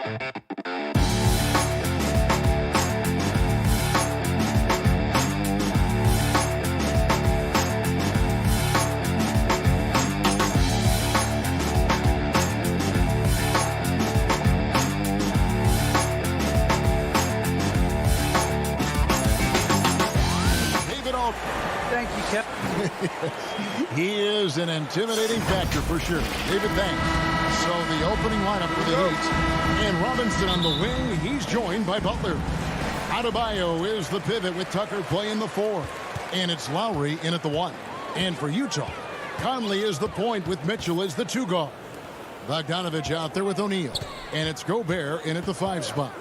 Thank you, Kevin. He is an intimidating factor for sure. David Banks. So the opening lineup for the Heat. And Robinson on the wing. He's joined by Butler. Adebayo is the pivot with Tucker playing the 4. And it's Lowry in at the 1. And for Utah, Conley is the point with Mitchell as the 2 guard. Bogdanovich out there with O'Neal. And it's Gobert in at the 5 spot.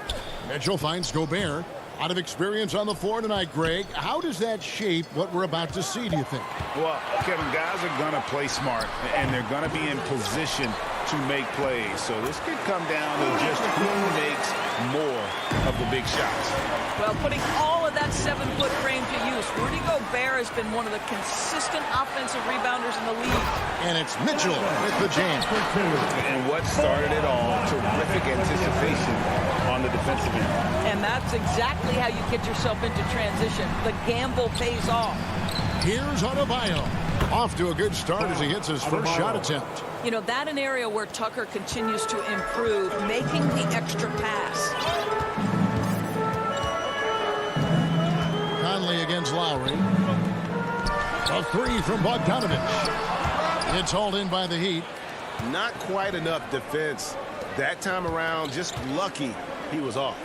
Mitchell finds Gobert. Out of experience on the floor tonight, Greg. How does that shape what we're about to see, do you think? Well, Kevin, guys are going to play smart, and they're going to be in position to make plays. So this could come down to just who makes more of the big shots. Well, putting all of that 7-foot frame to use, Rudy Gobert has been one of the consistent offensive rebounders in the league. And it's Mitchell with the jam. And what started it all, terrific anticipation on the defensive end. And that's exactly how you get yourself into transition. The gamble pays off. Here's Adebayo. Off to a good start as he hits his first shot attempt. You know, that an area where Tucker continues to improve, making the extra pass. Conley against Lowry. A 3 from Bogdanovich. It's hauled in by the Heat. Not quite enough defense that time around. Just lucky he was off.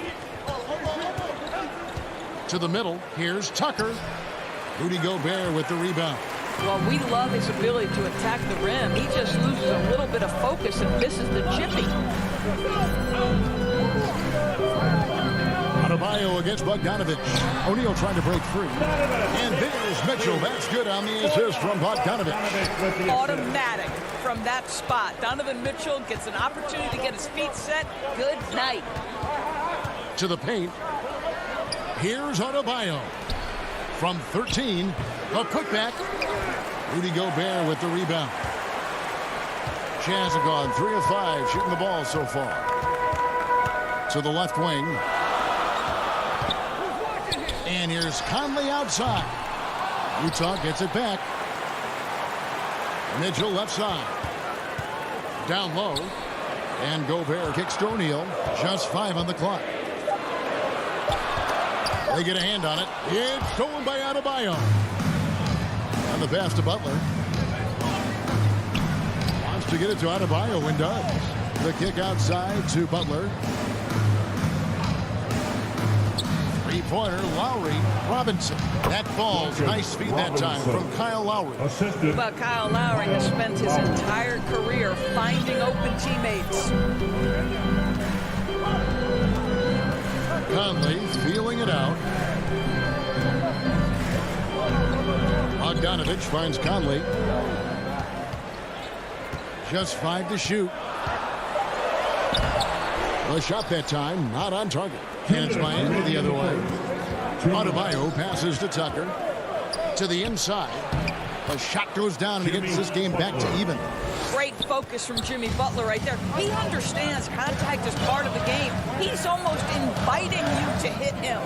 To the middle. Here's Tucker. Rudy Gobert with the rebound. Well, we love his ability to attack the rim. He just loses a little bit of focus and misses the chippy. Adebayo against Bogdanovich. O'Neal trying to break free. And there's Mitchell. That's good on the assist from Bogdanovich. Automatic from that spot. Donovan Mitchell gets an opportunity to get his feet set. Good night. To the paint. Here's Adebayo. From 13, a putback. Rudy Gobert with the rebound. Jazz have gone 3 of 5 shooting the ball so far. To the left wing. And here's Conley outside. Utah gets it back. Mitchell left side. Down low. And Gobert kicks to O'Neal. Just 5 on the clock. They get a hand on it. It's stolen by Adebayo. And the pass to Butler. Wants to get it to Adebayo and does. The kick outside to Butler. Three-pointer, Lowry, Robinson. That falls. Nice feed that time from Kyle Lowry. Well, Kyle Lowry has spent his entire career finding open teammates. Conley feeling it out. Bogdanovich finds Conley. Just 5 to shoot. The shot that time, not on target. And it's Miami the other way. Adebayo passes to Tucker. To the inside. The shot goes down and gets this game back to even. Great focus from Jimmy Butler right there. He understands contact is part of the game. He's almost inviting you to hit him.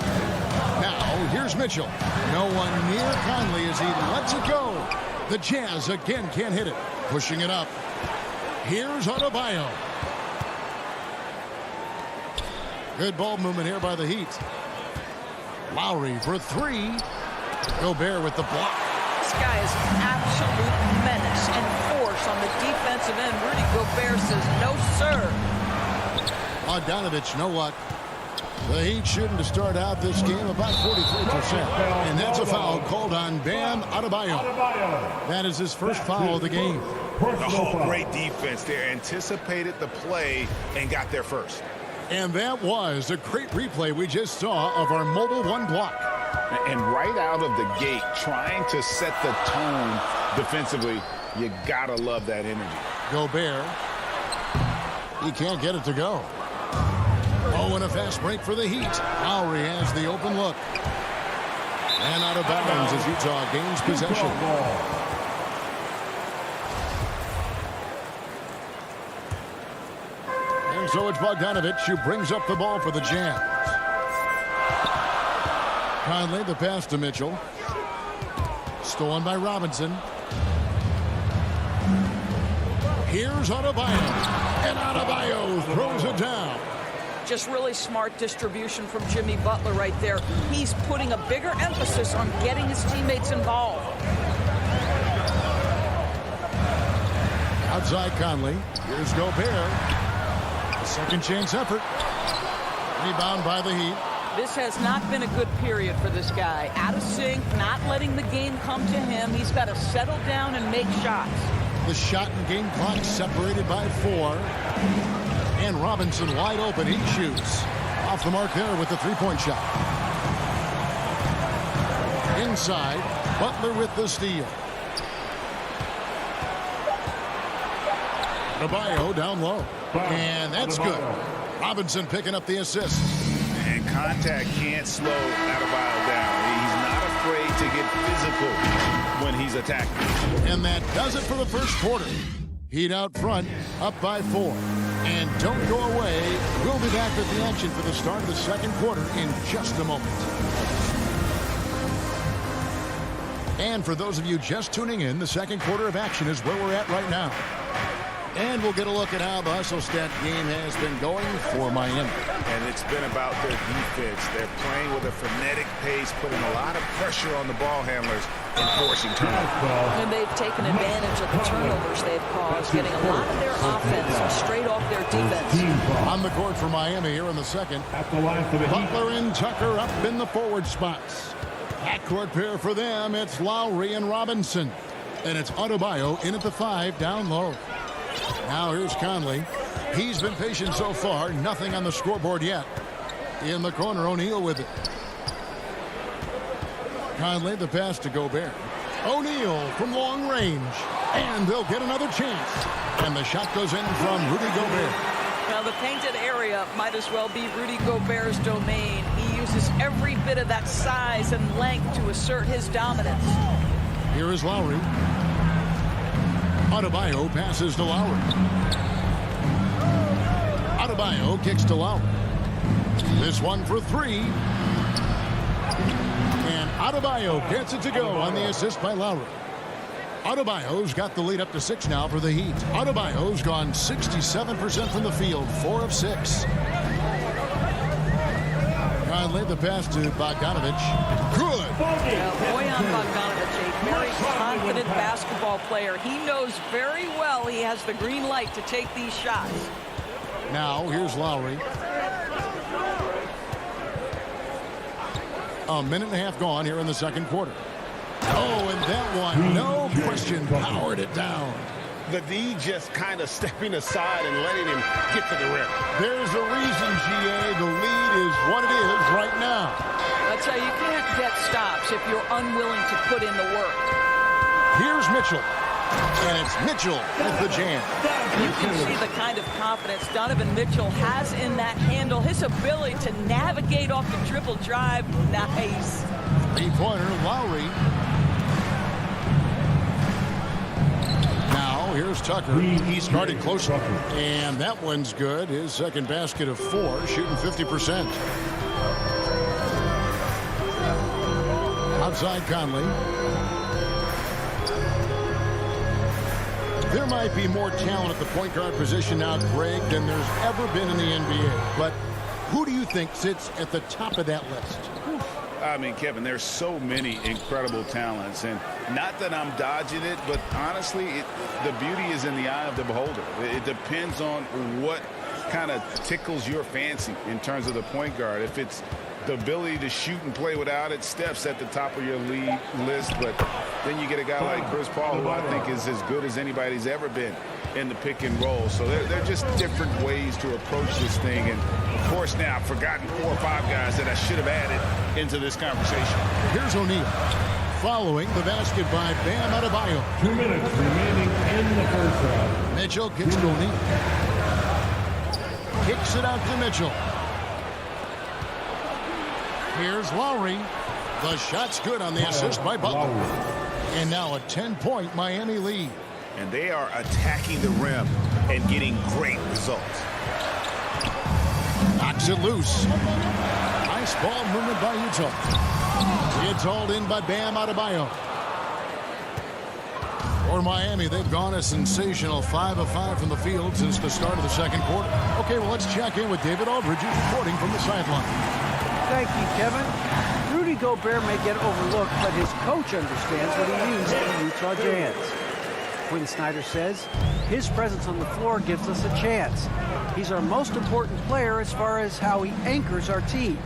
Now, here's Mitchell. No one near Conley as he lets it go. The Jazz again can't hit it. Pushing it up. Here's Adebayo. Good ball movement here by the Heat. Lowry for 3. Gobert with the block. This guy is an absolute menace and force on the defensive end. Rudy Gobert says, no, sir. Bogdanovich, no luck. The Heat shooting to start out this game about 43%. And that's a foul called on Bam Adebayo. That is his first foul of the game. Oh, great defense there. Anticipated the play and got there first. And that was a great replay we just saw of our mobile 1 block. And right out of the gate, trying to set the tone defensively, you gotta love that energy. Gobert. He can't get it to go. Oh, and a fast break for the Heat. Lowry has the open look. And out of bounds as Utah gains possession. So it's Bogdanovich who brings up the ball for the Jazz. Conley, the pass to Mitchell. Stolen by Robinson. Here's Adebayo. And Adebayo throws it down. Just really smart distribution from Jimmy Butler right there. He's putting a bigger emphasis on getting his teammates involved. Outside Conley. Here's Gobert. A second chance effort. Rebound by the Heat. This has not been a good period for this guy. Out of sync, not letting the game come to him. He's got to settle down and make shots. The shot and game clock separated by 4. And Robinson wide open. He shoots. Off the mark there with the three-point shot. Inside, Butler with the steal. Adebayo down low. And that's good. Robinson picking up the assist. And contact can't slow Adebayo down. He's not afraid to get physical when he's attacking. And that does it for the first quarter. Heat out front, up by 4. And don't go away. We'll be back with the action for the start of the second quarter in just a moment. And for those of you just tuning in, the second quarter of action is where we're at right now. And we'll get a look at how the Hustle-Stat game has been going for Miami. And it's been about their defense. They're playing with a frenetic pace, putting a lot of pressure on the ball handlers and forcing turnovers. And they've taken advantage of the turnovers they've caused, getting a lot of their offense straight off their defense. On the court for Miami here in the second. Butler and Tucker up in the forward spots. Backcourt pair for them. It's Lowry and Robinson. And it's Adebayo in at the 5 down low. Now here's Conley. He's been patient so far. Nothing on the scoreboard yet. In the corner, O'Neal with it. Conley, the pass to Gobert. O'Neal from long range. And they'll get another chance. And the shot goes in from Rudy Gobert. Now the painted area might as well be Rudy Gobert's domain. He uses every bit of that size and length to assert his dominance. Here is Lowry. Adebayo passes to Lowry. Adebayo kicks to Lowry. This one for 3. And Adebayo gets it to go on the assist by Lowry. Adebayo's got the lead up to 6 now for the Heat. Adebayo's gone 67% from the field, 4 of 6. Conley, the pass to Bogdanovich. Good. Bojan Bogdanovich, a very confident basketball player. He knows very well he has the green light to take these shots. Now, here's Lowry. A minute and a half gone here in the second quarter. Oh, and that one, no question, powered it down. The D just kind of stepping aside and letting him get to the rim. There's a reason, GA. The lead is what it is right now. That's how you can't get stops if you're unwilling to put in the work. Here's Mitchell. And it's Mitchell with the jam. You can see the kind of confidence Donovan Mitchell has in that handle. His ability to navigate off the dribble drive. Nice. Three-pointer, Lowry. Now, here's Tucker. He started closer. And that one's good. His second basket of 4, shooting 50%. Outside Conley. There might be more talent at the point guard position now, Greg, than there's ever been in the NBA. But who do you think sits at the top of that list? I mean, Kevin, there's so many incredible talents. And not that I'm dodging it, but honestly, the beauty is in the eye of the beholder. It depends on what kind of tickles your fancy in terms of the point guard. If it's the ability to shoot and play without it, Steph's at the top of your league list. But then you get a guy like Chris Paul, who I think is as good as anybody's ever been in the pick and roll. So they're just different ways to approach this thing. And, of course, now I've forgotten 4 or 5 guys that I should have added into this conversation. Here's O'Neal. Following the basket by Bam Adebayo. 2 minutes remaining in the first round. Mitchell gets to O'Neal. Kicks it out to Mitchell. Here's Lowry. The shot's good on the assist by Butler. And now a 10-point Miami lead. And they are attacking the rim and getting great results. Works it loose. Nice ball movement by Utah. It's hauled in by Bam Adebayo. For Miami, they've gone a sensational 5 of 5 from the field since the start of the second quarter. Okay, well, let's check in with David Aldridge, who's reporting from the sideline. Thank you, Kevin. Rudy Gobert may get overlooked, but his coach understands what he means to the Utah Jazz. Quinn Snyder says, his presence on the floor gives us a chance. He's our most important player as far as how he anchors our team.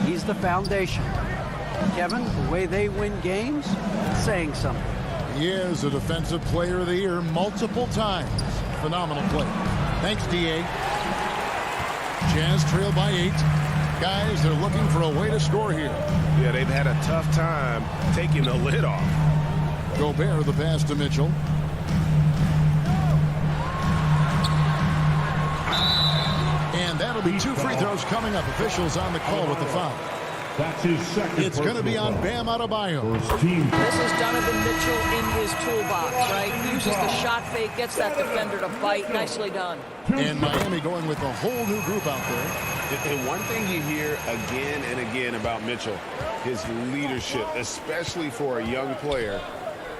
He's the foundation. Kevin, the way they win games, saying something. He is a Defensive Player of the Year multiple times. Phenomenal play. Thanks, D.A. Jazz trail by 8. Guys, they're looking for a way to score here. Yeah, they've had a tough time taking the lid off. Gobert the pass to Mitchell. And that'll be 2 free throws coming up. Officials on the call with the foul. That's his second. It's going to be on Bam Adebayo. This is Donovan Mitchell in his toolbox, right? Uses the shot fake, gets that defender to bite. Nicely done. And Miami going with a whole new group out there. And one thing you hear again and again about Mitchell, his leadership, especially for a young player,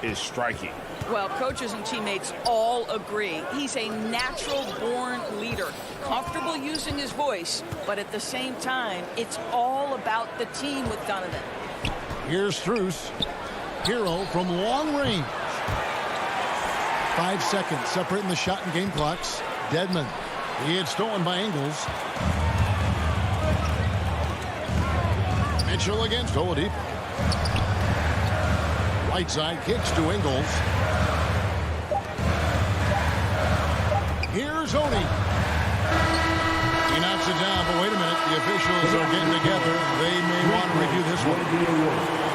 is striking. Well, coaches and teammates all agree. He's a natural-born leader, comfortable using his voice, but at the same time, it's all about the team with Donovan. Here's Strus. Hero from long range. 5 seconds separating the shot and game clocks. Dedmon. He had stolen by Ingles. Mitchell against Oladipo. Right side kicks to Ingles. Here's Oni. He knocks it down, but wait a minute. The officials are getting together. They may want to review this one.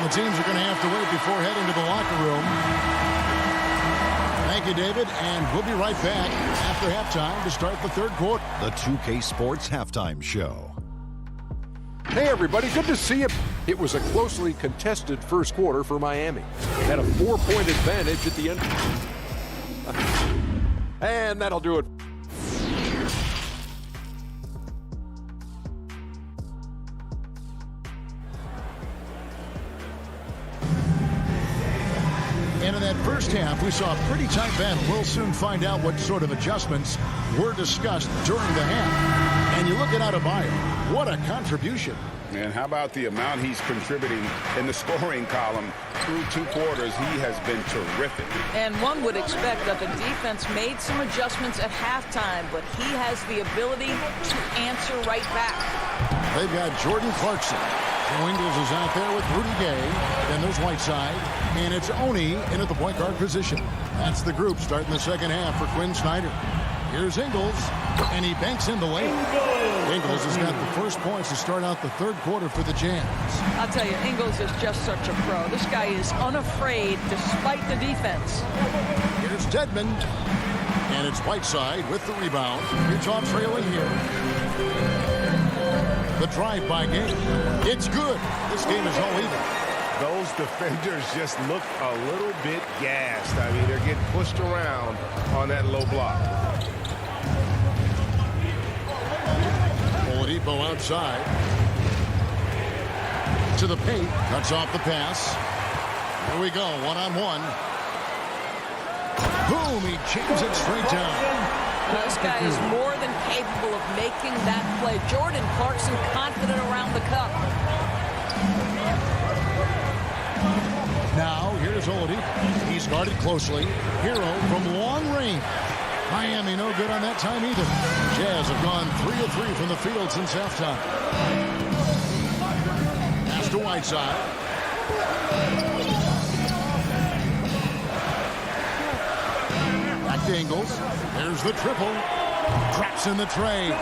The teams are going to have to wait before heading to the locker room. Thank you, David, and we'll be right back after halftime to start the third quarter. The 2K Sports Halftime Show. Hey, everybody. Good to see you. It was a closely contested first quarter for Miami. Had a 4-point advantage at the end. And that'll do it. And in that first half, we saw a pretty tight battle. We'll soon find out what sort of adjustments were discussed during the half. And you look at Adebayo, what a contribution. And how about the amount he's contributing in the scoring column through 2 quarters? He has been terrific. And one would expect that the defense made some adjustments at halftime, but he has the ability to answer right back. They've got Jordan Clarkson. Joe Ingles is out there with Rudy Gay. Then there's Whiteside. And it's Oni in at the point guard position. That's the group starting the second half for Quinn Snyder. Here's Ingles, and he banks in the way. Ingles has got the first points to start out the third quarter for the Jazz. I'll tell you, Ingles is just such a pro. This guy is unafraid despite the defense. Here's Dedmon, and it's Whiteside with the rebound. Utah trailing here. The drive by Game. It's good. This game is all even. Those defenders just look a little bit gassed. I mean, they're getting pushed around on that low block. Oladipo outside. To the paint. Cuts off the pass. Here we go. One-on-one. Boom. He jams it straight down. This guy is more than capable of making that play. Jordan Clarkson confident around the cup. Now, here's Oladipo. He's guarded closely. Hero from long range. Miami no good on that time either. Jazz have gone 3 of 3 from the field since halftime. Pass to Whiteside. Back to Ingles. There's the triple. Traps in the tray.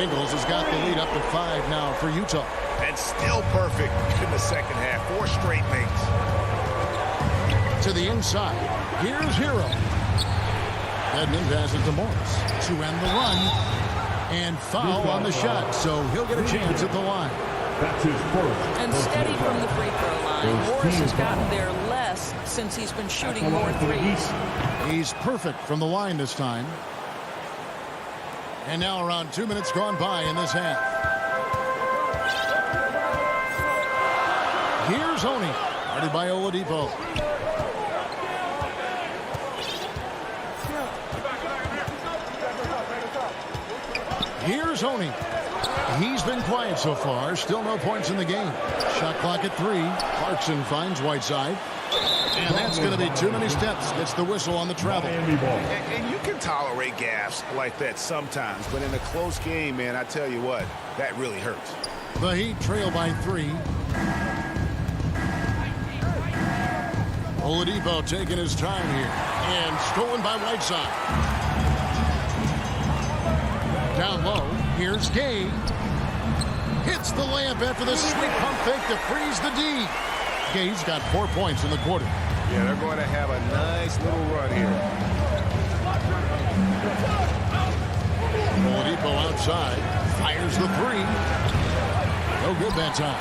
Ingles has got the lead up to 5 now for Utah. And still perfect in the second half. 4 straight makes. To the inside. Here's Hero. Edmond passes to Morris to end the run. And foul on the shot, so he'll get a chance at the line. That's his first. And steady from the free throw line. Morris has gotten there less since he's been shooting more threes. He's perfect from the line this time. And now around 2 minutes gone by in this half. Here's Oni, guarded by Oladipo. Here's Oni. He's been quiet so far. Still no points in the game. Shot clock at 3. Clarkson finds Whiteside. And that's going to be too many steps. Gets the whistle on the travel. And you can tolerate gaffes like that sometimes, but in a close game, man, I tell you what, that really hurts. The Heat trail by 3. Oladipo taking his time here. And stolen by Whiteside. Down low, here's Gay. Hits the layup after the sweet pump fake to freeze the D. Gay's got 4 points in the quarter. Yeah, they're going to have a nice little run here. Oladipo outside, fires the 3. No good that time.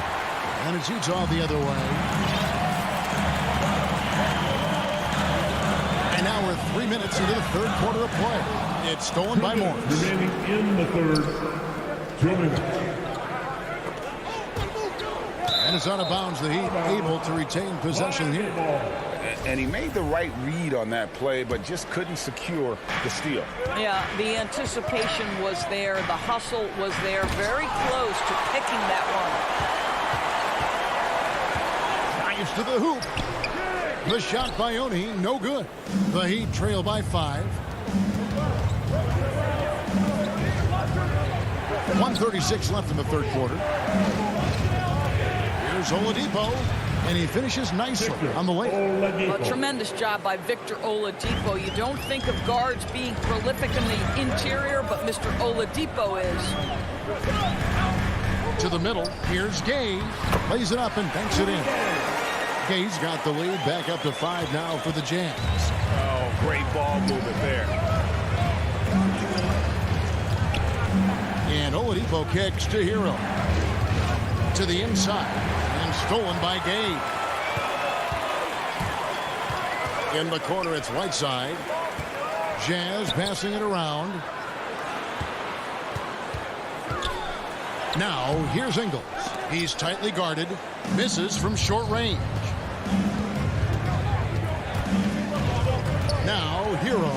And it's Utah the other way. And now we're 3 minutes into the third quarter of play. It's stolen by Morris. Remaining in the third. 2 minutes. And it's out of bounds. The Heat able to retain possession here. And he made the right read on that play, but just couldn't secure the steal. Yeah, the anticipation was there. The hustle was there. Very close to picking that one. Drives to the hoop. The shot by Oni, no good. The Heat trail by 5. 1:36 left in the third quarter. Here's Oladipo, and he finishes nicely on the way. A tremendous job by Victor Oladipo. You don't think of guards being prolific in the interior, but Mr. Oladipo is. To the middle, here's Gay. Lays it up and banks it in. Gay's got the lead back up to 5 now for the Jazz. Oh, great ball movement there. And Oladipo kicks to Hero. To the inside. And stolen by Gay. In the corner, it's Whiteside. Jazz passing it around. Now, here's Ingles. He's tightly guarded. Misses from short range. Now, Hero.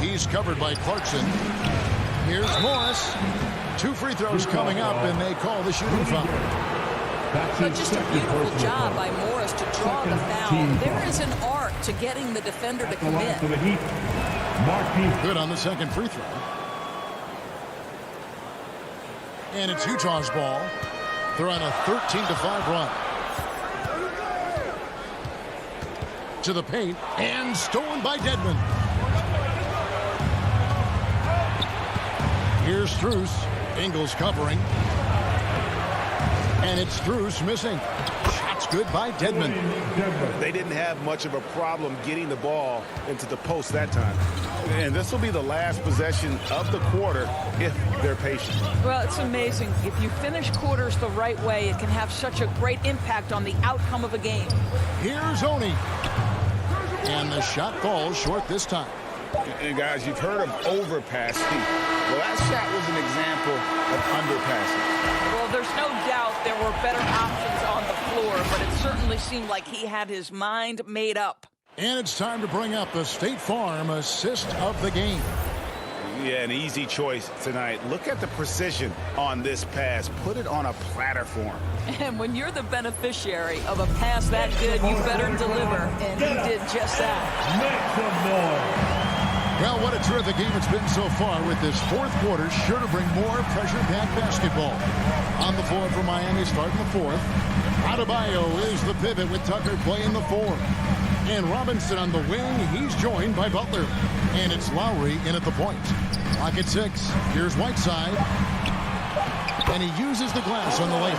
He's covered by Clarkson. Here's Morris. 2 free throws coming up, and they call the shooting foul. But just a beautiful job by Morris to draw the foul. There is an art to getting the defender to commit. Good on the second free throw. And it's Utah's ball. They're on a 13-5 run. To the paint, and stolen by Dedmon. Here's Strus. Ingles covering. And it's Strus missing. Shot's good by Dedmon. They didn't have much of a problem getting the ball into the post that time. And this will be the last possession of the quarter if they're patient. Well, it's amazing. If you finish quarters the right way, it can have such a great impact on the outcome of a game. Here's Oni. And the shot falls short this time. And guys, you've heard of overpassing. Well, that shot was an example of underpassing. Well, there's no doubt there were better options on the floor, but it certainly seemed like he had his mind made up. And it's time to bring up the State Farm assist of the game. Yeah, an easy choice tonight. Look at the precision on this pass. Put it on a platter for him. And when you're the beneficiary of a pass that good, you better deliver. And he did just that. Well, what a terrific game it's been so far, with this fourth quarter sure to bring more pressure-packed basketball. On the floor for Miami starting the fourth. Adebayo is the pivot with Tucker playing the 4. And Robinson on the wing. He's joined by Butler. And it's Lowry in at the point. Clock at 6. Here's Whiteside. And he uses the glass on the layup.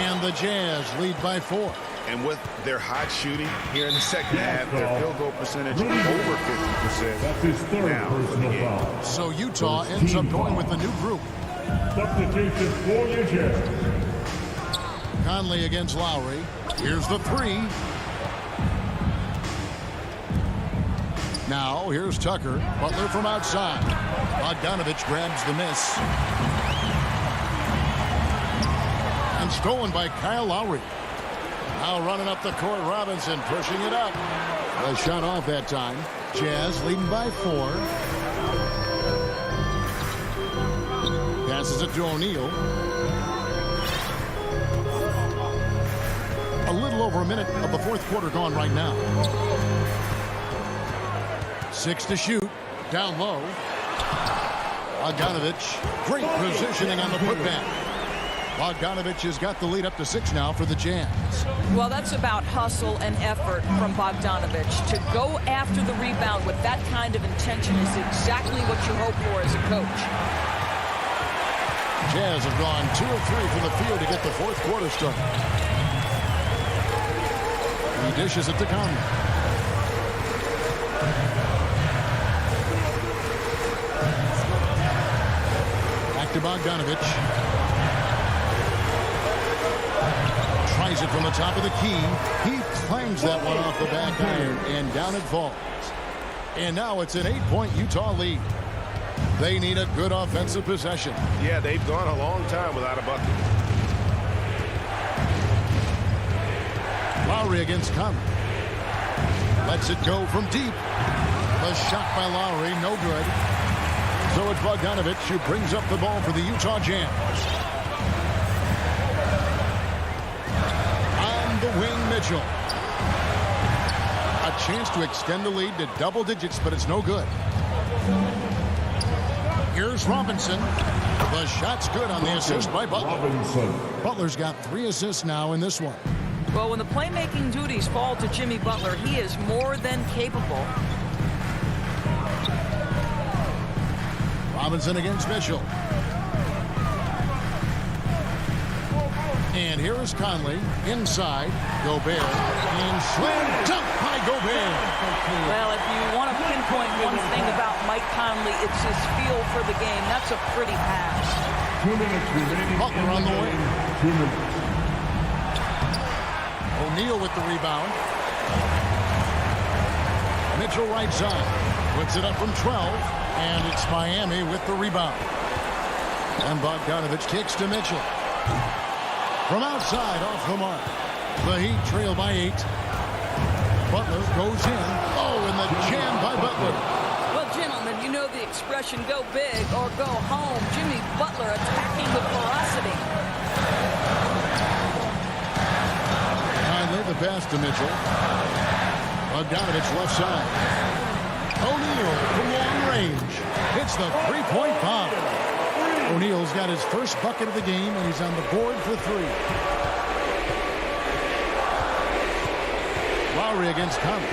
And the Jazz lead by 4. And with their hot shooting here in the second half, their field goal percentage over 50%. That's his third personal foul. So Utah ends up going with the new group. Substitution for the Jazz. Conley against Lowry. Here's the 3. Now, here's Tucker. Butler from outside. Bogdanovich grabs the miss. And stolen by Kyle Lowry. Now running up the court, Robinson pushing it up. A shot off that time. Jazz leading by 4. Passes it to O'Neal. A little over a minute of the fourth quarter gone right now. 6 to shoot. Down low. Bogdanovich. Great positioning on the putback. Bogdanovich has got the lead up to 6 now for the Jazz. Well, that's about hustle and effort from Bogdanovich. To go after the rebound with that kind of intention is exactly what you hope for as a coach. Jazz have gone 2 of 3 from the field to get the fourth quarter started. He dishes it to Conley. Back to Bogdanovich. Tries it from the top of the key. He clangs that one off the back iron, and down it falls. And now it's an 8-point Utah lead. They need a good offensive possession. Yeah, they've gone a long time without a bucket. Lowry against Conley. Lets it go from deep. The shot by Lowry, no good. So it's Bogdanovich who brings up the ball for the Utah Jazz. On the wing, Mitchell. A chance to extend the lead to double digits, but it's no good. Here's Robinson. The shot's good on the assist by Butler. Robinson. Butler's got 3 assists now in this one. Well, when the playmaking duties fall to Jimmy Butler, he is more than capable. Robinson against Mitchell. And here is Conley inside. Gobert. And slam dunk by Gobert. Well, if you want to pinpoint one thing about Mike Conley, it's his feel for the game. That's a pretty pass. 2 minutes remaining. Butler on the wing. 2 minutes. O'Neal with the rebound. Mitchell right side. Puts it up from 12. And it's Miami with the rebound. And Bogdanovich kicks to Mitchell. From outside, off the mark. The Heat trail by 8. Butler goes in. Oh, and the jam by Butler. Well, gentlemen, you know the expression, go big or go home. Jimmy Butler attacking with ferocity. Finally, the pass to Mitchell. Bogdanovich left side. O'Neal from long range. Hits the three-point bomb. O'Neal's got his first bucket of the game, and he's on the board for 3. Lowry against Conley.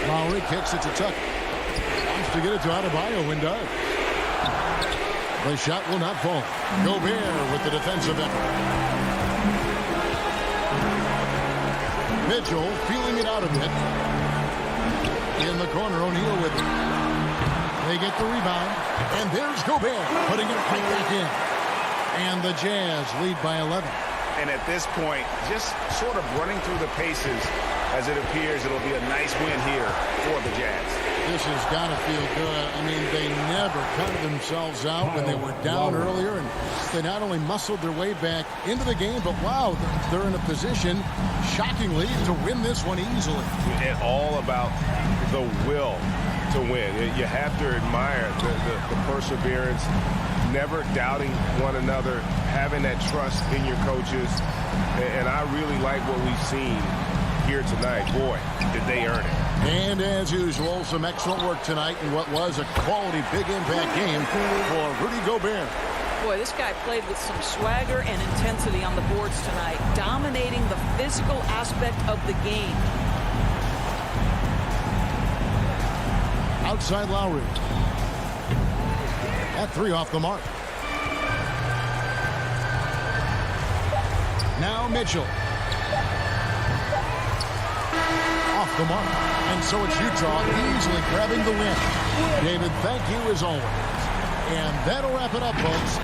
Lowry kicks it to Tucker. Wants to get it to Adebayo and does. The shot will not fall. Gobert with the defensive effort. Mitchell feeling it out a bit. In the corner, O'Neal with it. They get the rebound. And there's Gobert putting it right back in. And the Jazz lead by 11. And at this point, just sort of running through the paces as it appears it'll be a nice win here for the Jazz. This has got to feel good. I mean, they never counted themselves out when they were down earlier, and they not only muscled their way back into the game, but wow, they're in a position, shockingly, to win this one easily. And all about the will to win. You have to admire the perseverance, never doubting one another, having that trust in your coaches. And I really like what we've seen here tonight. Boy, did they earn it. And as usual, some excellent work tonight in what was a quality big impact game for Rudy Gobert. Boy, this guy played with some swagger and intensity on the boards tonight, dominating the physical aspect of the game. Outside Lowry. That 3 off the mark. Now Mitchell. Off the mark. And so it's Utah easily grabbing the win. David, thank you as always. And that'll wrap it up, folks.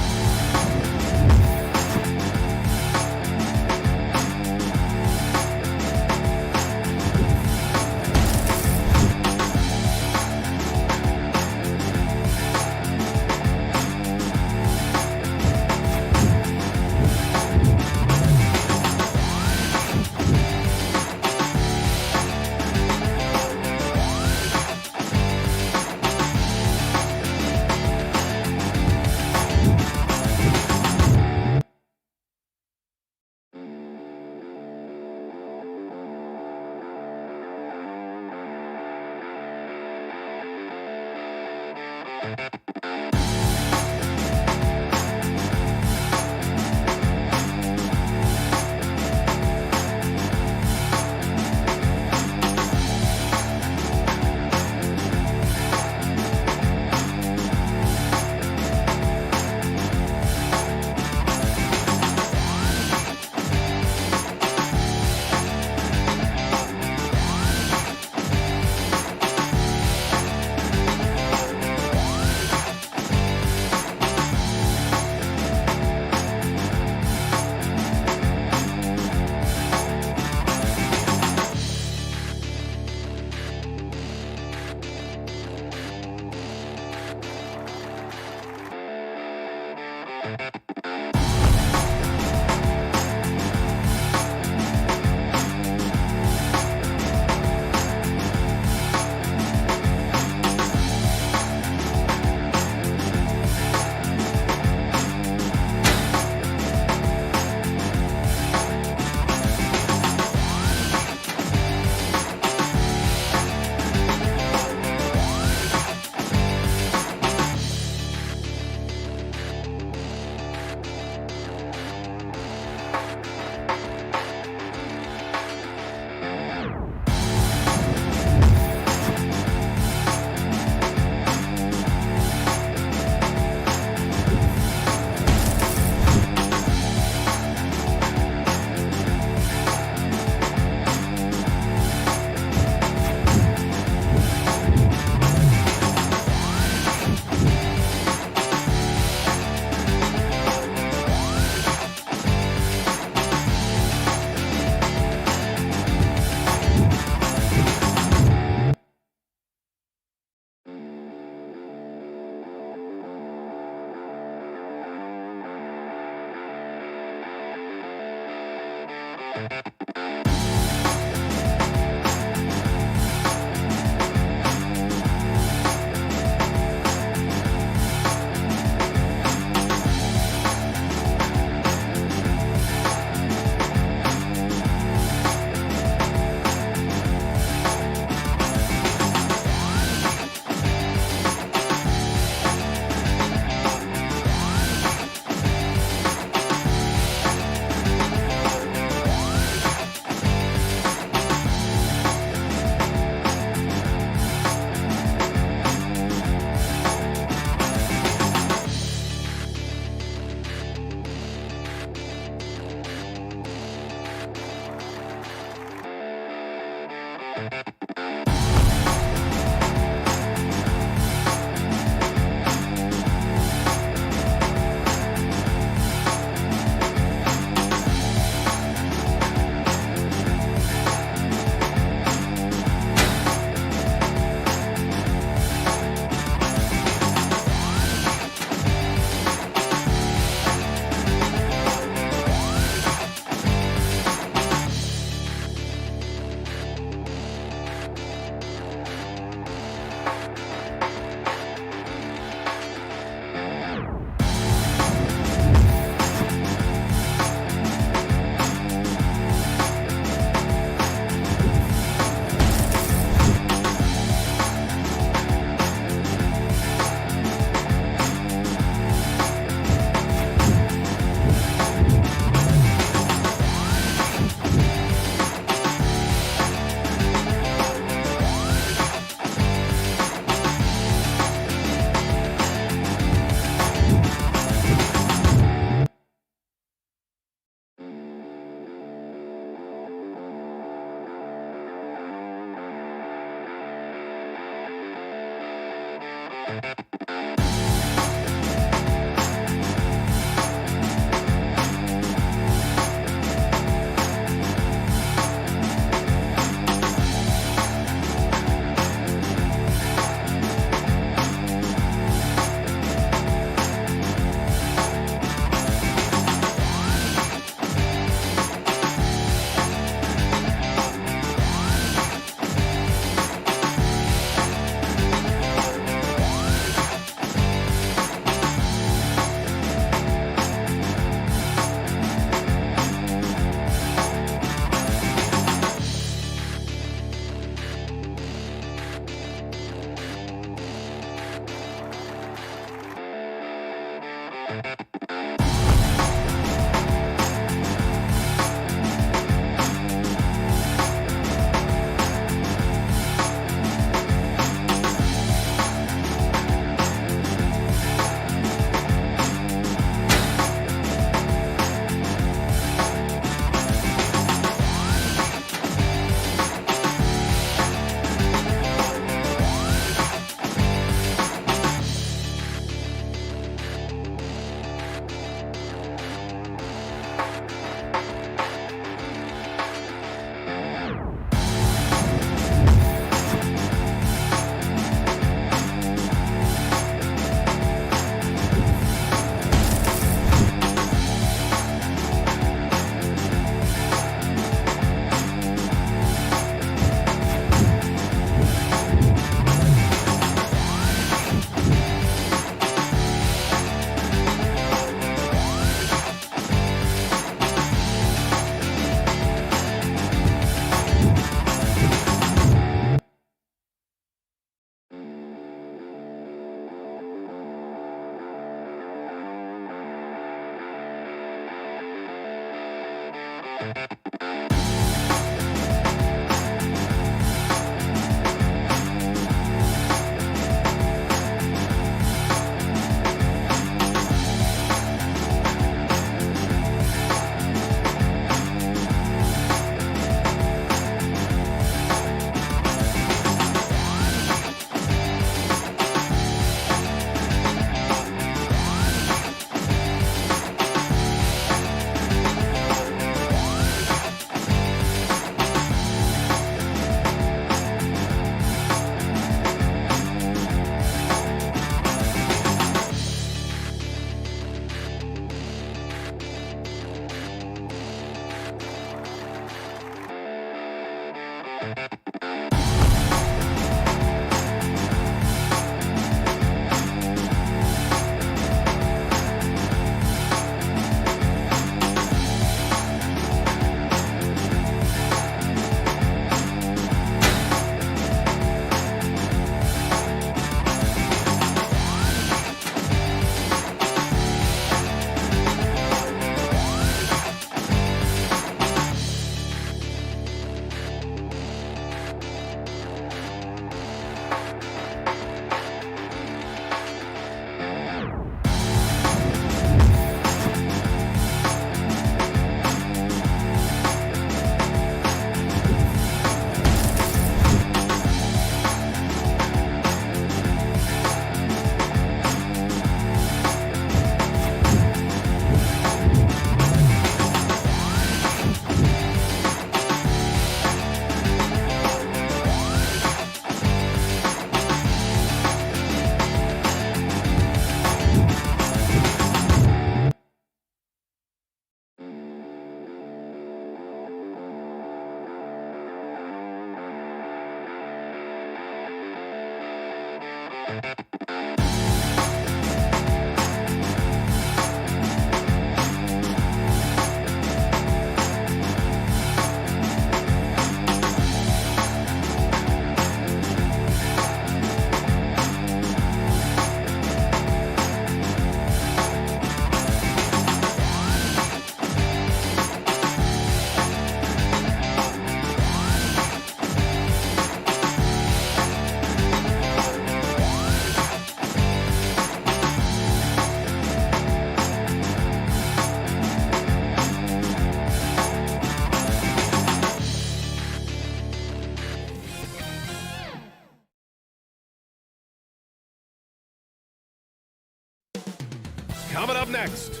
Coming up next.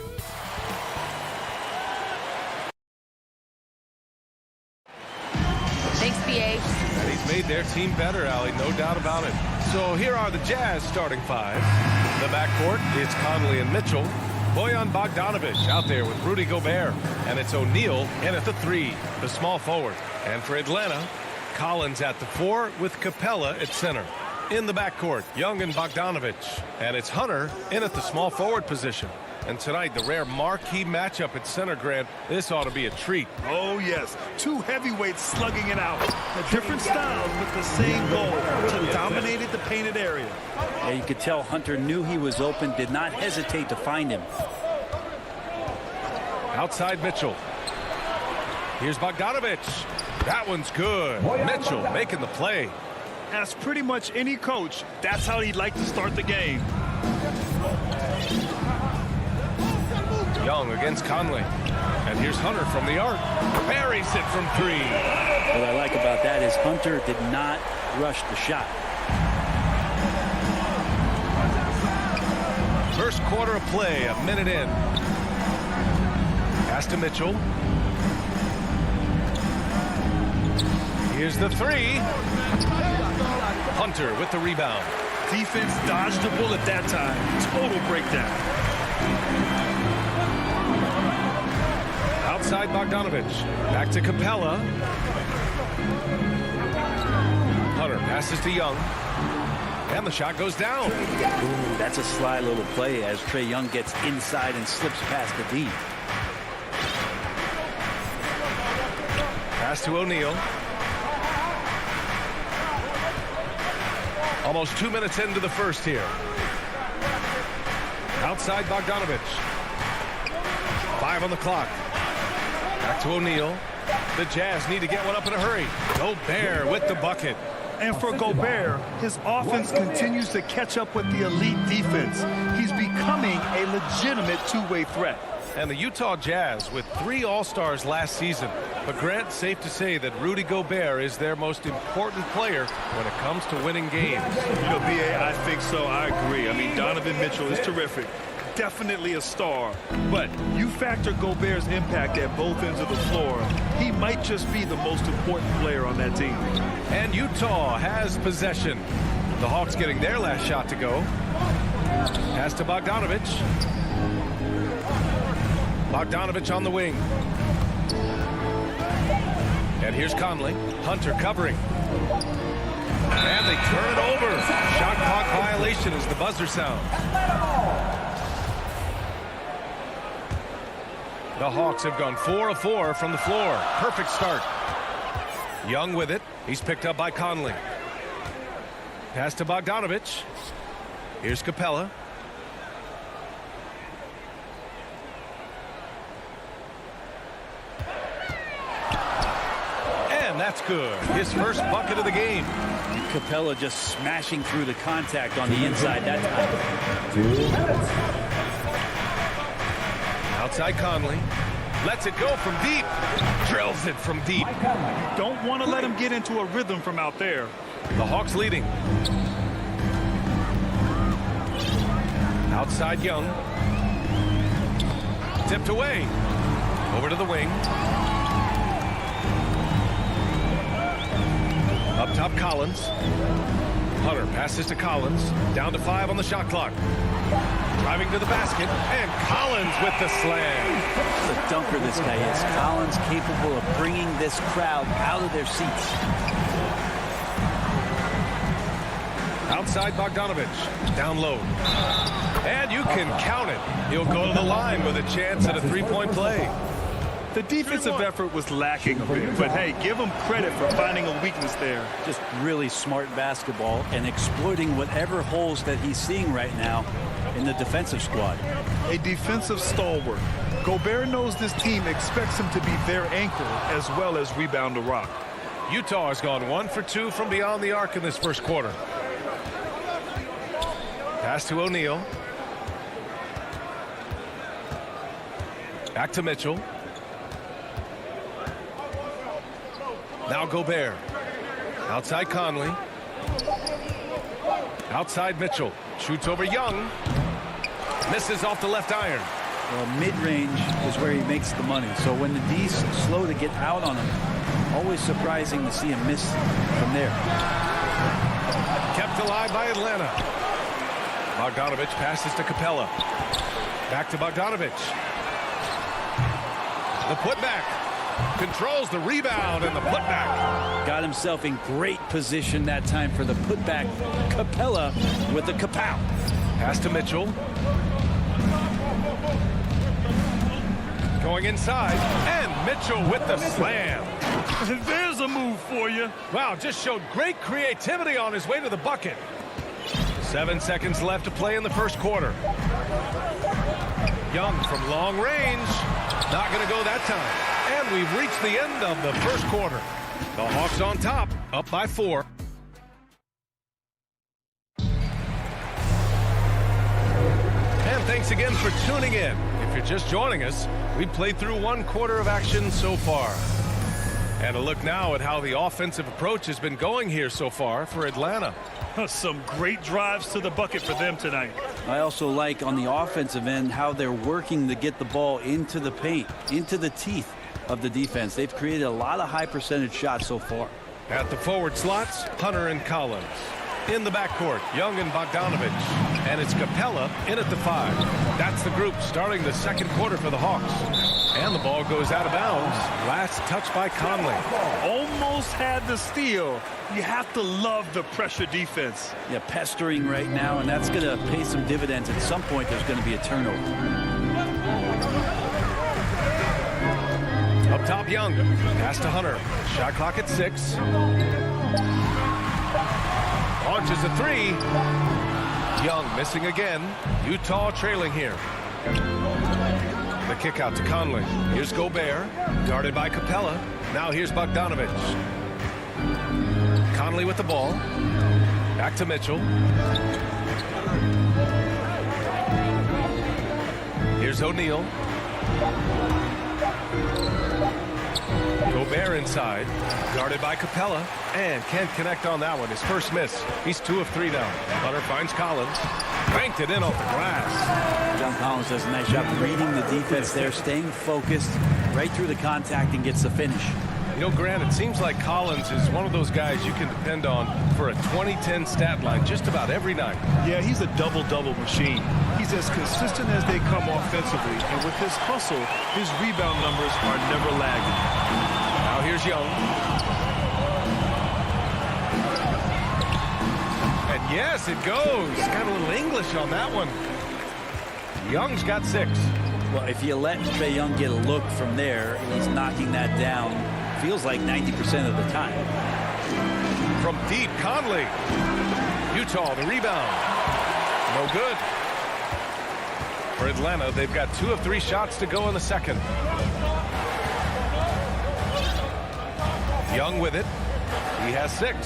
Thanks, BA. And he's made their team better, Allie, no doubt about it. So here are the Jazz starting five. The backcourt, it's Conley and Mitchell. Bojan Bogdanovic out there with Rudy Gobert. And it's O'Neal in at the 3, the small forward. And for Atlanta, Collins at the 4 with Capella at center. In the backcourt, Young and Bogdanovic. And it's Hunter in at the small forward position. And tonight, the rare marquee matchup at center, Grant. This ought to be a treat. Oh, yes. Two heavyweights slugging it out. Different styles with the same goal to dominate the painted area. Yeah, you could tell Hunter knew he was open, did not hesitate to find him. Outside Mitchell. Here's Bogdanovich. That one's good. Mitchell making the play. As pretty much any coach, that's how he'd like to start the game. Young against Conley. And here's Hunter from the arc. Buries it from 3. What I like about that is Hunter did not rush the shot. First quarter of play, a minute in. Pass to Mitchell. Here's the 3. Hunter with the rebound. Defense dodged the bullet that time. Total breakdown. Outside Bogdanovich. Back to Capella. Hunter passes to Young. And the shot goes down. Ooh, that's a sly little play as Trae Young gets inside and slips past the D. Pass to O'Neal. Almost 2 minutes into the first here. Outside Bogdanovich. 5 on the clock. Back to O'Neal. The Jazz need to get one up in a hurry. Gobert with the bucket. And for Gobert, his offense continues to catch up with the elite defense. He's becoming a legitimate two-way threat. And the Utah Jazz with 3 All-Stars last season. But Grant, safe to say that Rudy Gobert is their most important player when it comes to winning games. You know, B.A., I think so. I agree. I mean, Donovan Mitchell is terrific. Definitely a star. But you factor Gobert's impact at both ends of the floor, he might just be the most important player on that team. And Utah has possession. The Hawks getting their last shot to go. Pass to Bogdanovich. Bogdanovich on the wing. And here's Conley. Hunter covering. And they turn it over. Shot clock violation as the buzzer sounds. The Hawks have gone 4 of 4 from the floor. Perfect start. Young with it. He's picked up by Conley. Pass to Bogdanovich. Here's Capella. And that's good. His first bucket of the game. Capella just smashing through the contact on the inside that time. 2 minutes. Outside Conley. Lets it go from deep. Drills it from deep. Don't want to let him get into a rhythm from out there. The Hawks leading. Outside Young. Tipped away. Over to the wing. Up top Collins. Hunter passes to Collins. Down to 5 on the shot clock. Driving to the basket. And Collins with the slam. What a dunker this guy is. Collins capable of bringing this crowd out of their seats. Outside Bogdanovich. Down low. And you can count it. He'll go to the line with a chance at a three-point play. The defensive effort was lacking a bit, but hey, give him credit for finding a weakness there. Just really smart basketball and exploiting whatever holes that he's seeing right now in the defensive squad. A defensive stalwart. Gobert knows this team expects him to be their anchor as well as rebound the rock. Utah has gone 1 for 2 from beyond the arc in this first quarter. Pass to O'Neal. Back to Mitchell. Now Gobert. Outside Conley. Outside Mitchell. Shoots over Young. Misses off the left iron. Well, mid-range is where he makes the money. So when the D's slow to get out on him, always surprising to see him miss from there. Kept alive by Atlanta. Bogdanovich passes to Capella. Back to Bogdanovich. The putback. Controls the rebound and the putback. Got himself in great position that time for the putback. Capella with the kapow. Pass to Mitchell. Going inside, and Mitchell with the slam. There's a move for you. Wow, just showed great creativity on his way to the bucket. 7 seconds left to play in the first quarter. Young from long range. Not going to go that time. And we've reached the end of the first quarter. The Hawks on top, up by 4. And thanks again for tuning in. If you're just joining us, we've played through 1 quarter of action so far. And a look now at how the offensive approach has been going here so far for Atlanta. Some great drives to the bucket for them tonight. I also like on the offensive end how they're working to get the ball into the paint, into the teeth of the defense. They've created a lot of high percentage shots so far. At the forward slots, Hunter and Collins. In the backcourt, Young and Bogdanovich. And it's Capella in at the 5. That's the group starting the second quarter for the Hawks. And the ball goes out of bounds. Last touch by Conley. Almost had the steal. You have to love the pressure defense. Yeah, pestering right now, and that's going to pay some dividends. At some point, there's going to be a turnover. Up top, Young. Pass to Hunter. Shot clock at 6. Launches a 3. Young missing again. Utah trailing here. The kick out to Conley. Here's Gobert. Guarded by Capella. Now here's Bogdanovich. Conley with the ball. Back to Mitchell. Here's O'Neal. Gobert inside. Guarded by Capella. And can't connect on that one. His first miss. He's 2 of 3 now. Hunter finds Collins. Banked it in off the glass. John Collins does a nice job reading the defense there, staying focused right through the contact and gets the finish. You know, Grant, it seems like Collins is one of those guys you can depend on for a 2010 stat line just about every night. Yeah, he's a double-double machine. He's as consistent as they come offensively, and with his hustle, his rebound numbers are never lagging. Now here's Young. And yes, it goes. Got a little English on that one. Young's got 6. Well, if you let Trae Young get a look from there, he's knocking that down. Feels like 90% of the time. From deep, Conley. Utah, the rebound. No good. For Atlanta, they've got 2 of 3 shots to go in the second. Young with it. He has 6.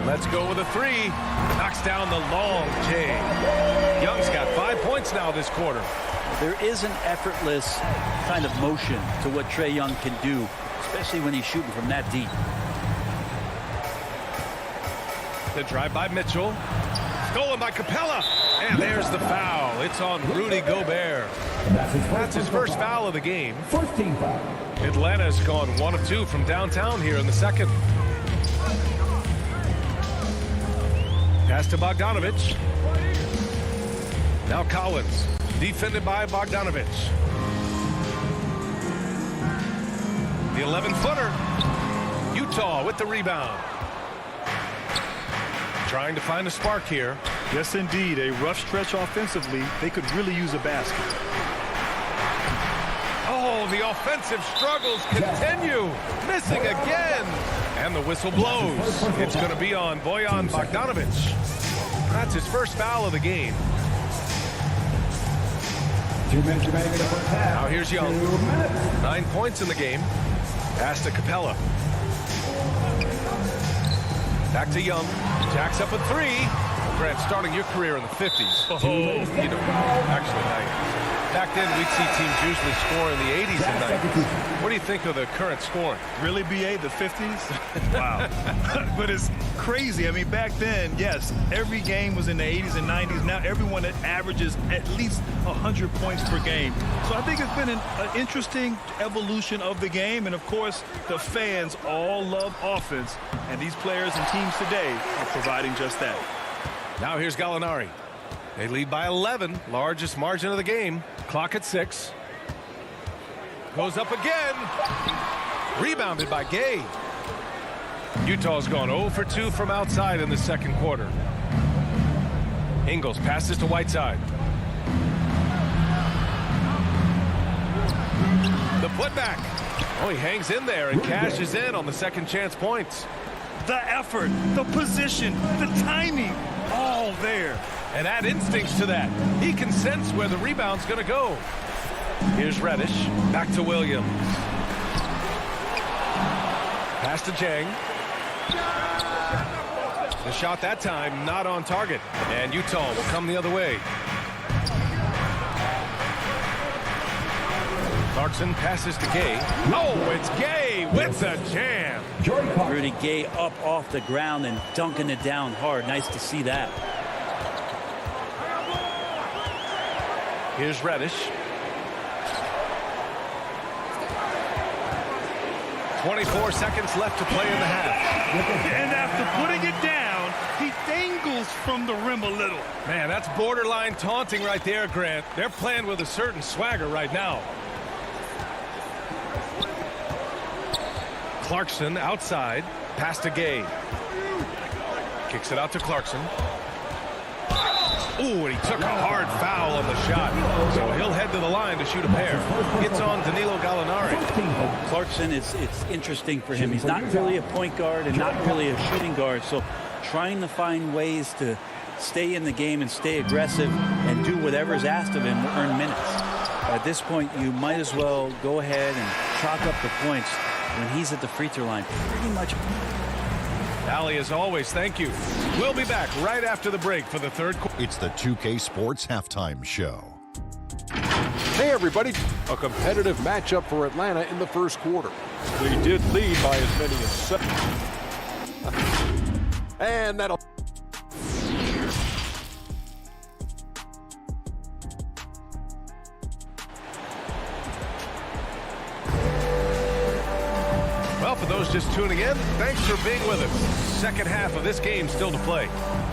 Let's go with a 3. Knocks down the long J. Young's got 5 points now this quarter. There is an effortless kind of motion to what Trae Young can do, especially when he's shooting from that deep. The drive by Mitchell. Stolen by Capella. And there's the foul. It's on Rudy Gobert. That's his first foul of the game. 14 foul. Atlanta's gone 1 of 2 from downtown here in the second. Pass to Bogdanovich. Now Collins. Defended by Bogdanovich. The 11-footer. Utah with the rebound. Trying to find a spark here. Yes, indeed. A rough stretch offensively. They could really use a basket. Oh, the offensive struggles continue. Missing again. And the whistle blows. It's going to be on Bojan Bogdanovich. That's his first foul of the game. 2 minutes remaining in the first half. Now here's Young. 9 points in the game. Pass to Capella. Back to Young. Jacks up a 3. Grant, starting your career in the 50s. Oh, you know, actually, back then we'd see teams usually score in the 80s and 90s. What do you think of the current scoring? really, BA, the 50s? Wow. But it's crazy. I mean, back then, yes, every game was in the 80s and 90s. Now everyone averages at least 100 points per game. So I think it's been an interesting evolution of the game. And, of course, the fans all love offense. And these players and teams today are providing just that. Now here's Gallinari. They lead by 11, largest margin of the game. Clock at 6. Goes up again. Rebounded by Gay. Utah's gone 0 for 2 from outside in the second quarter. Ingles passes to Whiteside. The Putback. Oh, he hangs in there and cashes in on the second chance points. The effort, the position, the timing, all there. And add instincts to that. He can sense where the rebound's going to go. Here's Reddish. Back to Williams. Pass to Jang. The shot that time not on target. And Utah will come the other way. Clarkson passes to Gay. Oh, it's Gay with the jam. Rudy Gay up off the ground and dunking it down hard. Nice to see that. Here's Reddish. 24 seconds left to play in the half. And after putting it down, he dangles from the rim a little. Man, that's borderline taunting right there, Grant. They're playing with a certain swagger right now. Clarkson outside. Pass to Gay. Kicks it out to Clarkson. Ooh, and he took a hard foul on the shot. So he'll head to the line to shoot a pair. It's on Danilo Gallinari. Clarkson, it's interesting for him. He's not really a point guard and not really a shooting guard. So trying to find ways to stay in the game and stay aggressive and do whatever is asked of him to earn minutes. At this point, you might as well go ahead and chalk up the points when he's at the free throw line. Pretty much. Allie, as always, thank you. We'll be back right after the break for the third quarter. It's the 2K Sports Halftime Show. Hey, everybody. A competitive matchup for Atlanta in the first quarter. They did lead by as many as 7. And that'll... Well, for those just tuning in, thanks for being with us. Second half of this game still to play.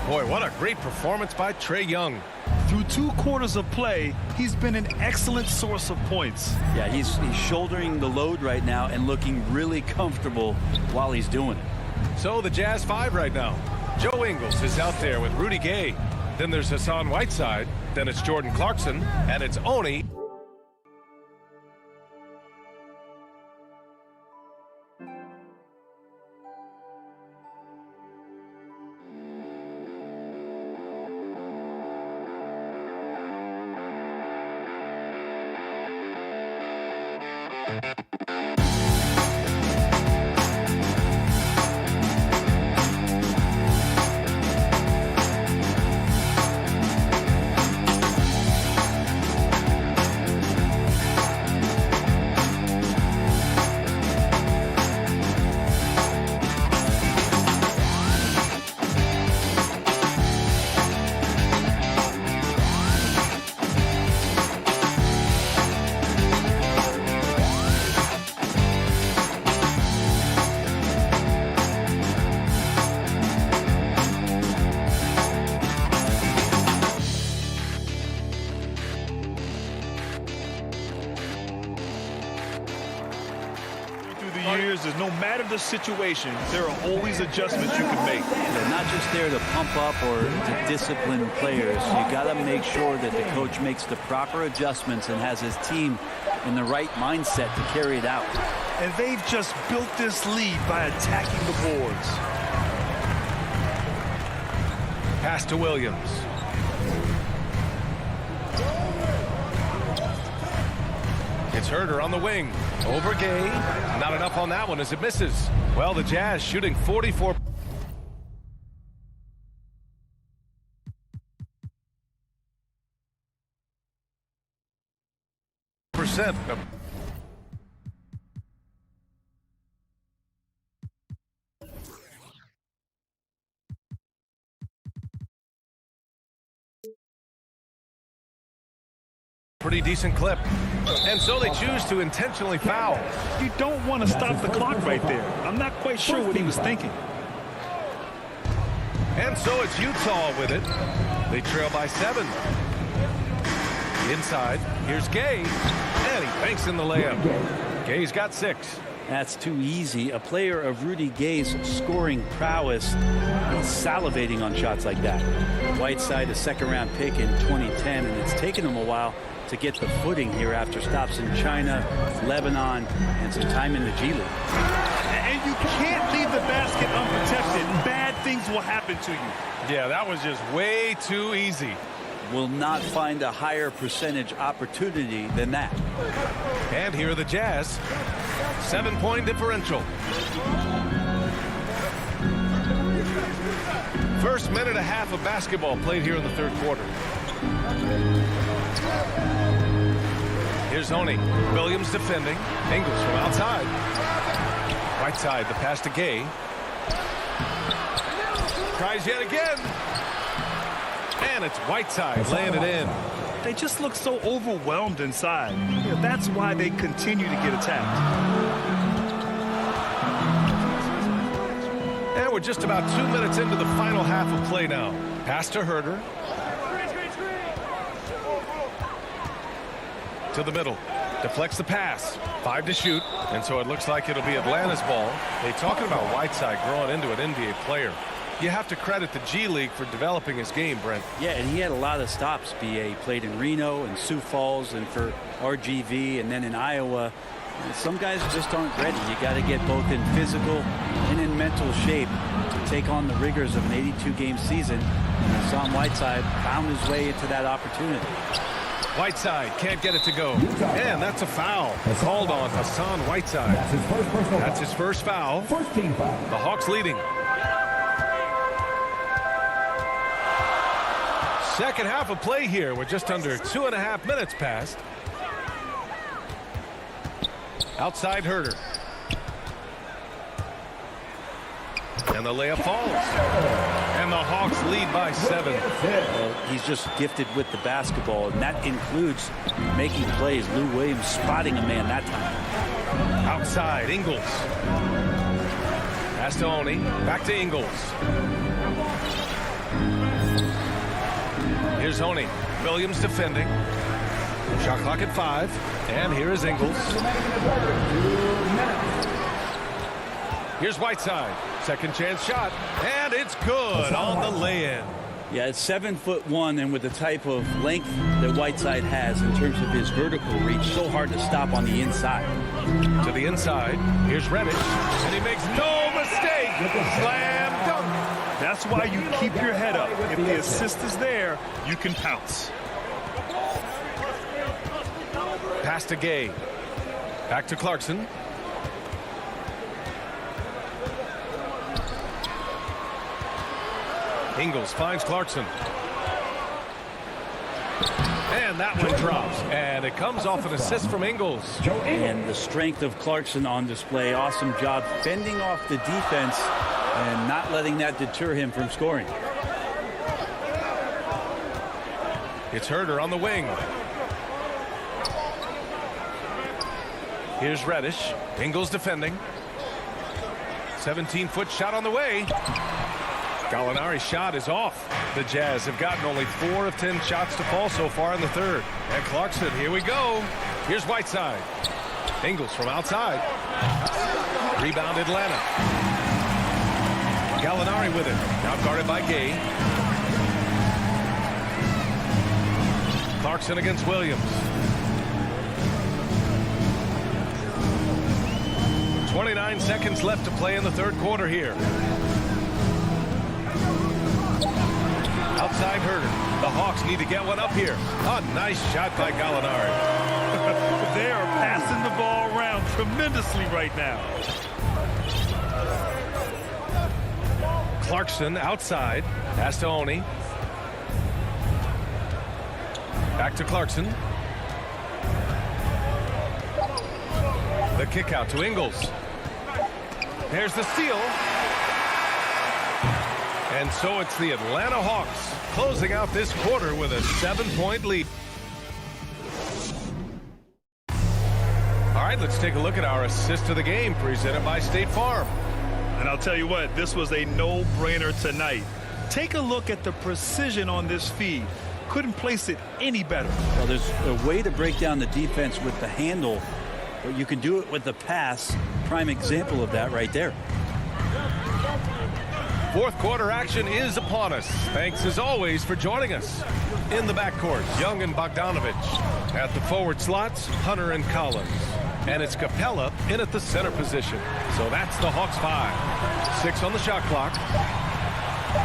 Boy, what a great performance by Trae Young. Through 2 quarters of play, he's been an excellent source of points. Yeah, he's shouldering the load right now and looking really comfortable while he's doing it. So the Jazz 5 right now. Joe Ingles is out there with Rudy Gay. Then there's Hassan Whiteside. Then it's Jordan Clarkson. And it's Oni. Is no matter the situation, there are always adjustments you can make. They're not just there to pump up or to discipline players. You got to make sure that the coach makes the proper adjustments and has his team in the right mindset to carry it out. And they've just built this lead by attacking the boards. Pass to Williams. It's Herter on the wing. Over Gay. Not enough on that one as it misses. Well, the Jazz shooting 44%. Pretty decent clip. And so they choose to intentionally foul. You don't want to stop the clock right there. I'm not quite sure what he was thinking. And so it's Utah with it. They trail by 7. Inside, here's Gay. And he banks in the layup. Gay's got 6. That's too easy. A player of Rudy Gay's scoring prowess is salivating on shots like that. Whiteside, a second-round pick in 2010, and it's taken him a while to get the footing here after stops in China, Lebanon, and some time in the G League. And you can't leave the basket unprotected. Bad things will happen to you. Yeah, that was just way too easy. Will not find a higher percentage opportunity than that. And here are the Jazz. 7-point differential. First minute and a half of basketball played here in the third quarter. Here's Oni. Williams defending. Ingles from outside. Right side, the pass to Gay. Tries yet again. And it's Whiteside laying it in. They just look so overwhelmed inside. Yeah, that's why they continue to get attacked. And we're just about 2 minutes into the final half of play now. Pass to Herter. To the middle. Deflects the pass. 5 to shoot. And so it looks like it'll be Atlanta's ball. They're talking about Whiteside growing into an NBA player. You have to credit the G League for developing his game, Brent. Yeah, and he had a lot of stops, B.A. He played in Reno and Sioux Falls and for RGV and then in Iowa. And some guys just aren't ready. You got to get both in physical and in mental shape to take on the rigors of an 82-game season. And Hassan Whiteside found his way into that opportunity. Whiteside can't get it to go. And that's a foul called on Hassan Whiteside. That's his first foul. First team foul. The Hawks leading. Second half of play here with just under 2.5 minutes passed. Outside Herter. And the layup falls. And the Hawks lead by 7. Well, he's just gifted with the basketball, and that includes making plays. Lou Williams spotting a man that time. Outside, Ingles. Pass to Oni. Back to Ingles. Here's Oni. Williams defending. Shot clock at 5. And here is Ingles. Here's Whiteside. Second chance shot. And it's good on the lay-in. Yeah, it's 7'1", and with the type of length that Whiteside has in terms of his vertical reach, so hard to stop on the inside. To the inside. Here's Reddish. And he makes no mistake. Slam dunk. That's why you keep your head up. If the assist is there, you can pounce. Pass to Gay. Back to Clarkson. Ingles finds Clarkson. And that one drops. And it comes off an assist from Ingles. And the strength of Clarkson on display. Awesome job fending off the defense and not letting that deter him from scoring. It's Herter on the wing. Here's Reddish. Ingles defending. 17-foot shot on the way. Gallinari's shot is off. The Jazz have gotten only 4 of 10 shots to fall so far in the third. And Clarkson, here we go. Here's Whiteside. Ingles from outside. Rebound Atlanta. Gallinari with it. Now guarded by Gay. Clarkson against Williams. 29 seconds left to play in the third quarter here. Outside Herter. The Hawks need to get one up here. A nice shot by Gallinari. They are passing the ball around tremendously right now. Clarkson outside. Pass to Oni. Back to Clarkson. The kick out to Ingles. There's the steal. And so it's the Atlanta Hawks closing out this quarter with a 7-point lead. All right, let's take a look at our assist of the game presented by State Farm. And I'll tell you what, this was a no-brainer tonight. Take a look at the precision on this feed. Couldn't place it any better. Well, there's a way to break down the defense with the handle, but you can do it with the pass. Prime example of that right there. Fourth quarter action is upon us. Thanks as always for joining us. In the backcourt, Young and Bogdanovich. At the forward slots, Hunter and Collins. And it's Capella in at the center position. So that's the Hawks 5. 6 on the shot clock.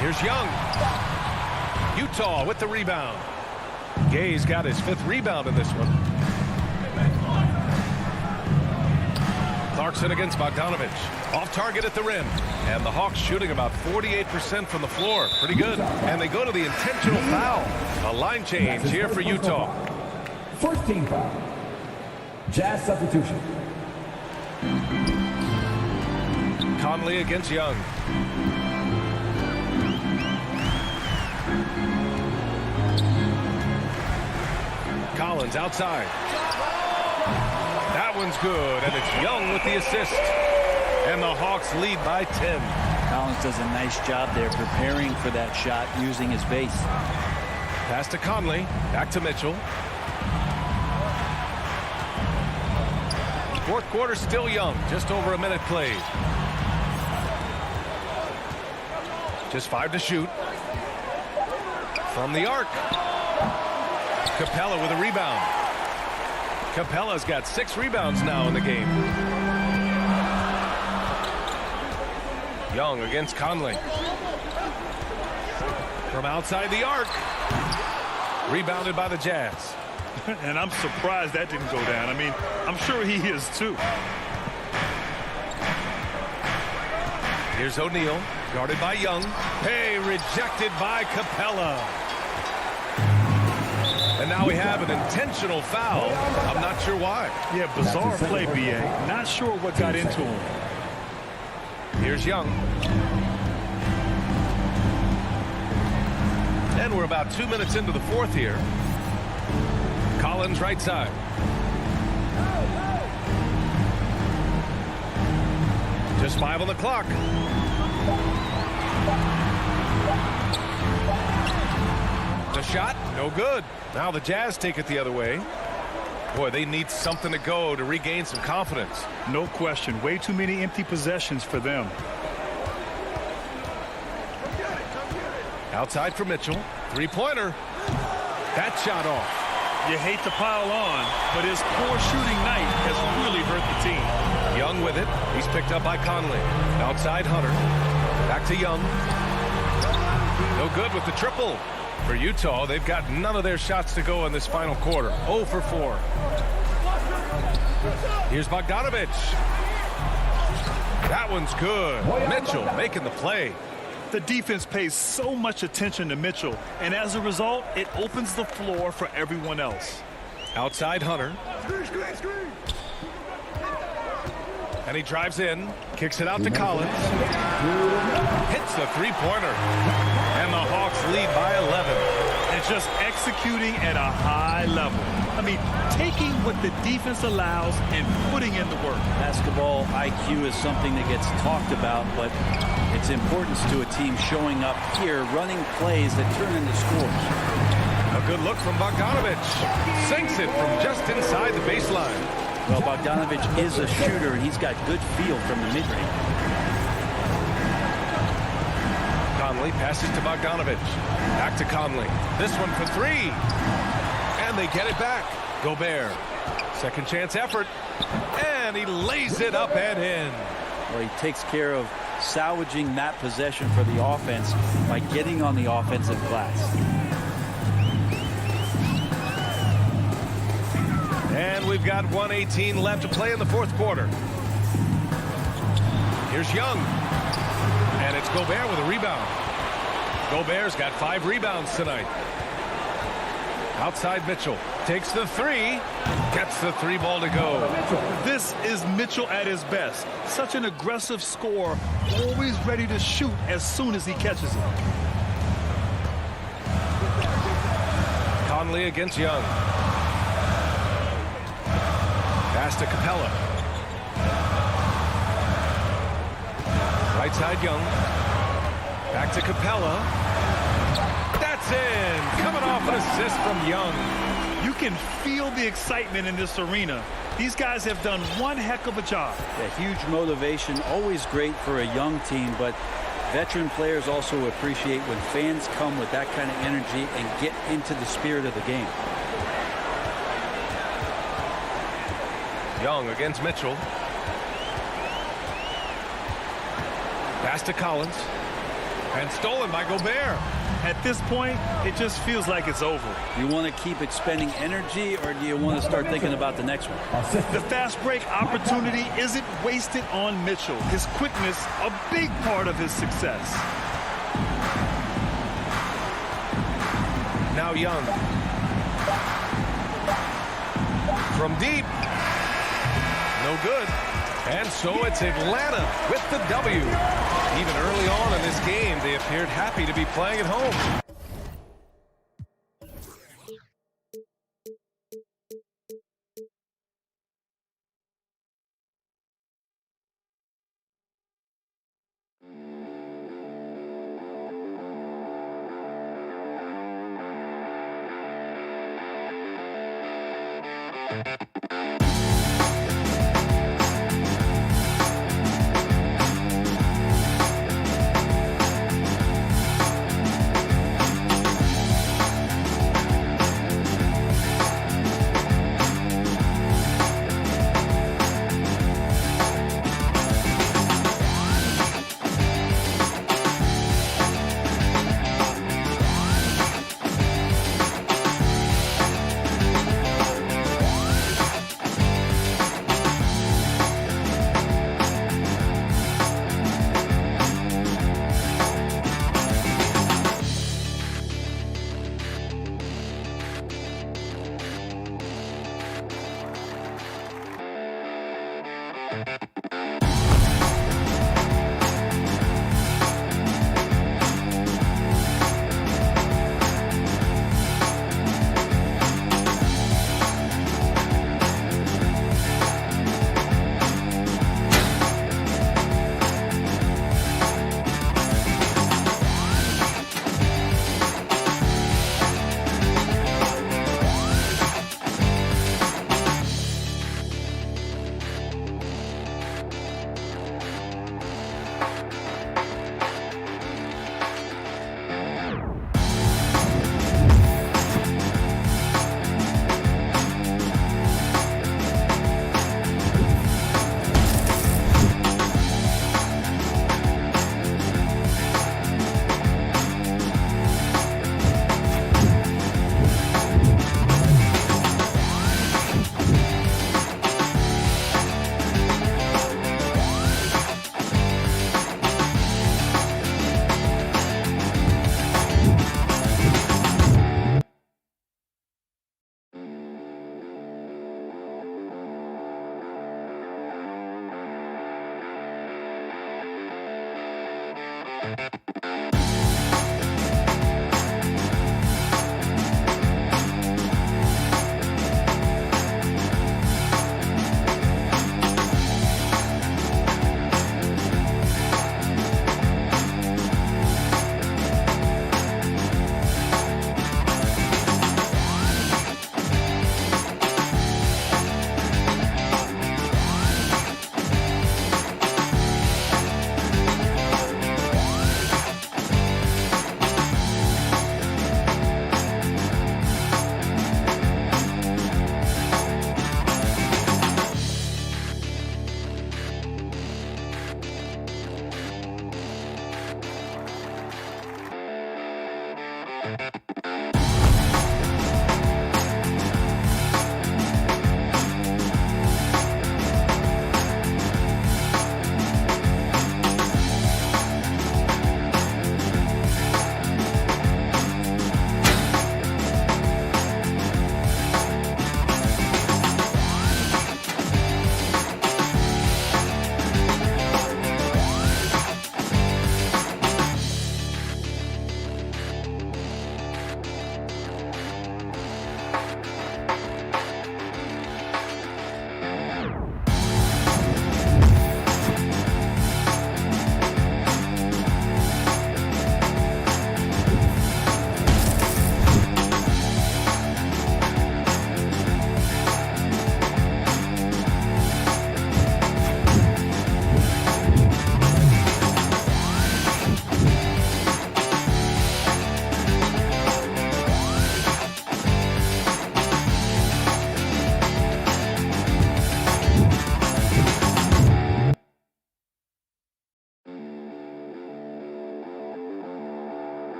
Here's Young. Utah with the rebound. Gay's got his 5th rebound in this one. Clarkson against Bogdanovich. Off target at the rim. And the Hawks shooting about 48% from the floor. Pretty good. And they go to the intentional foul. A line change here for Utah. First team foul. Jazz substitution. Conley against Young. Collins outside. That one's good, and it's Young with the assist. And the Hawks lead by 10. Collins does a nice job there preparing for that shot using his base. Pass to Conley. Back to Mitchell. Fourth quarter still Young. Just over a minute played. Just 5 to shoot. From the arc. Capella with a rebound. Capella's got 6 rebounds now in the game. Young against Conley. From outside the arc. Rebounded by the Jazz. And I'm surprised that didn't go down. I mean, I'm sure he is too. Here's O'Neal, guarded by Young. Hey, rejected by Capella. And now we have an intentional foul. I'm not sure why. Yeah, bizarre play, B.A. Not sure what got into him. Here's Young. And we're about 2 minutes into the fourth here. Collins right side. Just 5 on the clock. The shot, no good. Now the Jazz take it the other way. Boy, they need something to go to regain some confidence. No question. Way too many empty possessions for them. Outside for Mitchell. Three-pointer. That shot off. You hate to pile on, but his poor shooting night has really hurt the team. Young with it. He's picked up by Conley. Outside Hunter. Back to Young. No good with the triple. For Utah, they've got none of their shots to go in this final quarter. 0 for 4. Here's Bogdanovich. That one's good. Mitchell making the play. The defense pays so much attention to Mitchell, and as a result, it opens the floor for everyone else. Outside Hunter. And he drives in, kicks it out to Collins. Hits the three-pointer. And the Hawks lead by 11. And just executing at a high level. I mean, taking what the defense allows and putting in the work. Basketball IQ is something that gets talked about, but its importance to a team showing up here, running plays that turn into scores. A good look from Bogdanovich. Sinks it from just inside the baseline. Well, Bogdanovich is a shooter, and he's got good feel from the mid-range. Conley passes to Bogdanovich. Back to Conley. This one for 3. And they get it back. Gobert. Second chance effort. And he lays it up and in. Well, he takes care of salvaging that possession for the offense by getting on the offensive glass. And we've got 1:18 left to play in the fourth quarter. Here's Young. And it's Gobert with a rebound. Gobert's got 5 rebounds tonight. Outside Mitchell. Takes the 3. Gets the 3 ball to go. This is Mitchell at his best. Such an aggressive scorer. Always ready to shoot as soon as he catches it. Conley against Young. Pass to Capella. Right side Young. Back to Capella. That's in. Coming off an assist from Young. You can feel the excitement in this arena. These guys have done one heck of a job. A huge motivation, always great for a young team, but Veteran players also appreciate when fans come with that kind of energy and get into the spirit of the game. Young against Mitchell. Pass to Collins. And stolen by Gobert. At this point, it just feels like it's over. You want to keep expending energy, or do you want to start thinking about the next one? The fast break opportunity isn't wasted on Mitchell. His quickness, a big part of his success. Now Young. From deep. No good. And so it's Atlanta with the W. Even early on in this game, they appeared happy to be playing at home.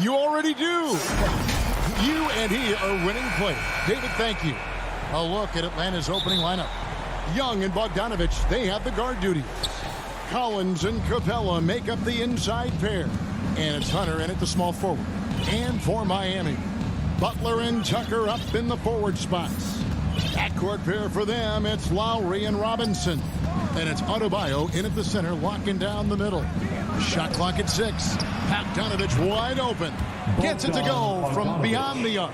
You already do. You and he are winning play. David, thank you. A look at Atlanta's opening lineup. Young and Bogdanovich, they have the guard duties. Collins and Capella make up the inside pair. And it's Hunter in at the small forward. And for Miami, Butler and Tucker up in the forward spots. Backcourt pair for them, it's Lowry and Robinson. And it's Adebayo in at the center, locking down the middle. Shot clock at 6. Bogdanovich wide open. Gets it to go from beyond the arc.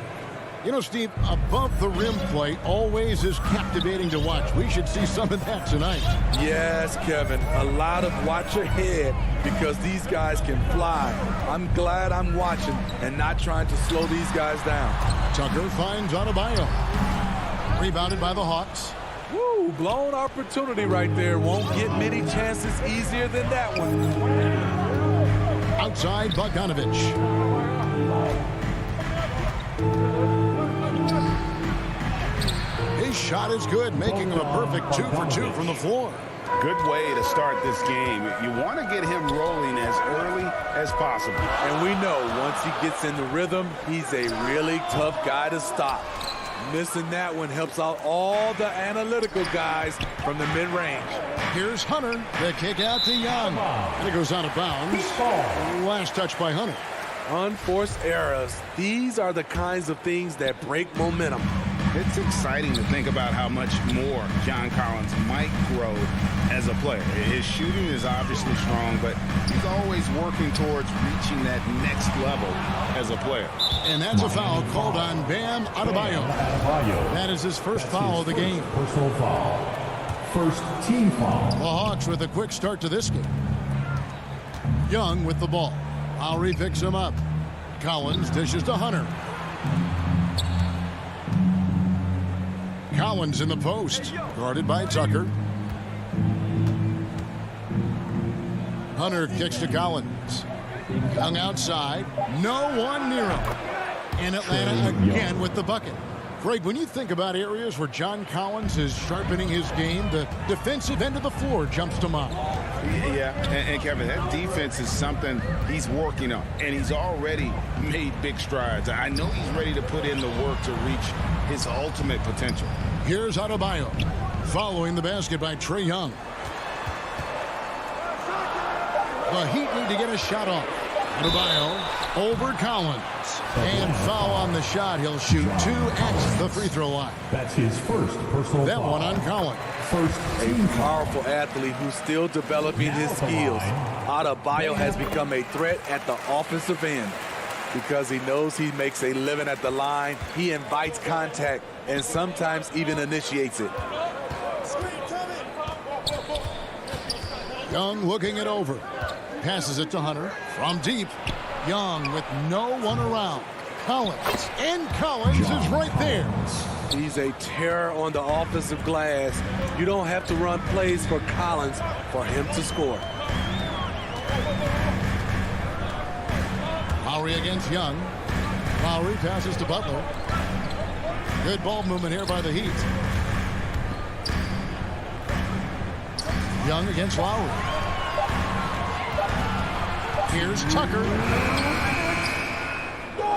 You know, Steve, above the rim play always is captivating to watch. We should see some of that tonight. Yes, Kevin. A lot of watch ahead because these guys can fly. I'm glad I'm watching and not trying to slow these guys down. Tucker finds Adebayo. Rebounded by the Hawks. Woo, blown opportunity right there. Won't get many chances easier than that one. Outside, Bogdanovich. His shot is good, making him a perfect 2 for 2 from the floor. Good way to start this game. You want to get him rolling as early as possible. And we know once he gets in the rhythm, he's a really tough guy to stop. Missing that one helps out all the analytical guys from the mid-range. Here's Hunter. The kick out to Young. And it goes out of bounds. Last touch by Hunter. Unforced errors. These are the kinds of things that break momentum. It's exciting to think about how much more John Collins might grow as a player. His shooting is obviously strong, but he's always working towards reaching that next level as a player. And that's a foul called on Bam Adebayo. That is his first foul of the game. Personal foul. First team foul. The Hawks with a quick start to this game. Young with the ball. Lowry picks him up. Collins dishes to Hunter. Collins in the post, guarded by Tucker. Hunter kicks to Collins. Young outside, no one near him. And Atlanta again with the bucket. Greg, when you think about areas where John Collins is sharpening his game, the defensive end of the floor jumps to mind. Yeah, and Kevin, that defense is something he's working on, and he's already made big strides. I know he's ready to put in the work to reach his ultimate potential. Here's Adebayo, following the basket by Trae Young. The Heat need to get a shot off. Adebayo over Collins. And foul on the shot. He'll shoot 2 at the free throw line. That's his first personal that foul. One on Collins. First a powerful athlete who's still developing his skills. Adebayo has become a threat at the offensive end because he knows he makes a living at the line. He invites contact and sometimes even initiates it. Young looking it over. Passes it to Hunter from deep. Young with no one around. Collins. And Collins is right there. He's a terror on the offensive glass. You don't have to run plays for Collins for him to score. Lowry against Young. Lowry passes to Butler. Good ball movement here by the Heat. Young against Lowry. Here's Tucker.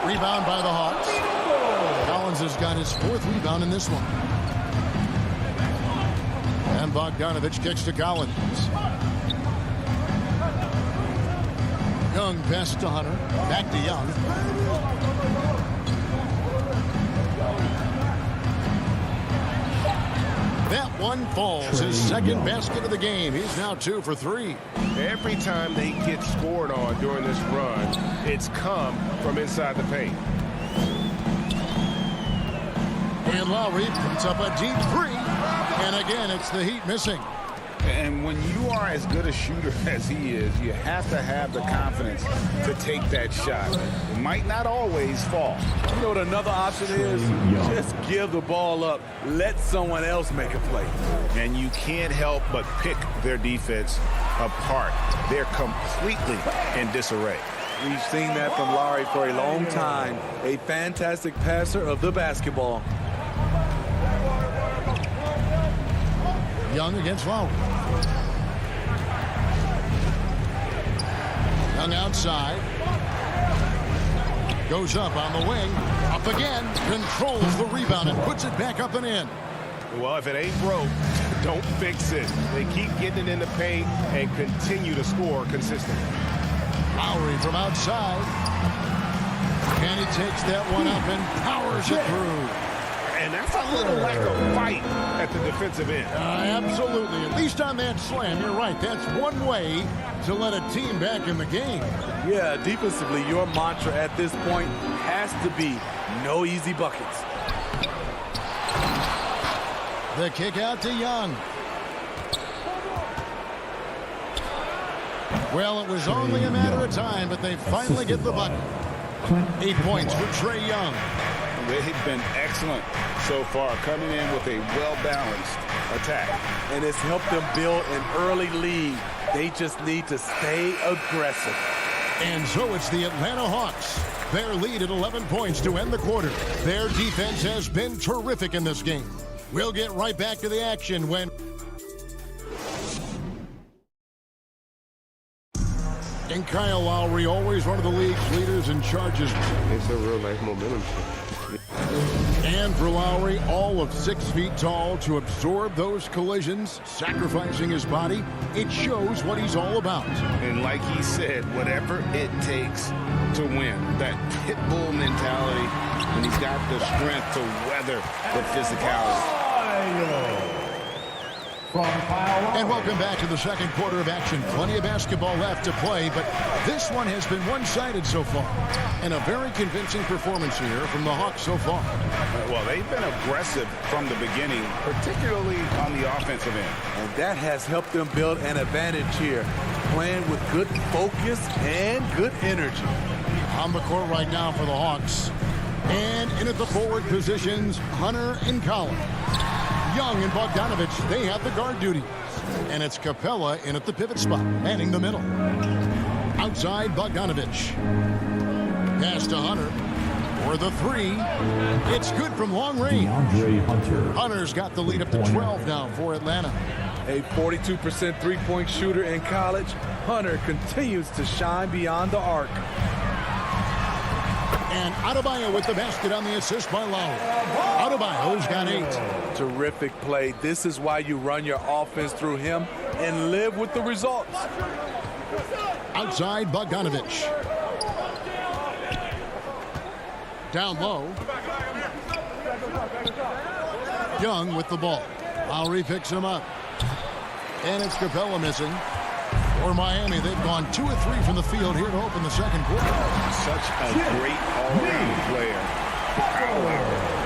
Rebound by the Hawks. Collins has got his 4th rebound in this one. And Bogdanovich kicks to Collins. Young passes to Hunter. Back to Young. That one falls. His 2nd basket of the game. He's now 2 for 3. Every time they get scored on during this run, it's come from inside the paint. And Lowry puts up a deep 3. And again, it's the Heat missing. And when you are as good a shooter as he is, you have to have the confidence to take that shot. It might not always fall. You know what another option is? Just give the ball up. Let someone else make a play. And you can't help but pick their defense apart. They're completely in disarray. We've seen that from Lowry for a long time. A fantastic passer of the basketball. Young against Lowry. Young outside. Goes up on the wing. Up again. Controls the rebound and puts it back up and in. Well, if it ain't broke, don't fix it. They keep getting it in the paint and continue to score consistently. Lowry from outside. And he takes that one up and powers it through. And that's a little lack of fight at the defensive end. Absolutely. At least on that slam, you're right. That's one way to let a team back in the game. Yeah, defensively, your mantra at this point has to be no easy buckets. The kick out to Young. Well, it was only a matter of time, but they finally get the bucket. 8 points for Trae Young. They've been excellent so far, coming in with a well-balanced attack. And it's helped them build an early lead. They just need to stay aggressive. And so it's the Atlanta Hawks. Their lead at 11 points to end the quarter. Their defense has been terrific in this game. We'll get right back to the action when... And Kyle Lowry, always one of the league's leaders in charges. It's a real life momentum shift. And for Lowry, all of 6 feet tall, to absorb those collisions, sacrificing his body, it shows what he's all about. And like he said, whatever it takes to win, that pit bull mentality, and he's got the strength to weather the physicality. And welcome back to the second quarter of action. Plenty of basketball left to play, but this one has been one-sided so far. And a very convincing performance here from the Hawks so far. Well, they've been aggressive from the beginning, particularly on the offensive end. And that has helped them build an advantage here, playing with good focus and good energy. On the court right now for the Hawks. And in at the forward positions, Hunter and Collins. Young and Bogdanovich, they have the guard duties. And it's Capella in at the pivot spot, manning the middle. Outside, Bogdanovich. Pass to Hunter for the 3. It's good from long range. Hunter's got the lead up to 12 now for Atlanta. A 42% three-point shooter in college, Hunter continues to shine beyond the arc. And Adebayo with the basket on the assist by Lowry. Adebayo's got 8. Terrific play. This is why you run your offense through him and live with the results. Outside, Bogdanovich. Down low. Young with the ball. Lowry picks him up. And it's Capella missing. For Miami, they've gone 2 of 3 from the field here to open the second quarter. Such a great all-around player.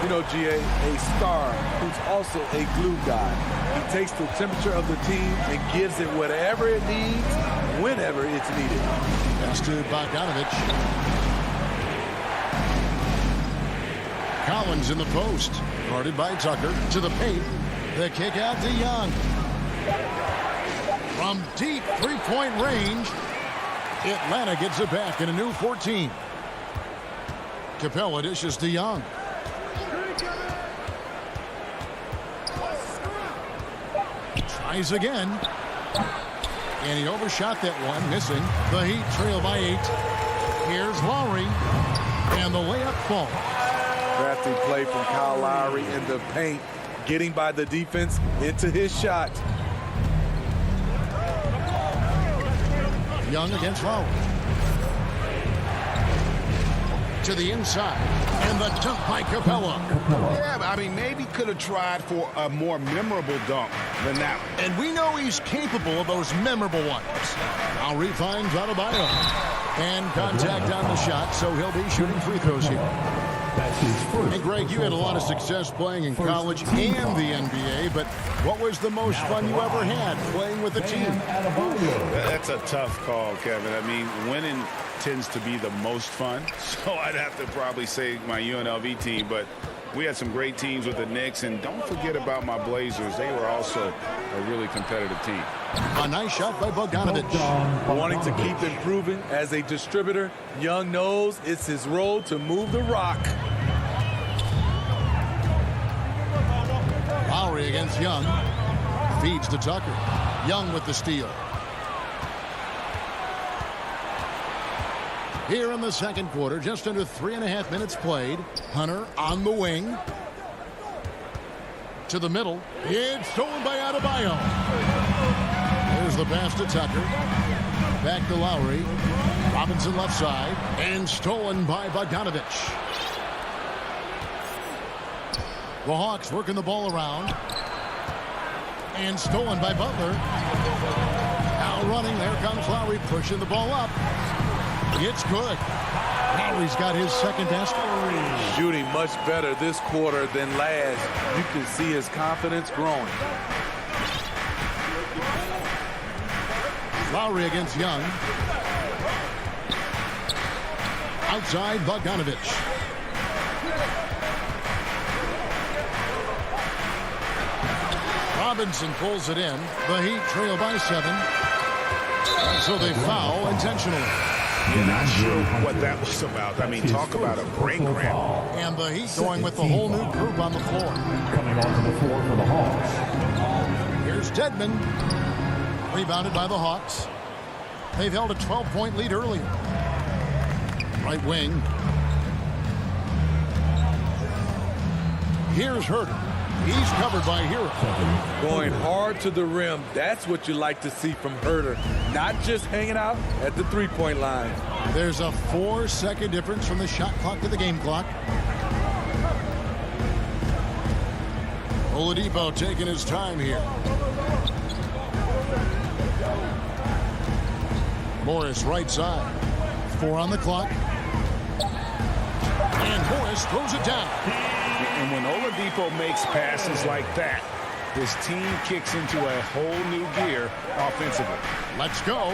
You know, GA, a star who's also a glue guy. He takes the temperature of the team and gives it whatever it needs, whenever it's needed. Pass to Bogdanovich. Collins in the post. Guarded by Tucker. To the paint. The kick out to Young. From deep three-point range, Atlanta gets it back in a new 14. Capella dishes to Young. Tries again. And he overshot that one, missing. The Heat trail by 8. Here's Lowry. And the layup falls. Crafty play from Kyle Lowry in the paint, getting by the defense into his shot. Young against Lowry. To the inside. And the dunk by Capella. Yeah, I mean, maybe could have tried for a more memorable dunk than that one. And we know he's capable of those memorable ones. Lowry finds Adebayo. And contact on the shot, so he'll be shooting free throws here. And Greg, you had a lot of success playing in college and the NBA, but what was the most fun you ever had playing with a team? That's a tough call, Kevin. I mean, winning tends to be the most fun, so I'd have to probably say my UNLV team, but we had some great teams with the Knicks, and don't forget about my Blazers. They were also a really competitive team. A nice shot by Bogdanovich. Wanting to keep improving as a distributor, Young knows it's his role to move the rock. Lowry against Young. Feeds to Tucker. Young with the steal. Here in the second quarter, just under 3.5 minutes played. Hunter on the wing. To the middle. It's stolen by Adebayo. There's the pass to Tucker. Back to Lowry. Robinson left side. And stolen by Bogdanovich. The Hawks working the ball around. And stolen by Butler. Now running. There comes Lowry pushing the ball up. It's good. Lowry's got his second basket. Shooting much better this quarter than last. You can see his confidence growing. Lowry against Young. Outside, Bogdanovich. Robinson pulls it in. The Heat trail by 7. And so they foul intentionally. You're not sure what that was about. I mean, talk about a brain cramp. And the Heat going with the whole new group on the floor. Coming onto the floor for the Hawks. Here's Dedmon. Rebounded by the Hawks. They've held a 12-point lead earlier. Right wing. Here's Herter. He's covered by Hero. Going hard to the rim. That's what you like to see from Herter. Not just hanging out at the three-point line. There's a 4-second difference from the shot clock to the game clock. Oladipo taking his time here. Morris right side. 4 on the clock. And Morris throws it down. And when Oladipo makes passes like that, his team kicks into a whole new gear offensively. Let's go.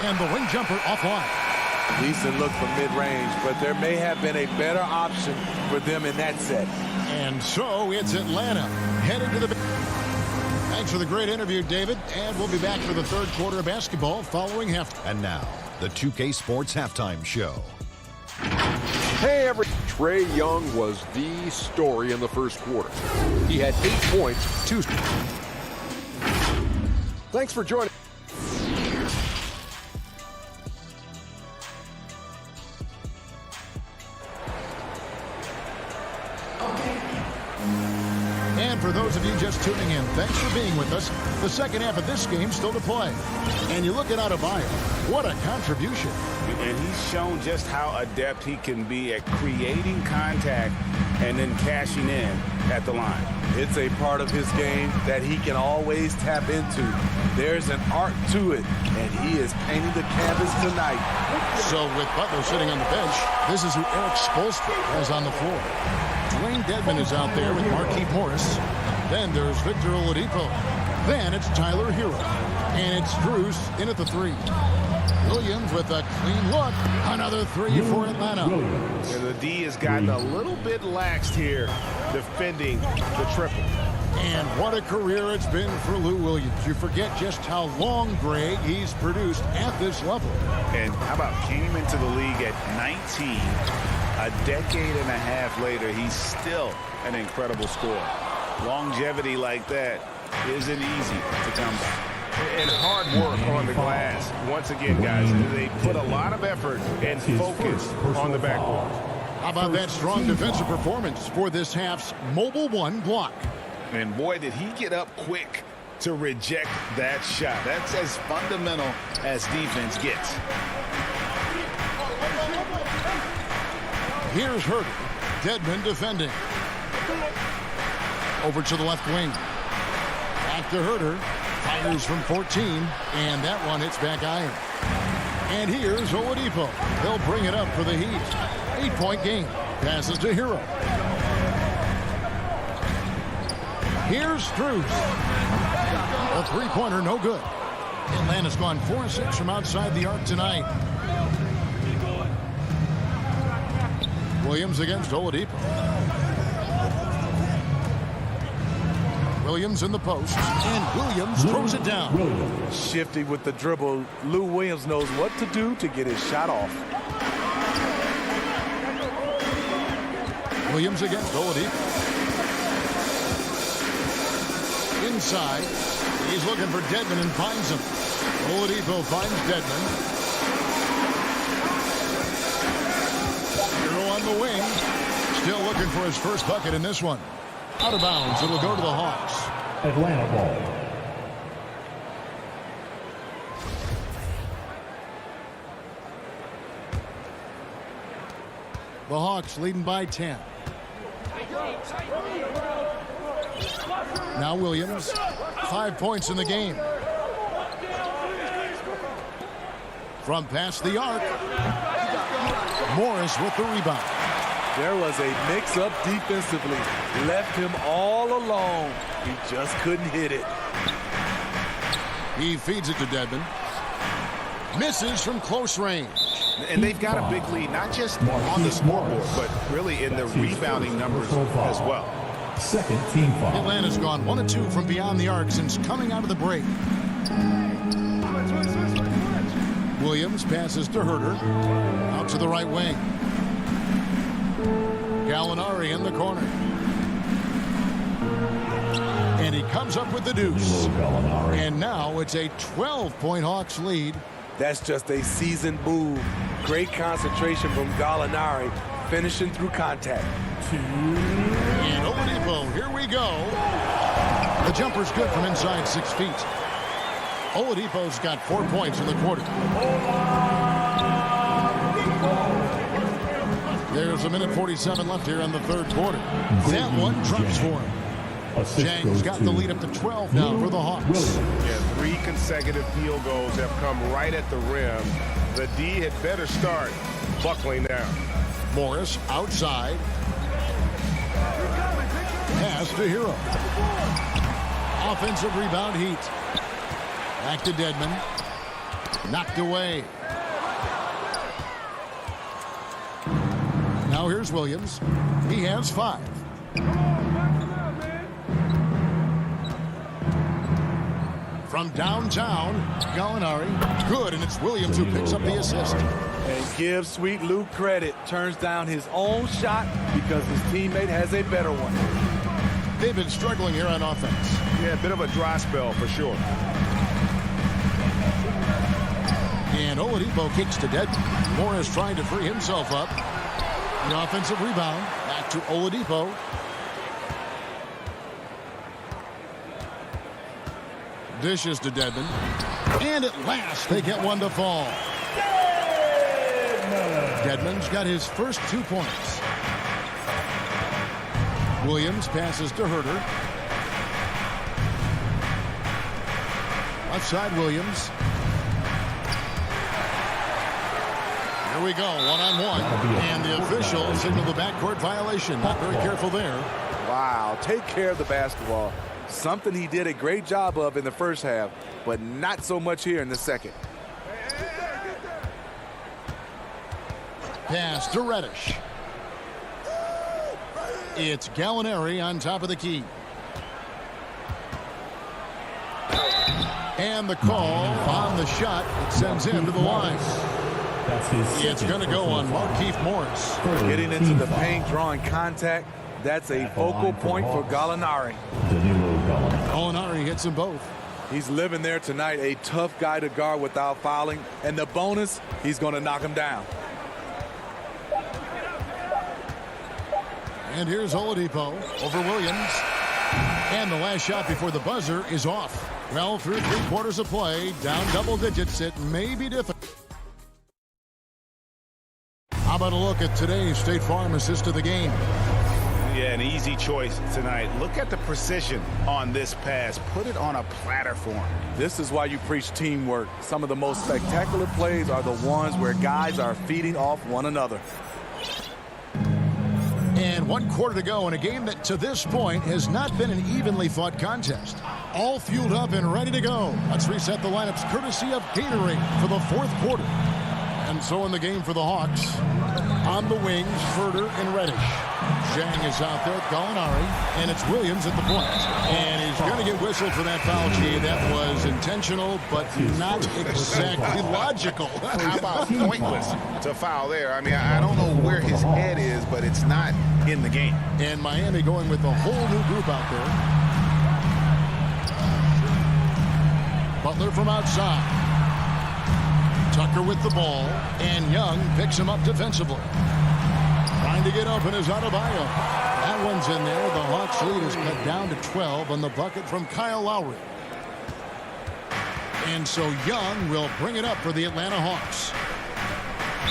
And the wing jumper offline. Decent look from mid-range, but there may have been a better option for them in that set. And so it's Atlanta headed to the... Thanks for the great interview, David. And we'll be back for the third quarter of basketball following halftime. And now, the 2K Sports Halftime Show. Hey, Trae Young was the story in the first quarter. He had 8 points, 2. Thanks for joining. And for those of you just tuning in, thanks for being with us. The second half of this game still to play. And you look at Adebayo, what a contribution. And he's shown just how adept he can be at creating contact and then cashing in at the line. It's a part of his game that he can always tap into. There's an art to it, and he is painting the canvas tonight. So with Butler sitting on the bench, this is who Eric Spoelstra has on the floor. Dwayne Dedmon is out there with Markieff Morris. Then there's Victor Oladipo. Then it's Tyler Hero. And it's Drews in at the 3. Williams with a clean look. Another 3 for Atlanta. Yeah, the D has gotten a little bit laxed here defending the triple. And what a career it's been for Lou Williams. You forget just how long, Greg, he's produced at this level. And how about came into the league at 19. A decade and a half later, he's still an incredible scorer. Longevity like that isn't easy to come by. And hard work on the glass. Once again, guys, they put a lot of effort and focus on the backboard. How about that strong defensive performance for this half's Mobile One block? And boy, did he get up quick to reject that shot. That's as fundamental as defense gets. Here's Herter. Dedmon defending. Over to the left wing. Back to Herter. Fires from 14. And that one hits back iron. And here's Oladipo. They'll bring it up for the Heat. 8-point game. Passes to Hero. Here's Drews. A three-pointer, no good. Atlanta's gone 4-6 from outside the arc tonight. Williams against Oladipo. Williams in the post, and Williams throws it down. Shifty with the dribble. Lou Williams knows what to do to get his shot off. Williams against Oladipo. Inside, he's looking for Dedmon and finds him. Oladipo finds Dedmon. Hero on the wing, still looking for his first bucket in this one. Out of bounds, it'll go to the Hawks. Atlanta ball. The Hawks leading by 10. Now Williams, 5 points in the game. From past the arc, Morris with the rebound. There was a mix-up defensively. Left him all alone. He just couldn't hit it. He feeds it to Dedmon. Misses from close range. And they've got a big lead, not just on the scoreboard, but really in the rebounding numbers as well. Second team foul. Atlanta's gone 1 of 2 from beyond the arc since coming out of the break. Williams passes to Herter. Out to the right wing. Gallinari in the corner. And he comes up with the deuce. And now it's a 12-point Hawks lead. That's just a seasoned move. Great concentration from Gallinari, finishing through contact. And Oladipo, here we go. The jumper's good from inside 6 feet. Oladipo's got 4 points in the quarter. There's 1:47 left here in the third quarter. That one drops for him. Chang's got the lead up to 12 now for the Hawks. Yeah, 3 consecutive field goals have come right at the rim. The D had better start buckling down. Morris outside. Pass to Hero. Offensive rebound Heat. Back to Dedmon. Knocked away. Now here's Williams. He has 5. From downtown, Gallinari. Good, and it's Williams who picks up the assist. And give Sweet Luke credit. Turns down his own shot because his teammate has a better one. They've been struggling here on offense. Yeah, a bit of a dry spell for sure. And Oladipo kicks to Dedmon. Morris trying to free himself up. The offensive rebound. Back to Oladipo. Dishes to Dedmon. And at last, they get one to fall. Dedmon's got his first 2 points. Williams passes to Herter. Outside Williams. Here we go, one-on-one. And the official signaled the backcourt violation. Not very careful there. Wow, take care of the basketball. Something he did a great job of in the first half, but not so much here in the second. Pass to Reddish. It's Gallinari on top of the key. And the call on the shot. It sends him to the line. It's going to go on Markieff Morris. Getting into the paint, drawing contact. That's a focal point for Gallinari. Gallinari hits them both. He's living there tonight, a tough guy to guard without fouling. And the bonus, he's going to knock him down. And here's Oladipo over Williams. And the last shot before the buzzer is off. Well, through 3 quarters of play, down double digits, it may be difficult. How about a look at today's State Farm assist of the game? Yeah, an easy choice tonight. Look at the precision on this pass. Put it on a platter form. This is why you preach teamwork. Some of the most spectacular plays are the ones where guys are feeding off one another. And 1 quarter to go in a game that to this point has not been an evenly fought contest. All fueled up and ready to go. Let's reset the lineups courtesy of Gatorade for the 4th quarter. And so in the game for the Hawks, on the wings, Herter and Reddish. Zhang is out there, Gallinari, and it's Williams at the point. And he's going to get whistled for that foul, G. That was intentional, but not exactly logical. How about pointless to foul there? I mean, I don't know where his head is, but it's not in the game. And Miami going with a whole new group out there. Butler from outside. Tucker with the ball, and Young picks him up defensively. Trying to get open is Adebayo. That one's in there. The Hawks lead is cut down to 12 on the bucket from Kyle Lowry. And so Young will bring it up for the Atlanta Hawks.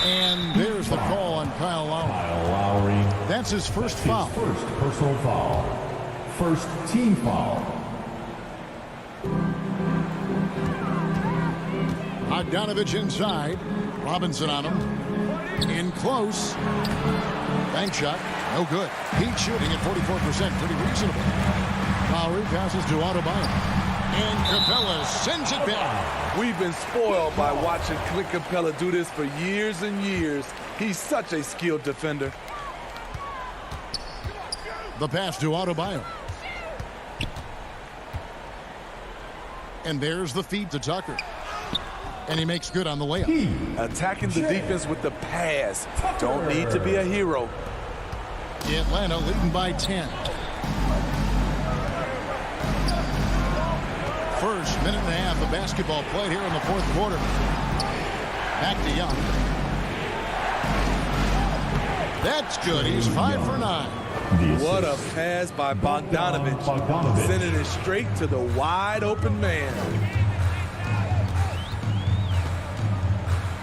And there's the call on Kyle Lowry. That's his first foul. First personal foul. First team foul. Bogdanovich inside. Robinson on him. In close. Bank shot. No good. Heat shooting at 44%. Pretty reasonable. Lowry passes to Adebayo. And Capella sends it back. We've been spoiled by watching Clint Capella do this for years and years. He's such a skilled defender. The pass to Adebayo. And there's the feed to Tucker. And he makes good on the layup. Attacking the defense with the pass. Don't need to be a hero. Atlanta leading by 10. First minute and a half of basketball played here in the fourth quarter. Back to Young. That's good. He's 5 for 9. What a pass by Bogdanovich. Sending it straight to the wide open man.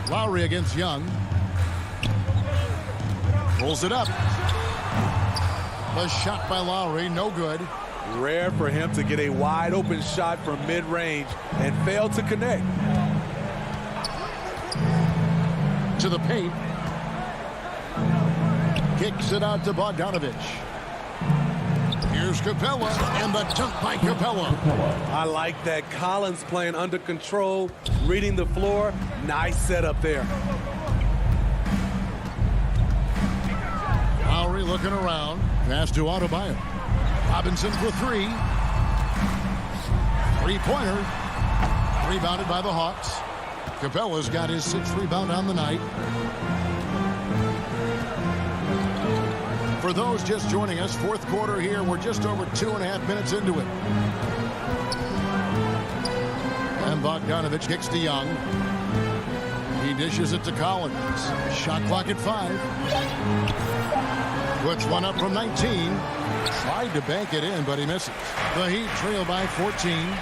Lowry against Young. Pulls it up. The shot by Lowry, no good. Rare for him to get a wide open shot from mid-range and fail to connect. To the paint. Kicks it out to Bogdanovich. Here's Capella, and the dunk by Capella. I like that. Collins playing under control, reading the floor. Nice setup there. Lowry looking around. Pass to Adebayo. Robinson for three. Three-pointer. Rebounded by the Hawks. Capella's got his 6th rebound on the night. For those just joining us, fourth quarter here. We're just over 2.5 minutes into it. And Bogdanovich kicks to Young. He dishes it to Collins. Shot clock at 5. Puts one up from 19. Tried to bank it in, but he misses. The Heat trail by 14.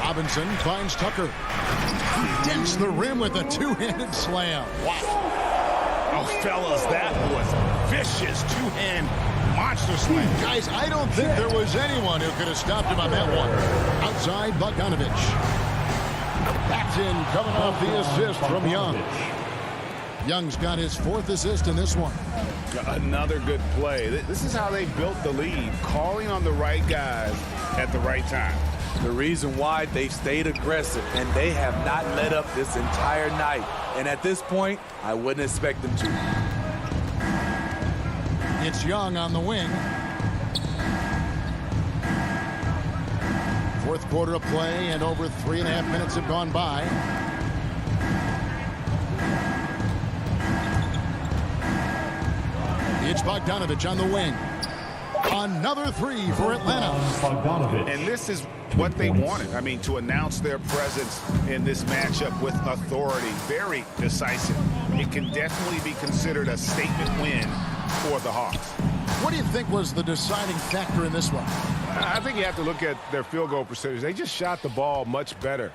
Robinson finds Tucker. He dents the rim with a two-handed slam. Wow. Oh, fellas, that was vicious two-hand monster slam. Guys, I don't think there was anyone who could have stopped him on that one. Outside, Bogdanovich. That's in, coming off the assist from Young. Young's got his 4th assist in this one. Another good play. This is how they built the lead, calling on the right guys at the right time. The reason why they've stayed aggressive, and they have not let up this entire night. And at this point, I wouldn't expect them to. It's Young on the wing. Fourth quarter of play, and over 3.5 minutes have gone by. It's Bogdanovich on the wing. Another 3 for Atlanta. And this is what they wanted. I mean, to announce their presence in this matchup with authority. Very decisive. It can definitely be considered a statement win for the Hawks. What do you think was the deciding factor in this one? I think you have to look at their field goal percentage. They just shot the ball much better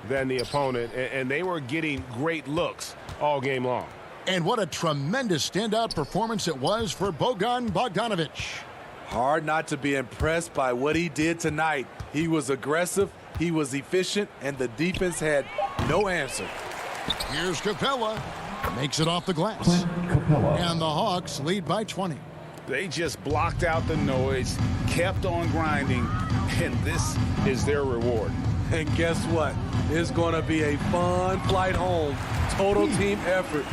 than the opponent, and they were getting great looks all game long. And what a tremendous standout performance it was for Bojan Bogdanovich. Hard not to be impressed by what he did tonight. He was aggressive, he was efficient, and the defense had no answer. Here's Capella. Makes it off the glass. And the Hawks lead by 20. They just blocked out the noise, kept on grinding, and this is their reward. And guess what? It's going to be a fun flight home. Total team effort.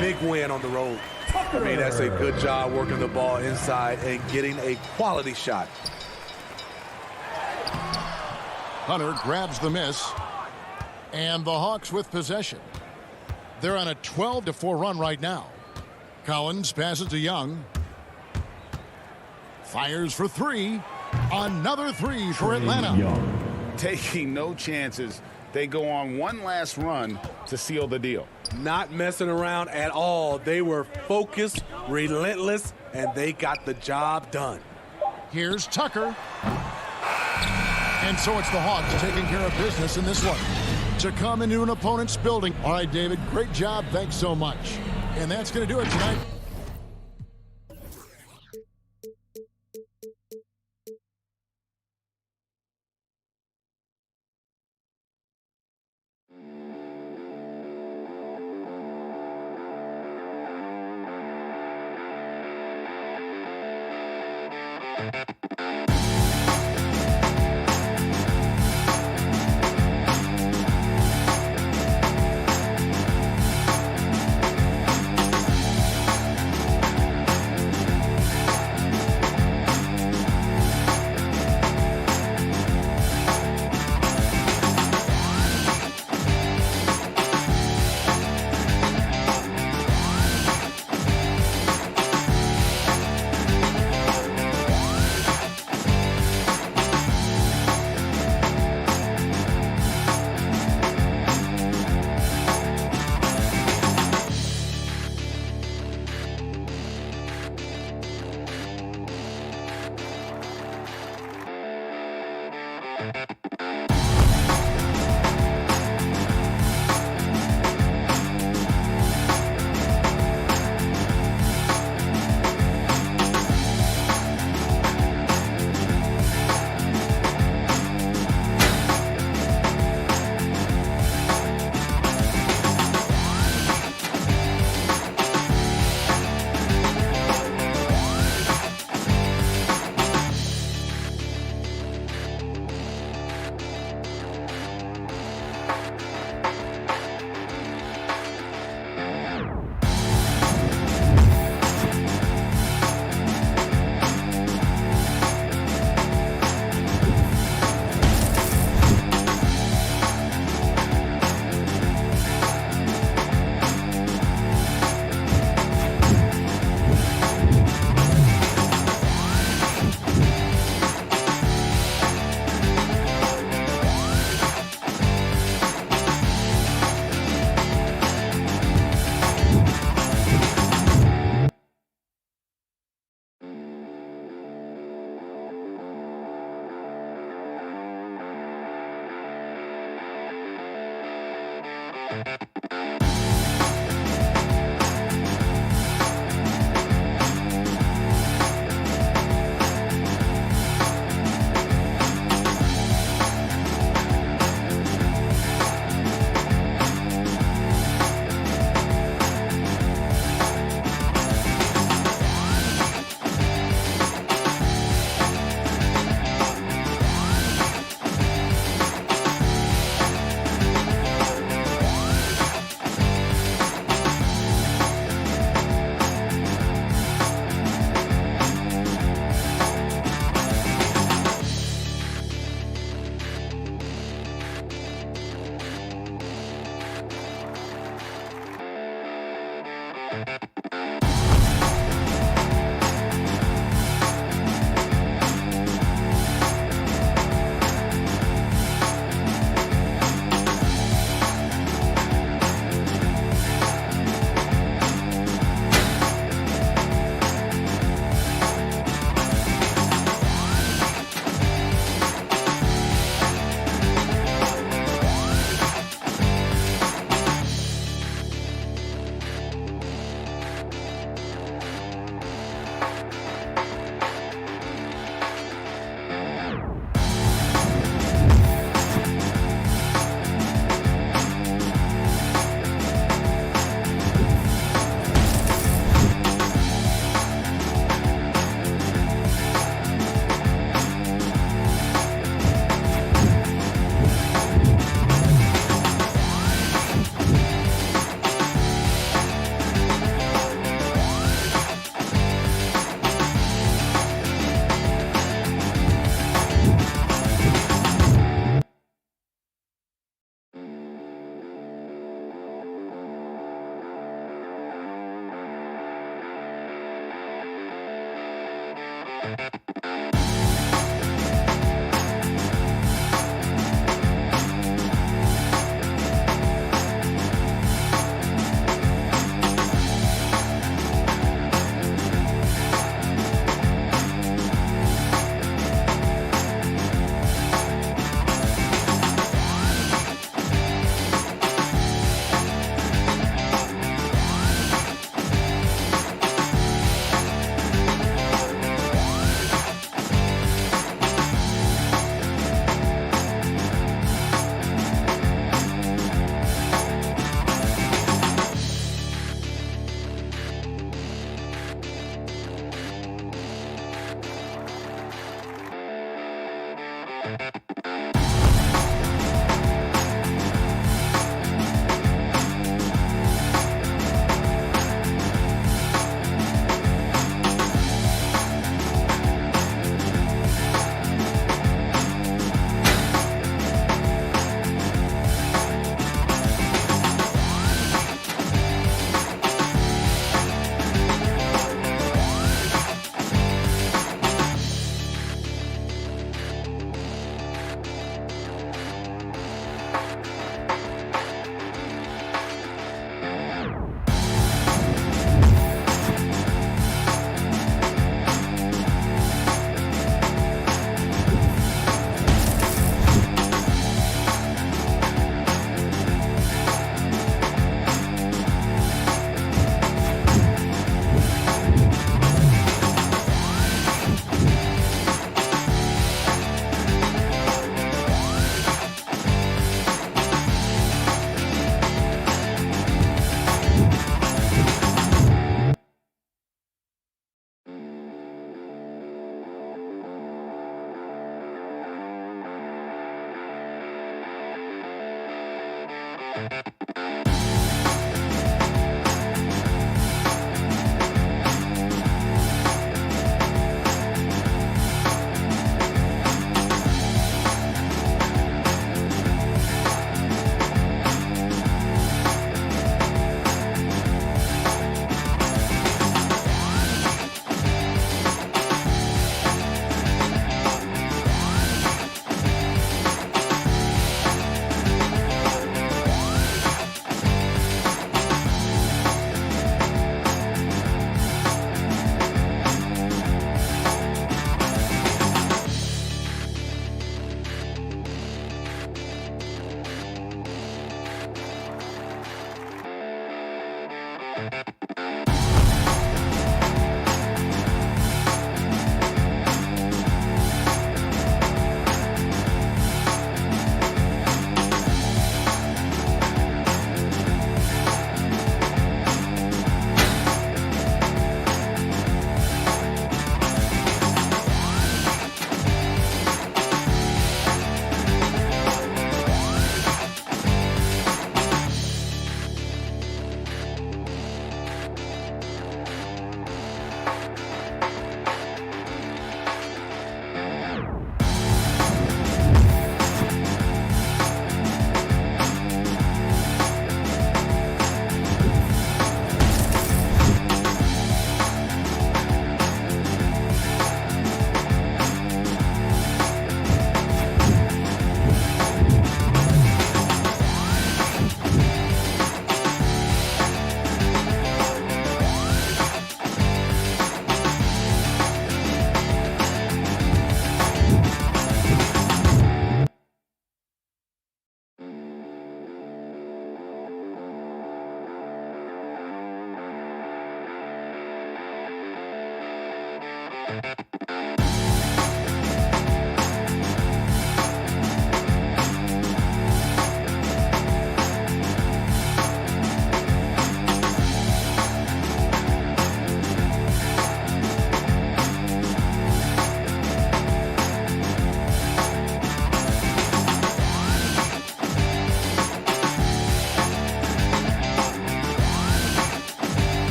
Big win on the road. I mean, that's a good job working the ball inside and getting a quality shot. Hunter grabs the miss. And the Hawks with possession. They're on a 12-4 run right now. Collins passes to Young. Fires for 3. Another 3 for Atlanta. Taking no chances. They go on one last run to seal the deal. Not messing around at all. They were focused, relentless, and they got the job done. Here's Tucker. And so it's the Hawks taking care of business in this one. To come into an opponent's building. All right, David, great job. Thanks so much. And that's going to do it tonight.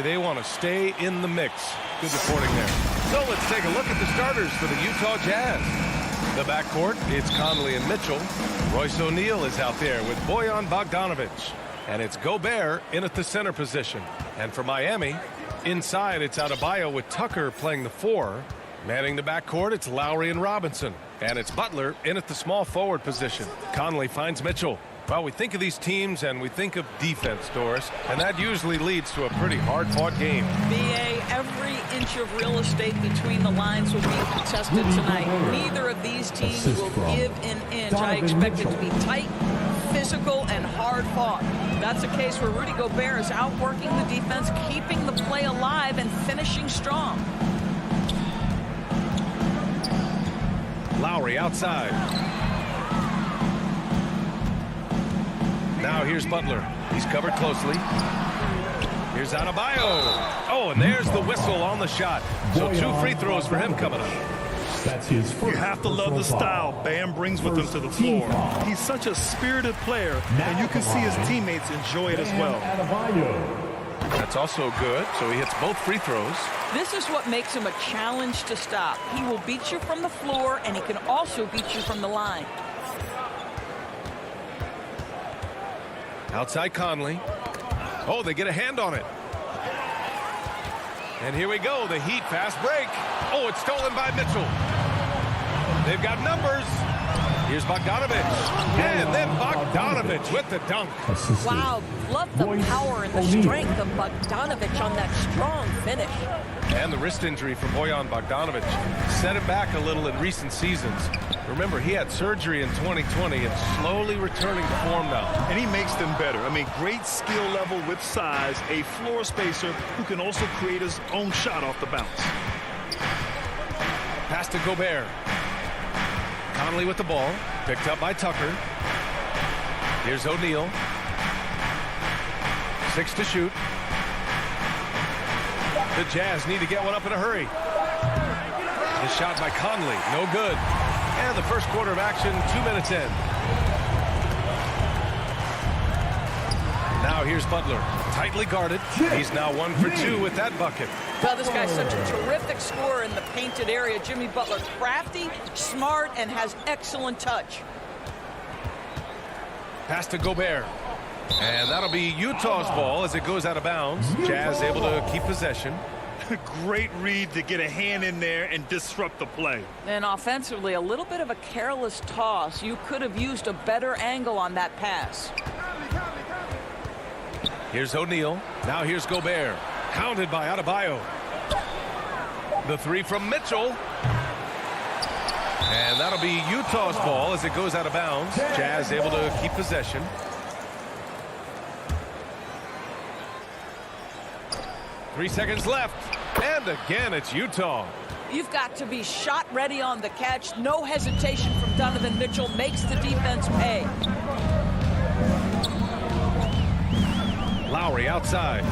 They want to stay in the mix. Good reporting there. So let's take a look at the starters for the Utah Jazz. The backcourt, it's Conley and Mitchell. Royce O'Neal is out there with Bojan Bogdanovic. And it's Gobert in at the center position. And for Miami, inside it's Adebayo with Tucker playing the 4. Manning the backcourt, it's Lowry and Robinson. And it's Butler in at the small forward position. Conley finds Mitchell. Well, we think of these teams and we think of defense, Doris, and that usually leads to a pretty hard-fought game. BA, every inch of real estate between the lines will be contested tonight. Neither of these teams will give an inch. I expect it to be tight, physical, and hard-fought. That's a case where Rudy Gobert is outworking the defense, keeping the play alive, and finishing strong. Lowry outside. here's Butler. He's covered closely. Here's Adebayo. Oh, and there's the whistle on the shot. So 2 free throws for him coming up. That's his first. You have to love the style Bam brings with him to the floor. He's such a spirited player, and you can see his teammates enjoy it as well. That's also good, so he hits both free throws. This is what makes him a challenge to stop. He will beat you from the floor, and he can also beat you from the line. Outside Conley. Oh, they get a hand on it. And here we go, the Heat fast break. Oh, it's stolen by Mitchell. They've got numbers. Here's Bogdanovich. And then Bogdanovich with the dunk. Wow, love the power and the strength of Bogdanovich on that strong finish. And the wrist injury for Bojan Bogdanovich set him back a little in recent seasons. Remember, he had surgery in 2020 and slowly returning to form now. And he makes them better. I mean, great skill level with size, a floor spacer who can also create his own shot off the bounce. Pass to Gobert. Conley with the ball, picked up by Tucker. Here's O'Neal. 6 to shoot. The Jazz need to get one up in a hurry. The shot by Conley, no good. And the first quarter of action, 2 minutes in. Now here's Butler, tightly guarded. He's now 1 for 2 with that bucket. Well, this guy's such a terrific scorer in the painted area. Jimmy Butler, crafty, smart, and has excellent touch. Pass to Gobert. And that'll be Utah's ball as it goes out of bounds. Jazz able to keep possession. Great read to get a hand in there and disrupt the play. And offensively, a little bit of a careless toss. You could have used a better angle on that pass. Here's O'Neal. Now here's Gobert. Counted by Adebayo. The 3 from Mitchell. And that'll be Utah's ball as it goes out of bounds. Jazz able to keep possession. Three seconds left. And again, it's Utah. You've got to be shot ready on the catch. No hesitation from Donovan Mitchell. Makes the defense pay. Lowry outside.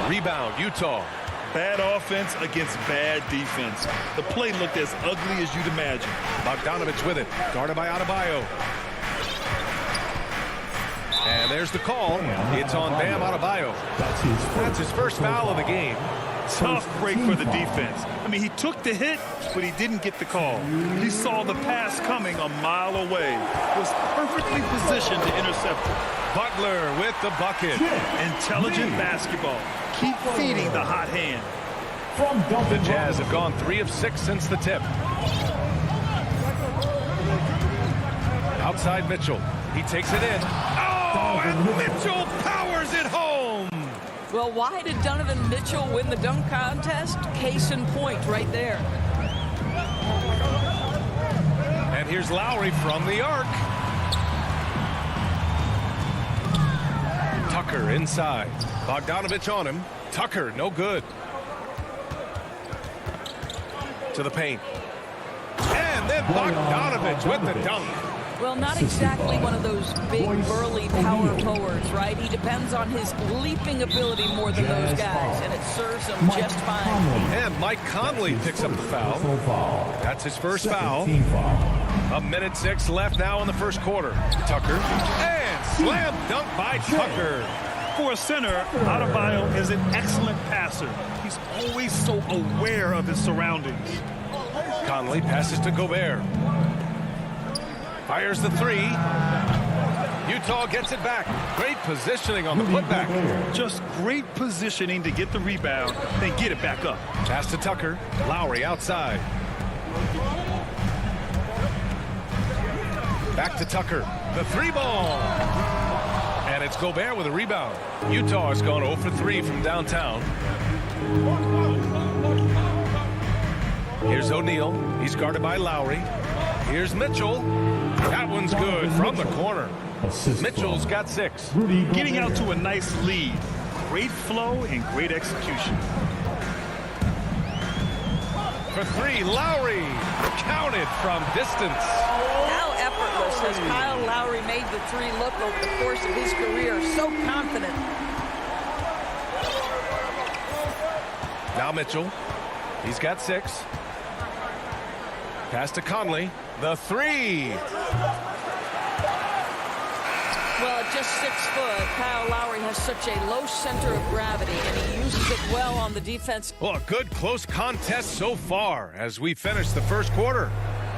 Rebound, Utah. Bad offense against bad defense. The play looked as ugly as you'd imagine. Bogdanovich with it. Guarded by Adebayo. And there's the call. It's on Bam Adebayo. That's his first foul of the game. Tough break for the defense. I mean, he took the hit, but he didn't get the call. He saw the pass coming a mile away. Was perfectly positioned to intercept it. Butler with the bucket. Intelligent basketball. Keep feeding the hot hand. The Jazz have gone 3 of 6 since the tip. Outside Mitchell. He takes it in. Oh, and Mitchell powers it home. Well, why did Donovan Mitchell win the dunk contest? Case in point right there. And here's Lowry from the arc. Tucker inside. Bogdanovich on him. Tucker, no good. To the paint. And then Bogdanovich with the dunk. Well, not exactly one of those big, burly power forwards, right? He depends on his leaping ability more than those guys, and it serves him just fine. And Mike Conley picks up the foul. That's his first foul. 1:06 left now in the first quarter. Tucker. And slam dunk by Tucker. For a center, Adebayo is an excellent passer. He's always so aware of his surroundings. Conley passes to Gobert. Fires the 3. Utah gets it back. Great positioning on the putback. Just great positioning to get the rebound, then get it back up. Pass to Tucker. Lowry outside. Back to Tucker. The 3 ball. And it's Gobert with a rebound. Utah has gone 0 for 3 from downtown. Here's O'Neal. He's guarded by Lowry. Here's Mitchell. That one's good from the corner. Mitchell's got 6. Getting out to a nice lead. Great flow and great execution. For three, Lowry. Counted from distance. How effortless has Kyle Lowry made the three look over the course of his career? So confident. Now Mitchell. He's got 6. Pass to Conley. The three. Well, at just 6 foot, Kyle Lowry has such a low center of gravity, and he uses it well on the defense. Well, a good close contest so far as we finish the first quarter.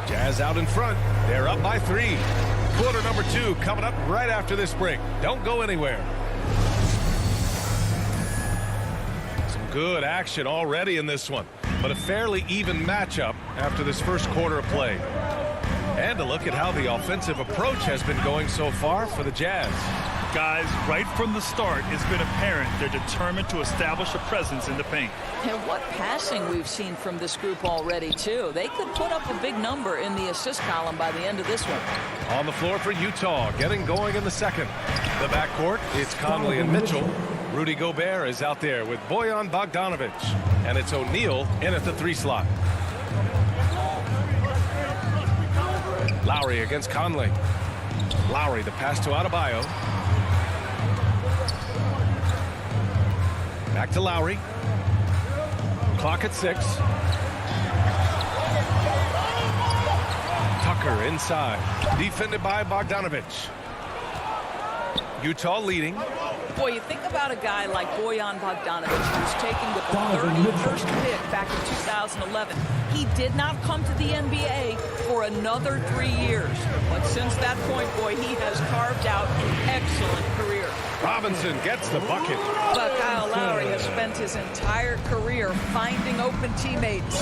Jazz out in front. They're up by 3. Quarter number 2 coming up right after this break. Don't go anywhere. Some good action already in this one, but a fairly even matchup after this first quarter of play. And a look at how the offensive approach has been going so far for the Jazz. Guys, right from the start, it's been apparent they're determined to establish a presence in the paint. And what passing we've seen from this group already, too. They could put up a big number in the assist column by the end of this one. On the floor for Utah, getting going in the second. The backcourt, it's Conley and Mitchell. Rudy Gobert is out there with Bojan Bogdanovic. And it's O'Neal in at the 3 slot. Lowry against Conley. Lowry, the pass to Adebayo. Back to Lowry. Clock at 6. Tucker inside. Defended by Bogdanovic. Utah leading. Boy, you think about a guy like Bojan Bogdanovic, who's taken with the 31st pick back in 2011. He did not come to the NBA for another 3 years. But since that point, boy, he has carved out an excellent career. Robinson gets the bucket. But Kyle Lowry has spent his entire career finding open teammates.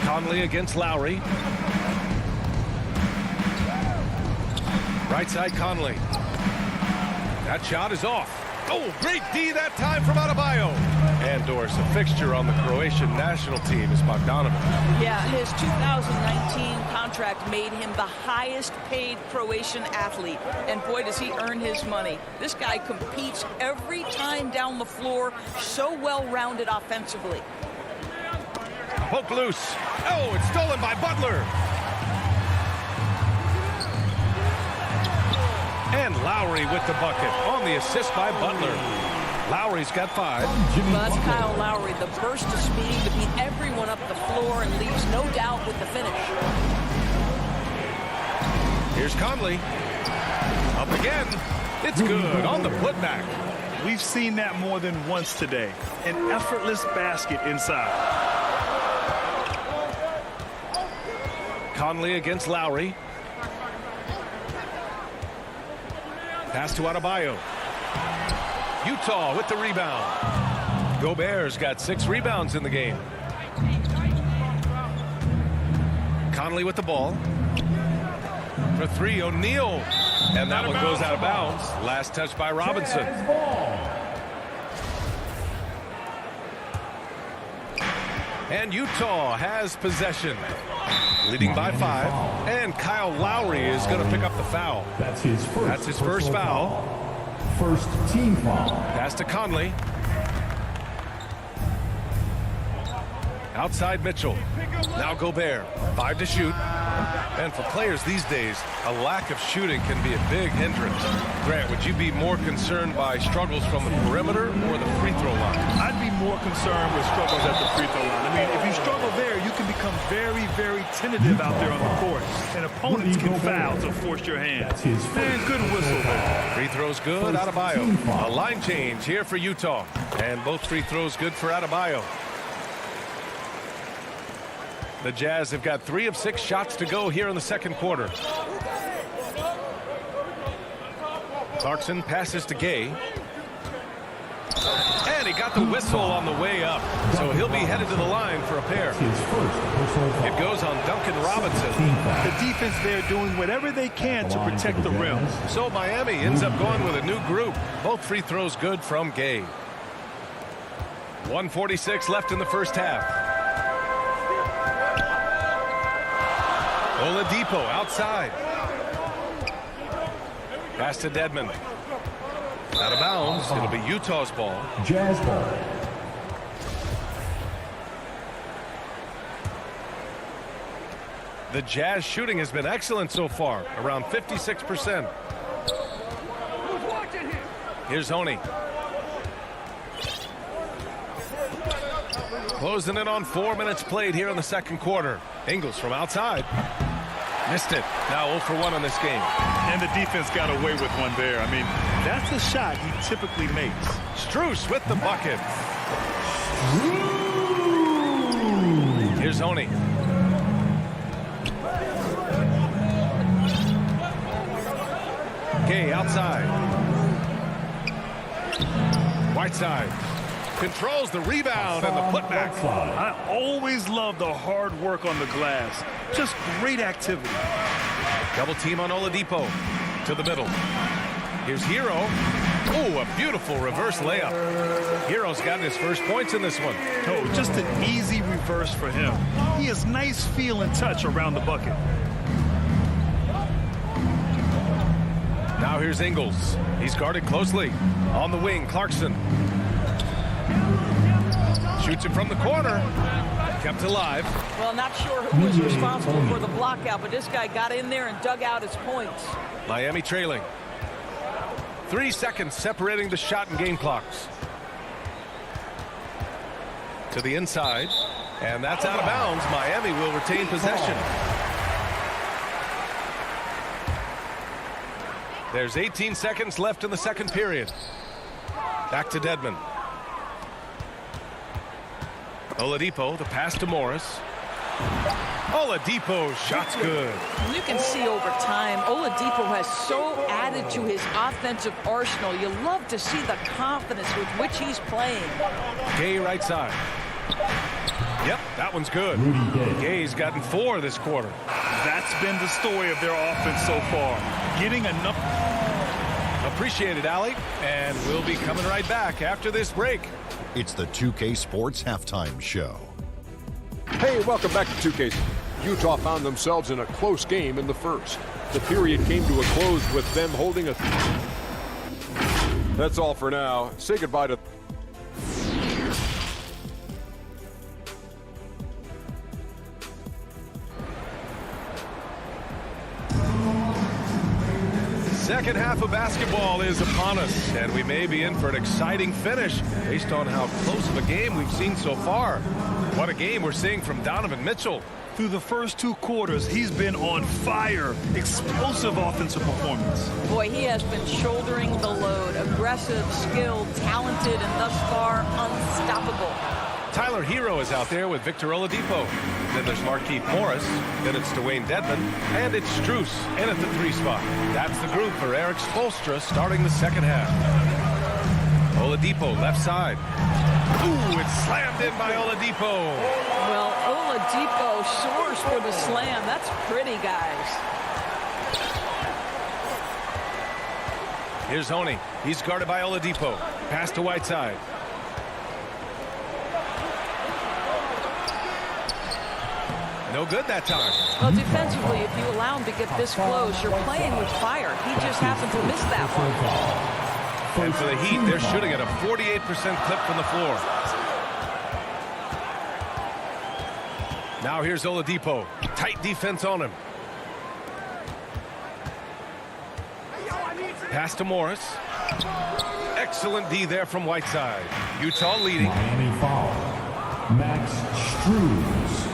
Conley against Lowry. Right side Conley. That shot is off. Oh, great D that time from Adebayo. And Doris, a fixture on the Croatian national team is Bogdanovic. Yeah, his 2019 contract made him the highest paid Croatian athlete. And boy, does he earn his money. This guy competes every time down the floor, so well-rounded offensively. Poke loose. Oh, it's stolen by Butler. And Lowry with the bucket on the assist by Butler. Lowry's got 5. But Kyle Lowry, the burst of speed to beat everyone up the floor and leaves no doubt with the finish. Here's Conley. Up again. It's good on the putback. We've seen that more than once today. An effortless basket inside. Conley against Lowry. Pass to Adebayo. Utah with the rebound. Gobert's got 6 rebounds in the game. Conley with the ball. For 3, O'Neal. And that one goes out of bounds. Last touch by Robinson. And Utah has possession. Leading by 5. And Kyle Lowry is going to pick up the foul. That's his first foul. First team foul. Pass to Conley. Outside Mitchell. Now Gobert. 5 to shoot. And for players these days, a lack of shooting can be a big hindrance. Grant, would you be more concerned by struggles from the perimeter or the free throw line? I'd be more concerned with struggles at the free throw line. I mean, if you struggle there, you can become very, very tentative out there on the court. And opponents can foul to force your hand. And good whistle there. Free throws good, Adebayo. A line change here for Utah. And both free throws good for Adebayo. The Jazz have got 3 of 6 shots to go here in the second quarter. Clarkson passes to Gay. And he got the whistle on the way up. So he'll be headed to the line for a pair. It goes on Duncan Robinson. The defense there doing whatever they can to protect the rim. So Miami ends up going with a new group. Both free throws good from Gay. 1:46 left in the first half. Oladipo outside. Pass to Dedmon. Out of bounds. It'll be Utah's ball. Jazz ball. The Jazz shooting has been excellent so far, around 56%. Here's Honey. Closing in on 4 minutes played here in the second quarter. Ingles from outside. Missed it. Now 0 for 1 on this game. And the defense got away with one there. I mean, that's a shot he typically makes. Strus with the bucket. Here's Honey. Gay outside. Whiteside controls the rebound and the putback. I always love the hard work on the glass. Just great activity. Double team on Oladipo. To the middle. Here's Hero. Oh, a beautiful reverse layup. Hero's gotten his first points in this one. Oh, just an easy reverse for him. He has nice feel and touch around the bucket. Now here's Ingles. He's guarded closely. On the wing, Clarkson. Shoots it from the corner. Kept alive. Well, not sure who was responsible for the block out, but this guy got in there and dug out his points. Miami trailing. 3 seconds separating the shot and game clocks. To the inside. And that's out of bounds. Miami will retain possession. There's 18 seconds left in the second period. Back to Dedmon. Oladipo, the pass to Morris. Oladipo, shot's good. You can see over time, Oladipo has so added to his offensive arsenal. You love to see the confidence with which he's playing. Gay right side. Yep, that one's good. Gay's gotten 4 this quarter. That's been the story of their offense so far. Getting enough. Appreciate it, Allie. And we'll be coming right back after this break. It's the 2K Sports Halftime Show. Hey, welcome back to 2K. Utah found themselves in a close game in the first. The period came to a close with them holding a... That's all for now. Say goodbye to... Second half of basketball is upon us, and we may be in for an exciting finish based on how close of a game we've seen so far. What a game we're seeing from Donovan Mitchell. Through the first 2 quarters, he's been on fire. Explosive offensive performance. Boy, he has been shouldering the load. Aggressive, skilled, talented, and thus far unstoppable. Tyler Hero is out there with Victor Oladipo. Then there's Markieff Morris. Then it's Dwayne Dedmon. And it's Strus in at the 3 spot. That's the group for Eric Spoelstra starting the second half. Oladipo left side. Ooh, it's slammed in by Oladipo. Well, Oladipo soars for the slam. That's pretty, guys. Here's Honey. He's guarded by Oladipo. Pass to Whiteside. No good that time. Well, defensively, if you allow him to get this close, you're playing with fire. He just happened to miss that one. And for the Heat, they're shooting at a 48% clip from the floor. Now here's Oladipo. Tight defense on him. Pass to Morris. Excellent D there from Whiteside. Utah leading. Miami foul. Max Strus.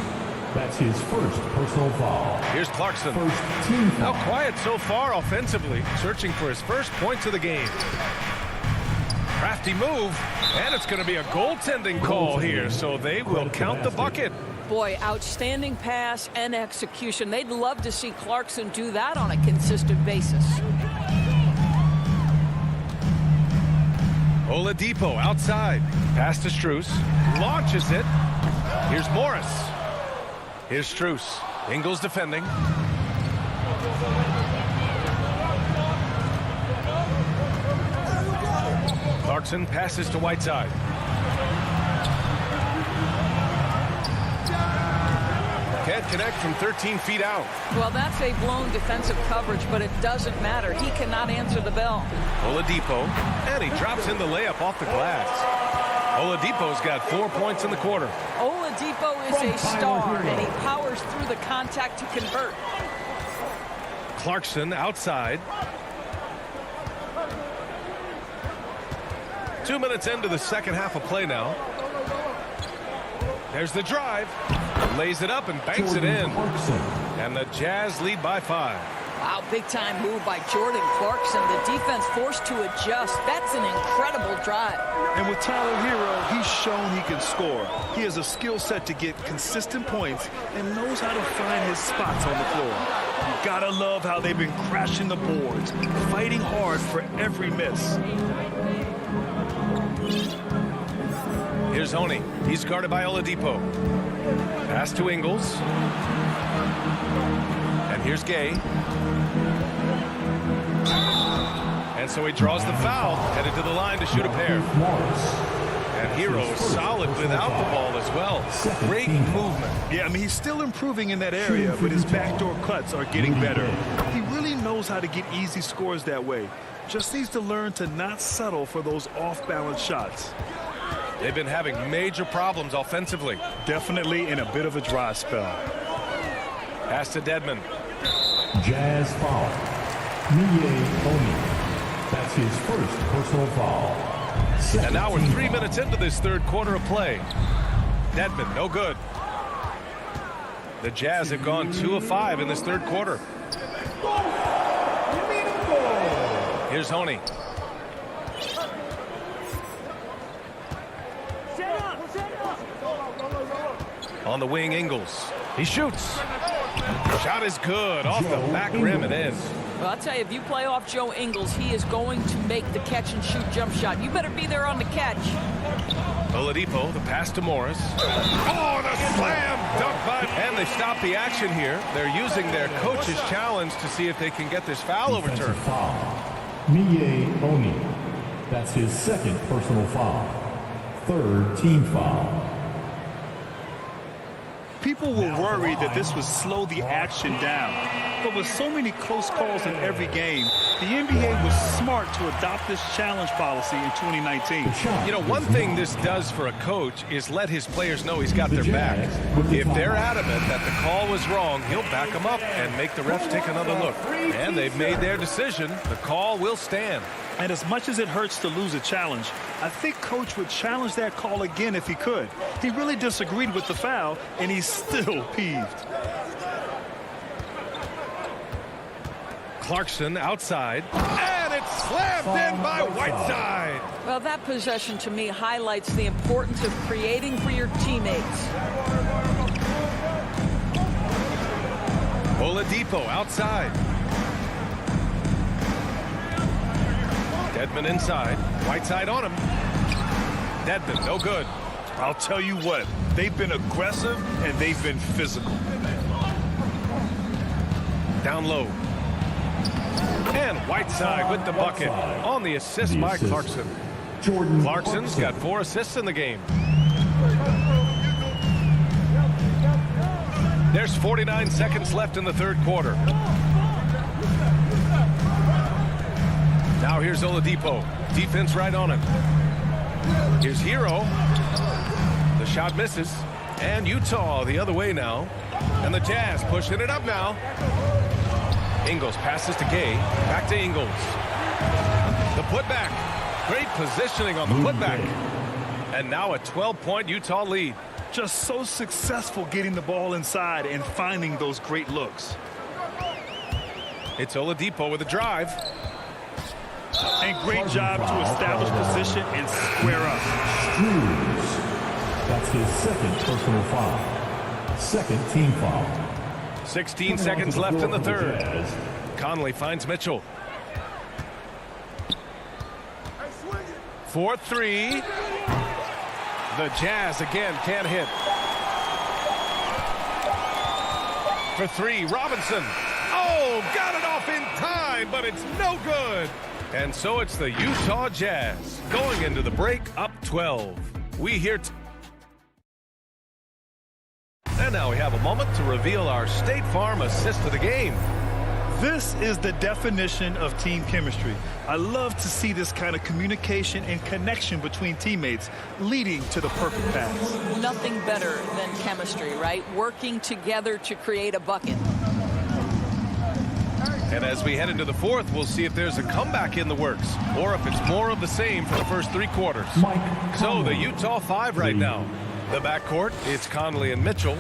That's his first personal foul. Here's Clarkson. First team foul. Now quiet so far offensively, searching for his first points of the game. Crafty move, and it's going to be a goaltending call here, so they will count the bucket. Boy, outstanding pass and execution. They'd love to see Clarkson do that on a consistent basis. Oladipo outside. Pass to Strus. Launches it. Here's Morris. Here's Strus. Ingles defending. Clarkson passes to Whiteside. Can't connect from 13 feet out. Well, that's a blown defensive coverage, but it doesn't matter. He cannot answer the bell. Oladipo, and he drops in the layup off the glass. Oladipo's got 4 points in the quarter. Oladipo is a star, and he powers through the contact to convert. Clarkson outside. 2 minutes into the second half of play now. There's the drive. Lays it up and banks it in. And the Jazz lead by 5. Wow, big-time move by Jordan Clarkson. The defense forced to adjust. That's an incredible drive. And with Tyler Hero, he's shown he can score. He has a skill set to get consistent points and knows how to find his spots on the floor. You gotta love how they've been crashing the boards, fighting hard for every miss. Here's Honey. He's guarded by Oladipo. Pass to Ingles. And here's Gay. And so he draws the foul, headed to the line to shoot a pair. And Hero is solid without the ball as well. Great movement. Yeah, I mean, he's still improving in that area, but his backdoor cuts are getting better. He really knows how to get easy scores that way. Just needs to learn to not settle for those off-balance shots. They've been having major problems offensively. Definitely in a bit of a dry spell. Pass to Dedmon. Jazz foul. Oni. That's his first personal foul. And now we're 3 minutes into this third quarter of play. Dedmon, no good. The Jazz have gone 2 of 5 in this third quarter. Here's Honey. On the wing, Ingles. He shoots. Shot is good. Off the back rim and in. Well, I'll tell you, if you play off Joe Ingles, he is going to make the catch-and-shoot jump shot. You better be there on the catch. Oladipo, the pass to Morris. Oh, the slam dunk by. And they stop the action here. They're using their coach's challenge to see if they can get this foul overturned. Oni. That's his second personal foul. Third team foul. People were worried that this would slow the action down. But with so many close calls in every game, the NBA was smart to adopt this challenge policy in 2019. You know, one thing this does for a coach is let his players know he's got their back. If they're adamant that the call was wrong, he'll back them up and make the refs take another look. And they've made their decision. The call will stand. And as much as it hurts to lose a challenge, I think Coach would challenge that call again if he could. He really disagreed with the foul, and he's still peeved. Clarkson outside, and it's slammed in by Whiteside. Well, that possession to me highlights the importance of creating for your teammates. Oladipo outside. Dedmon inside. Whiteside on him. Dedmon, no good. I'll tell you what, they've been aggressive and they've been physical. Down low. And Whiteside with the bucket on the assist by Clarkson. Clarkson's got 4 assists in the game. There's 49 seconds left in the third quarter. Now here's Oladipo. Defense right on him. Here's Hero. The shot misses. And Utah the other way now. And the Jazz pushing it up now. Ingles passes to Gay. Back to Ingles. The putback. Great positioning on the putback. And now a 12-point Utah lead. Just so successful getting the ball inside and finding those great looks. It's Oladipo with a drive. And great job to establish position and square up. That's his second personal foul. Second team foul. 16 seconds left in the third. Conley finds Mitchell. 4-3. The Jazz again can't hit. For 3, Robinson. Oh, got it off in time, but it's no good. And so it's the Utah Jazz going into the break up 12. We hear. And now we have a moment to reveal our State Farm assist of the game. This is the definition of team chemistry. I love to see this kind of communication and connection between teammates leading to the perfect pass. Nothing better than chemistry, right? Working together to create a bucket. And as we head into the fourth, we'll see if there's a comeback in the works or if it's more of the same for the first 3 quarters. So the Utah 5 right now. The backcourt, it's Conley and Mitchell.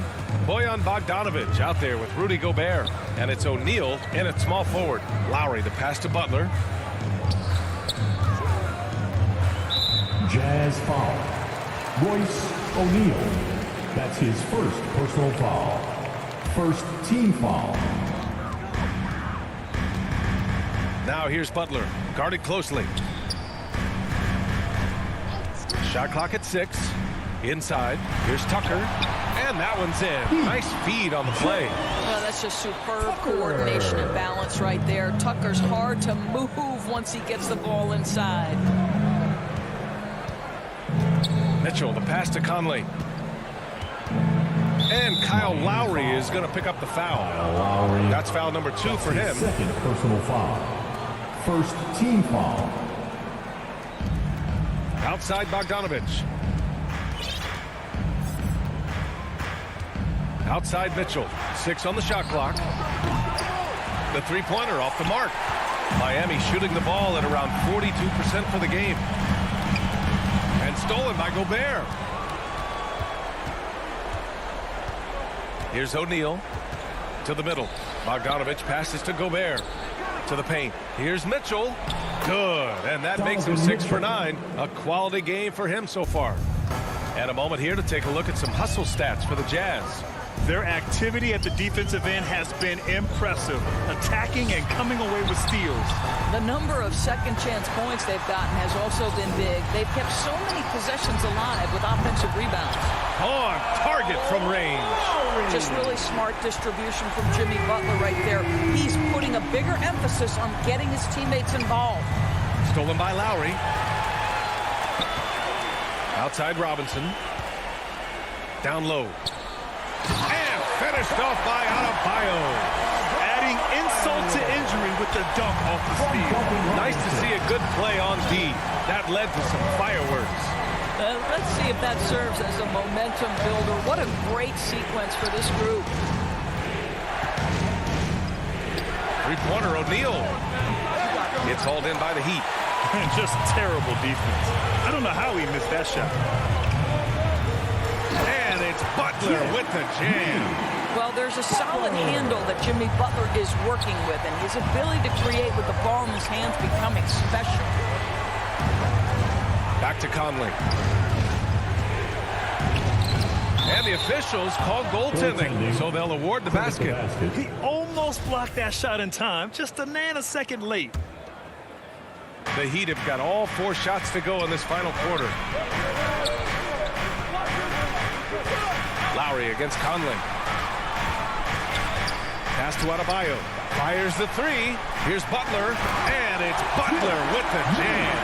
Bojan Bogdanovic out there with Rudy Gobert. And it's O'Neal in at small forward. Lowry, the pass to Butler. Jazz foul. Royce O'Neal. That's his first personal foul. First team foul. Now here's Butler, guarded closely. Shot clock at 6. Inside, here's Tucker, and that one's in. Nice feed on the play. Well, that's just superb coordination and balance right there. Tucker's hard to move once he gets the ball inside. Mitchell, the pass to Conley. And Kyle Lowry is going to pick up the foul. That's foul number 2 for him. Second personal foul. First team foul. Outside Bogdanovic. Outside Mitchell. 6 on the shot clock. The three-pointer off the mark. Miami shooting the ball at around 42% for the game. And stolen by Gobert. Here's O'Neal to the middle. Bogdanovic passes to Gobert. To the paint. Here's Mitchell. Good. And that makes him 6 for 9. A quality game for him so far. And a moment here to take a look at some hustle stats for the Jazz. Their activity at the defensive end has been impressive, attacking and coming away with steals. The number of second chance points they've gotten has also been big. They've kept so many possessions alive with offensive rebounds. On target from range. Just really smart distribution from Jimmy Butler right there. He's putting a bigger emphasis on getting his teammates involved. Stolen by Lowry. Outside Robinson. Down low. And finished off by Adebayo. Adding insult to injury with the dunk off the steal. Nice to see a good play on D. That led to some fireworks. Let's see if that serves as a momentum builder. What a great sequence for this group. Three-pointer O'Neal. It's hauled in by the Heat. Just terrible defense. I don't know how he missed that shot. And it's Butler with the jam. Well, there's a solid handle that Jimmy Butler is working with, and his ability to create with the ball in his hands becoming special. Back to Conley. And the officials call goaltending, so they'll award the basket. He almost blocked that shot in time, just a nanosecond late. The Heat have got all 4 shots to go in this final quarter. Lowry against Conley. Pass to Adebayo. Fires the 3. Here's Butler. And it's Butler with the jam.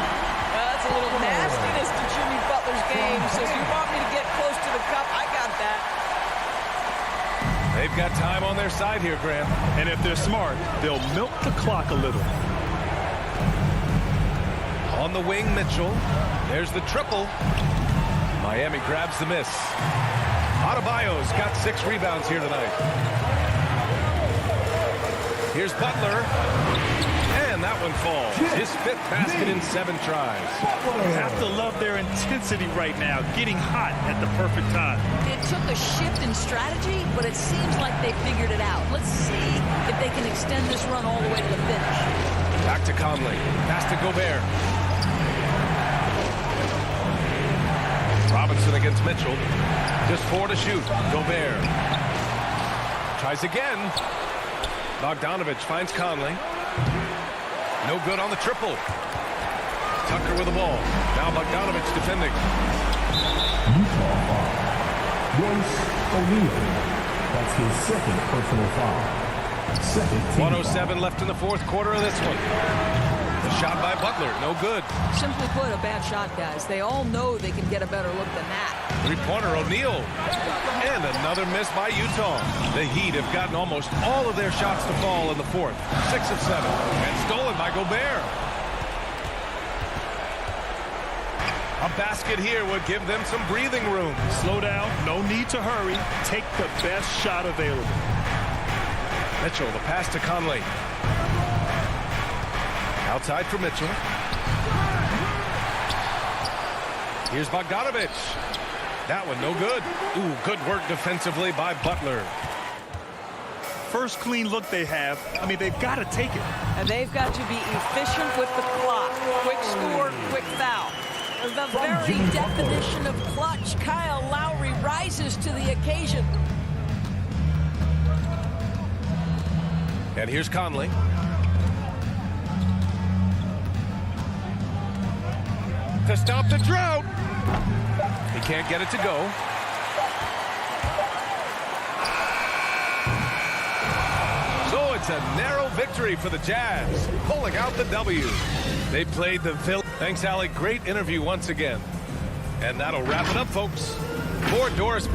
That's a little nastiness to Jimmy Butler's game. He says, you want me to get close to the cup? I got that. They've got time on their side here, Graham. And if they're smart, they'll milk the clock a little. On the wing, Mitchell. There's the triple. Miami grabs the miss. Adebayo's got 6 rebounds here tonight. Here's Butler. And that one falls. His 5th basket in 7 tries. You have to love their intensity right now, getting hot at the perfect time. It took a shift in strategy, but it seems like they figured it out. Let's see if they can extend this run all the way to the finish. Back to Conley. Pass to Gobert. Robinson against Mitchell. Just 4 to shoot. Gobert tries again. Bogdanovic finds Conley. No good on the triple. Tucker with the ball. Now Bogdanovic defending. Utah foul. Royce O'Neal. That's his 2nd personal foul. 107 left in the 4th quarter of this one. The shot by Butler, no good. Simply put, a bad shot, guys. They all know they can get a better look than that. Three-pointer, O'Neal. And another miss by Utah. The Heat have gotten almost all of their shots to fall in the fourth. 6 of 7. And stolen by Gobert. A basket here would give them some breathing room. Slow down. No need to hurry. Take the best shot available. Mitchell, the pass to Conley. Outside for Mitchell. Here's Bogdanovich. That one no good. Ooh, good work defensively by Butler. First clean look they have. I mean, they've got to take it. And they've got to be efficient with the clock. Quick score, quick foul. The very definition of clutch. Kyle Lowry rises to the occasion. And here's Conley. To stop the drought. He can't get it to go. So it's a narrow victory for the Jazz, pulling out the W. They played the Philly. Thanks, Allie. Great interview once again. And that'll wrap it up, folks. For Doris.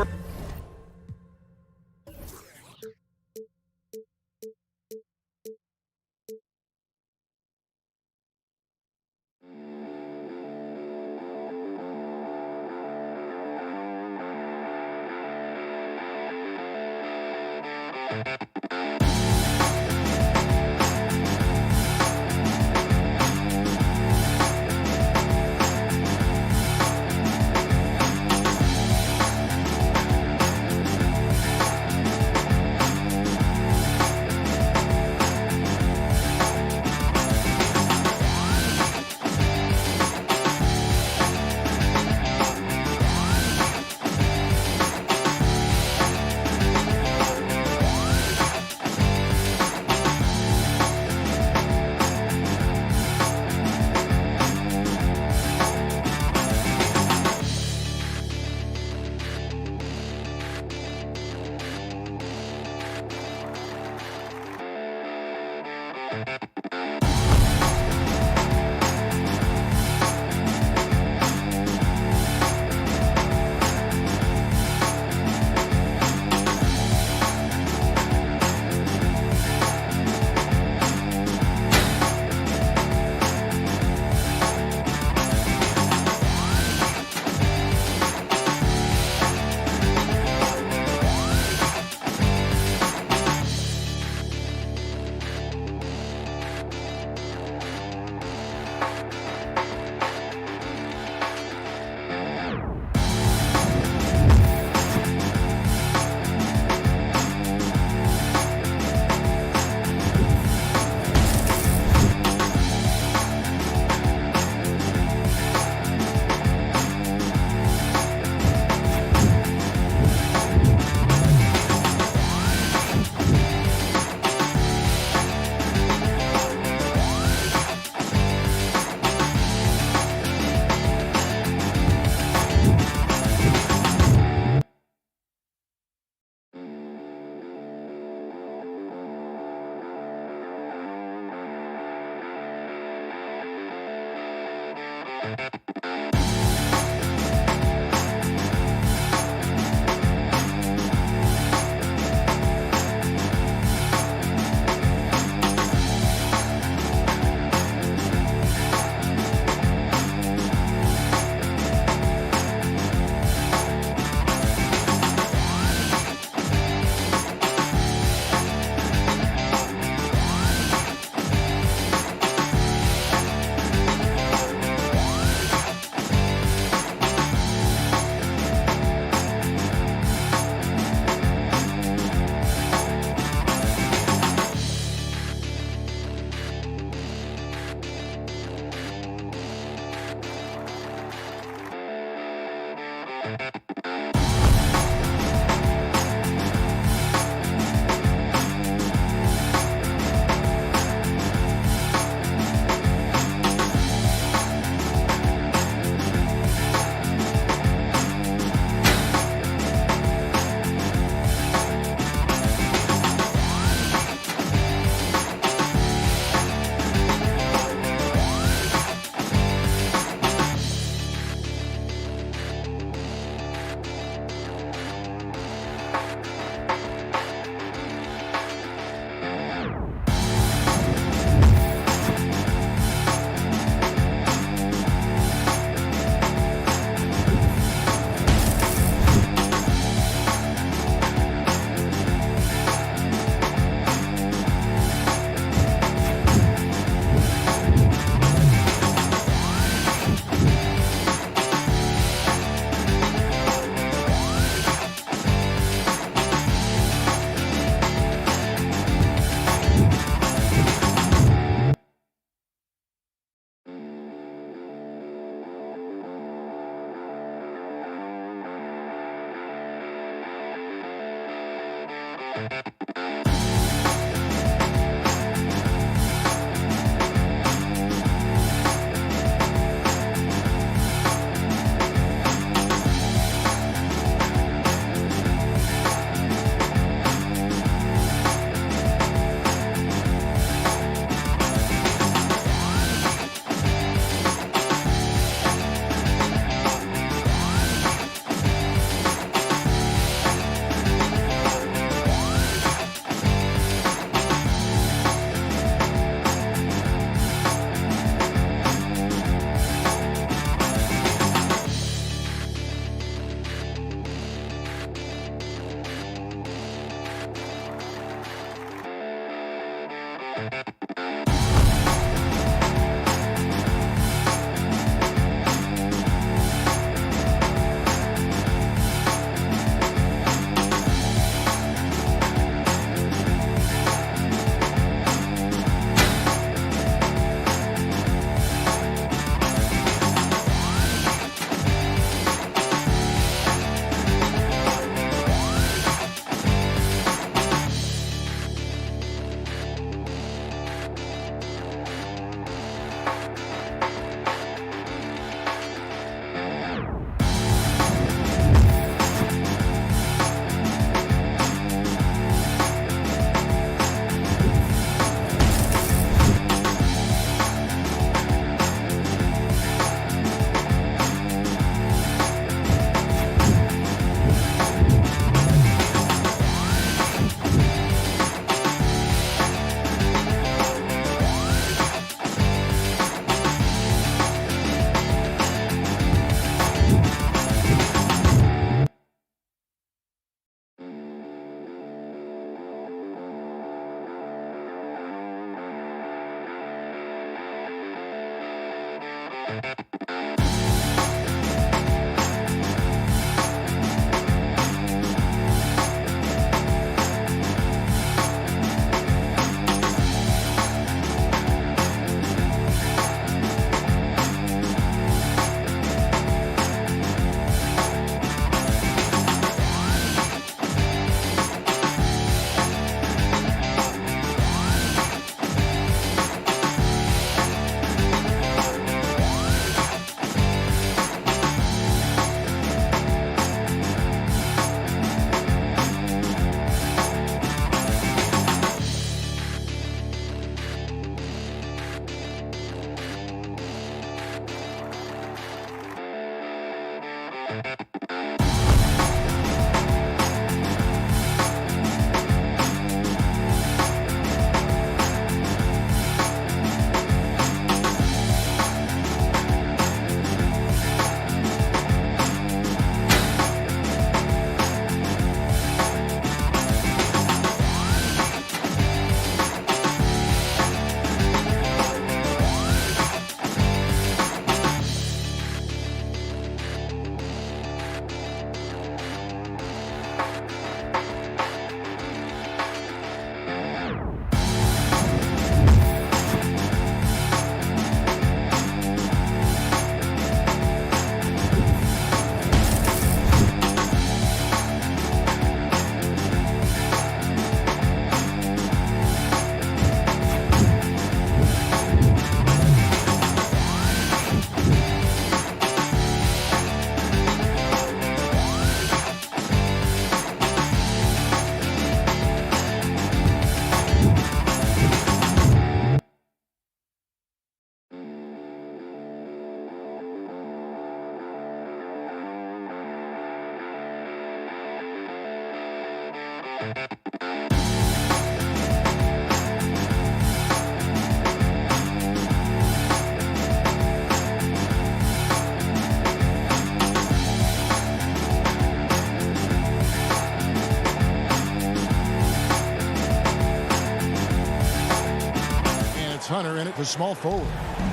Hunter in it for small forward.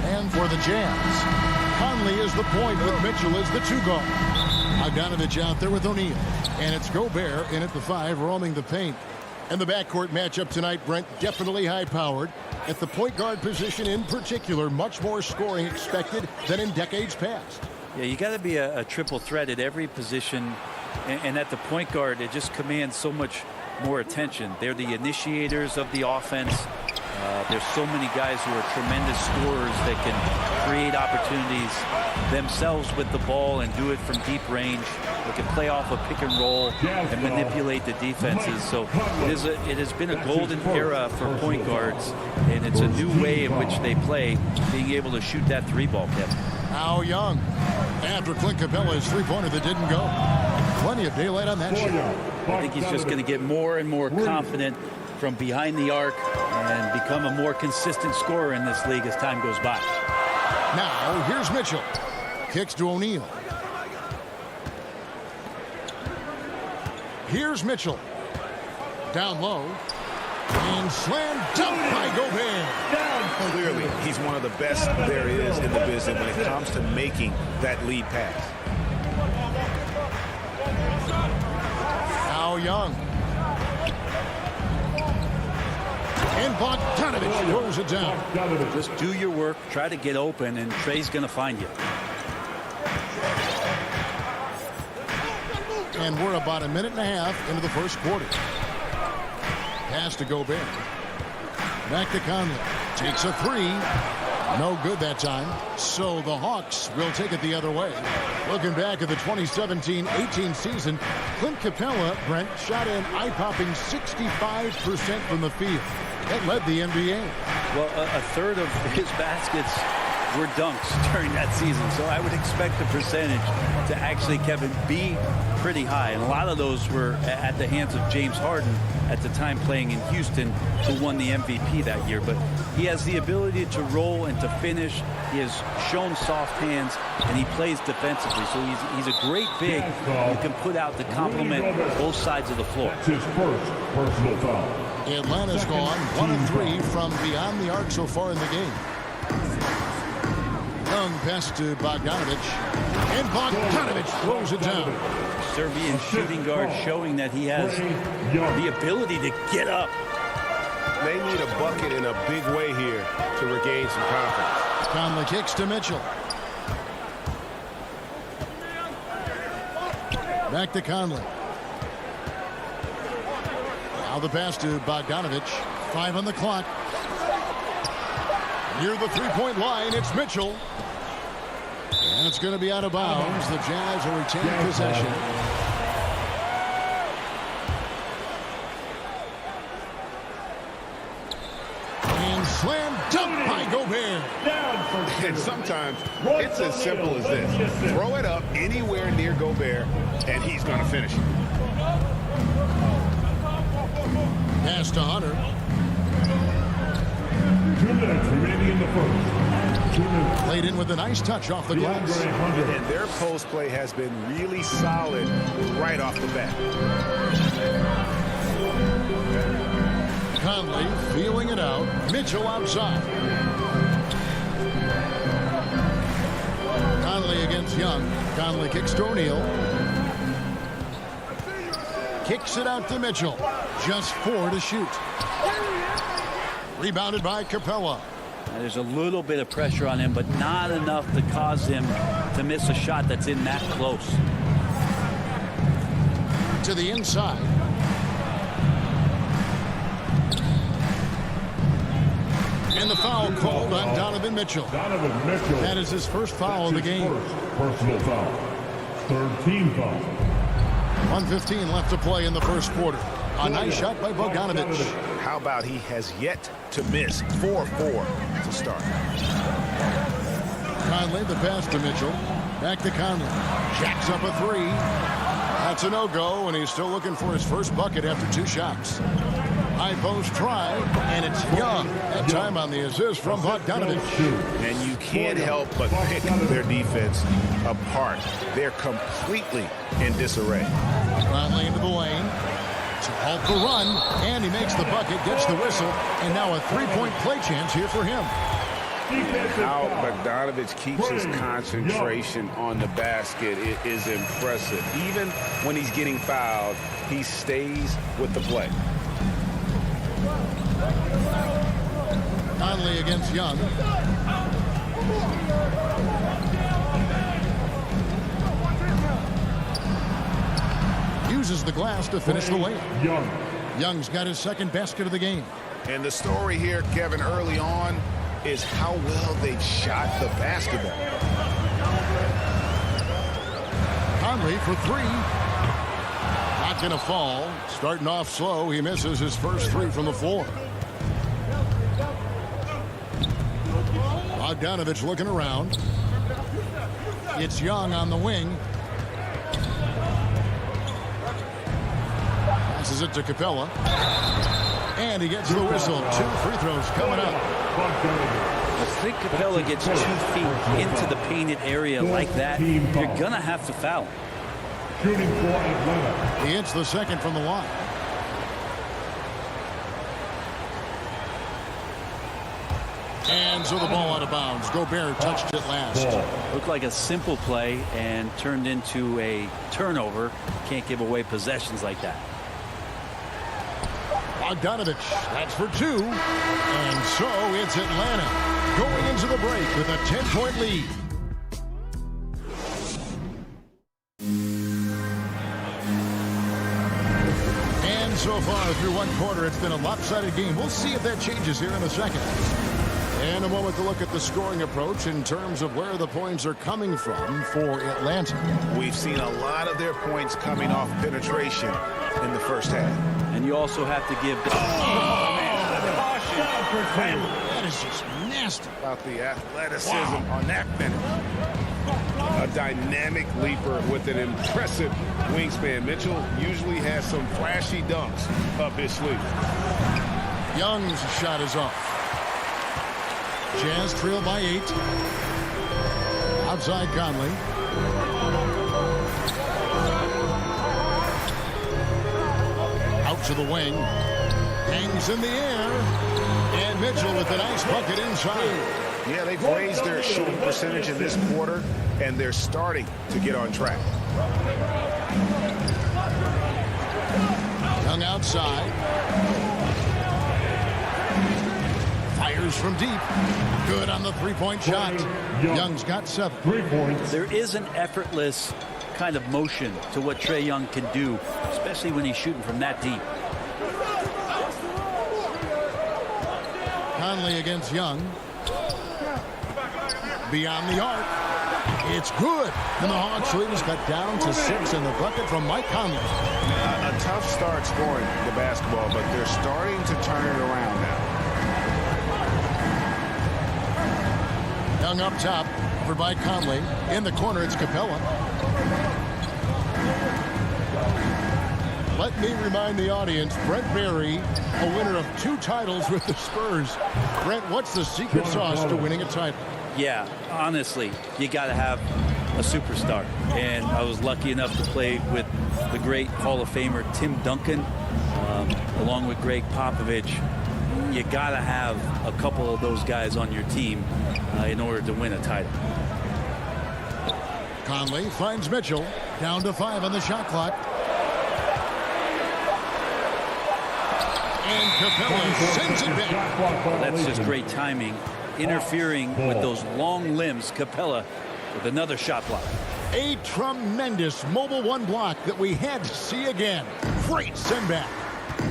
And for the Jazz, Conley is the point with Mitchell as the two guard. Bogdanovich out there with O'Neal. And it's Gobert in at the 5, roaming the paint. And the backcourt matchup tonight, Brent, definitely high-powered. At the point guard position in particular, much more scoring expected than in decades past. Yeah, you got to be a triple threat at every position And at the point guard, it just commands so much more attention. They're the initiators of the offense. There's so many guys who are tremendous scorers that can create opportunities themselves with the ball and do it from deep range. They can play off a pick and roll and manipulate the defenses. So it has been a golden era for point guards, and it's a new way in which they play, being able to shoot that three ball, Kevin. Now Young, after Clint Capella's three-pointer that didn't go. Plenty of daylight on that shot. I think he's just going to get more and more confident from behind the arc and become a more consistent scorer in this league as time goes by. Now, here's Mitchell. Kicks to O'Neal. Here's Mitchell. Down low. And slam dunk by Gobert. Clearly, he's one of the best there is in the business when it comes to making that lead pass. Now Young. And Bogdanovich throws it down. Just do your work, try to get open, and Trey's going to find you. And we're about a minute and a half into the first quarter. Pass to Gobert. Back to Conley. Takes a three. No good that time. So the Hawks will take it the other way. Looking back at the 2017-18 season, Clint Capella, Brent, shot an eye-popping 65% from the field. That led the NBA. Well, a third of his baskets were dunks during that season, so I would expect the percentage to actually, Kevin, be pretty high. And a lot of those were at the hands of James Harden at the time playing in Houston, who won the MVP that year. But he has the ability to roll and to finish. He has shown soft hands, and he plays defensively. So he's a great big who can put out to complement both sides of the floor. That's his first personal foul. Atlanta's gone 1 of 3 from beyond the arc so far in the game. Young pass to Bogdanovich. And Bogdanovich throws it down. Serbian shooting guard showing that he has the ability to get up. They need a bucket in a big way here to regain some confidence. Conley kicks to Mitchell. Back to Conley. Now the pass to Bogdanovich. 5 on the clock. Near the three-point line, it's Mitchell. And it's going to be out of bounds. The Jazz will retain possession. And slam dunk by Gobert. And sometimes it's as simple as this. Throw it up anywhere near Gobert, and he's going to finish it. Pass to Hunter. 2 minutes remaining in the first. 2 minutes. Played in with a nice touch off the glass. And their post play has been really solid right off the bat. Conley feeling it out. Mitchell outside. Conley against Young. Conley kicks to O'Neal. Kicks it out to Mitchell. Just 4 to shoot. Rebounded by Capella. There's a little bit of pressure on him, but not enough to cause him to miss a shot that's in that close. To the inside. And the foul called on Donovan Mitchell. Donovan Mitchell. That is his first foul of the game. First personal foul. Third team foul. 1:15 left to play in the first quarter. A nice shot by Bogdanovich. How about he has yet to miss 4-4 to start. Conley, the pass to Mitchell. Back to Conley. Jacks up a 3. That's a no-go, and he's still looking for his first bucket after 2 shots. High post try, and it's Young. That time on the assist from Bogdanovich. And you can't help but pick their defense apart. They're completely in disarray. Conley into the lane to halt the run, and he makes the bucket, gets the whistle, and now a 3-point play chance here for him. How Bogdanovich keeps his concentration on the basket is impressive. Even when he's getting fouled, he stays with the play. Conley against Young. uses the glass to finish the layup. Young. Young's got his second basket of the game. And the story here, Kevin, early on is how well they've shot the basketball. Conley for three. Not going to fall. Starting off slow, he misses his first three from the floor. Bogdanovich looking around. It's Young on the wing. Passes it to Capella. And he gets the whistle. 2 free throws coming up. I think Capella gets 2 feet into the painted area like that. You're going to have to foul. Shooting for Atlanta. He hits the second from the line. And so the ball out of bounds. Gobert touched it last. Looked like a simple play and turned into a turnover. Can't give away possessions like that. Bogdanovich, that's for 2. And so it's Atlanta going into the break with a 10-point lead. And so far through one quarter, it's been a lopsided game. We'll see if that changes here in a second. And a moment to look at the scoring approach in terms of where the points are coming from for Atlanta. We've seen a lot of their points coming off penetration in the first half. And you also have to give the caution. That is just nasty. About the athleticism on that finish. A dynamic leaper with an impressive wingspan. Mitchell usually has some flashy dunks up his sleeve. Young's shot is off. Jazz trail by 8. Outside Conley. Out to the wing. Hangs in the air. And Mitchell with a nice bucket inside. Yeah, they've raised their shooting percentage in this quarter, and they're starting to get on track. Young outside. Fires from deep. Good on the three-point shot. Young's got 7. 3 points. There is an effortless kind of motion to what Trae Young can do, especially when he's shooting from that deep. Conley against Young. Beyond the arc. It's good. And the Hawks lead is cut down to 6 in the bucket from Mike Conley. A tough start scoring the basketball, but they're starting to turn it around now. Young up top, covered by Conley. In the corner, it's Capella. Let me remind the audience, Brent Barry, a winner of 2 titles with the Spurs. Brent, what's the secret sauce to winning a title? Yeah, honestly, you got to have a superstar. And I was lucky enough to play with the great Hall of Famer Tim Duncan, along with Greg Popovich. You got to have a couple of those guys on your team in order to win a title. Conley finds Mitchell. Down to 5 on the shot clock. And Capella sends it back. That's just great timing. Interfering with those long limbs. Capella with another shot block. A tremendous mobile 1 block that we had to see again. Great send back.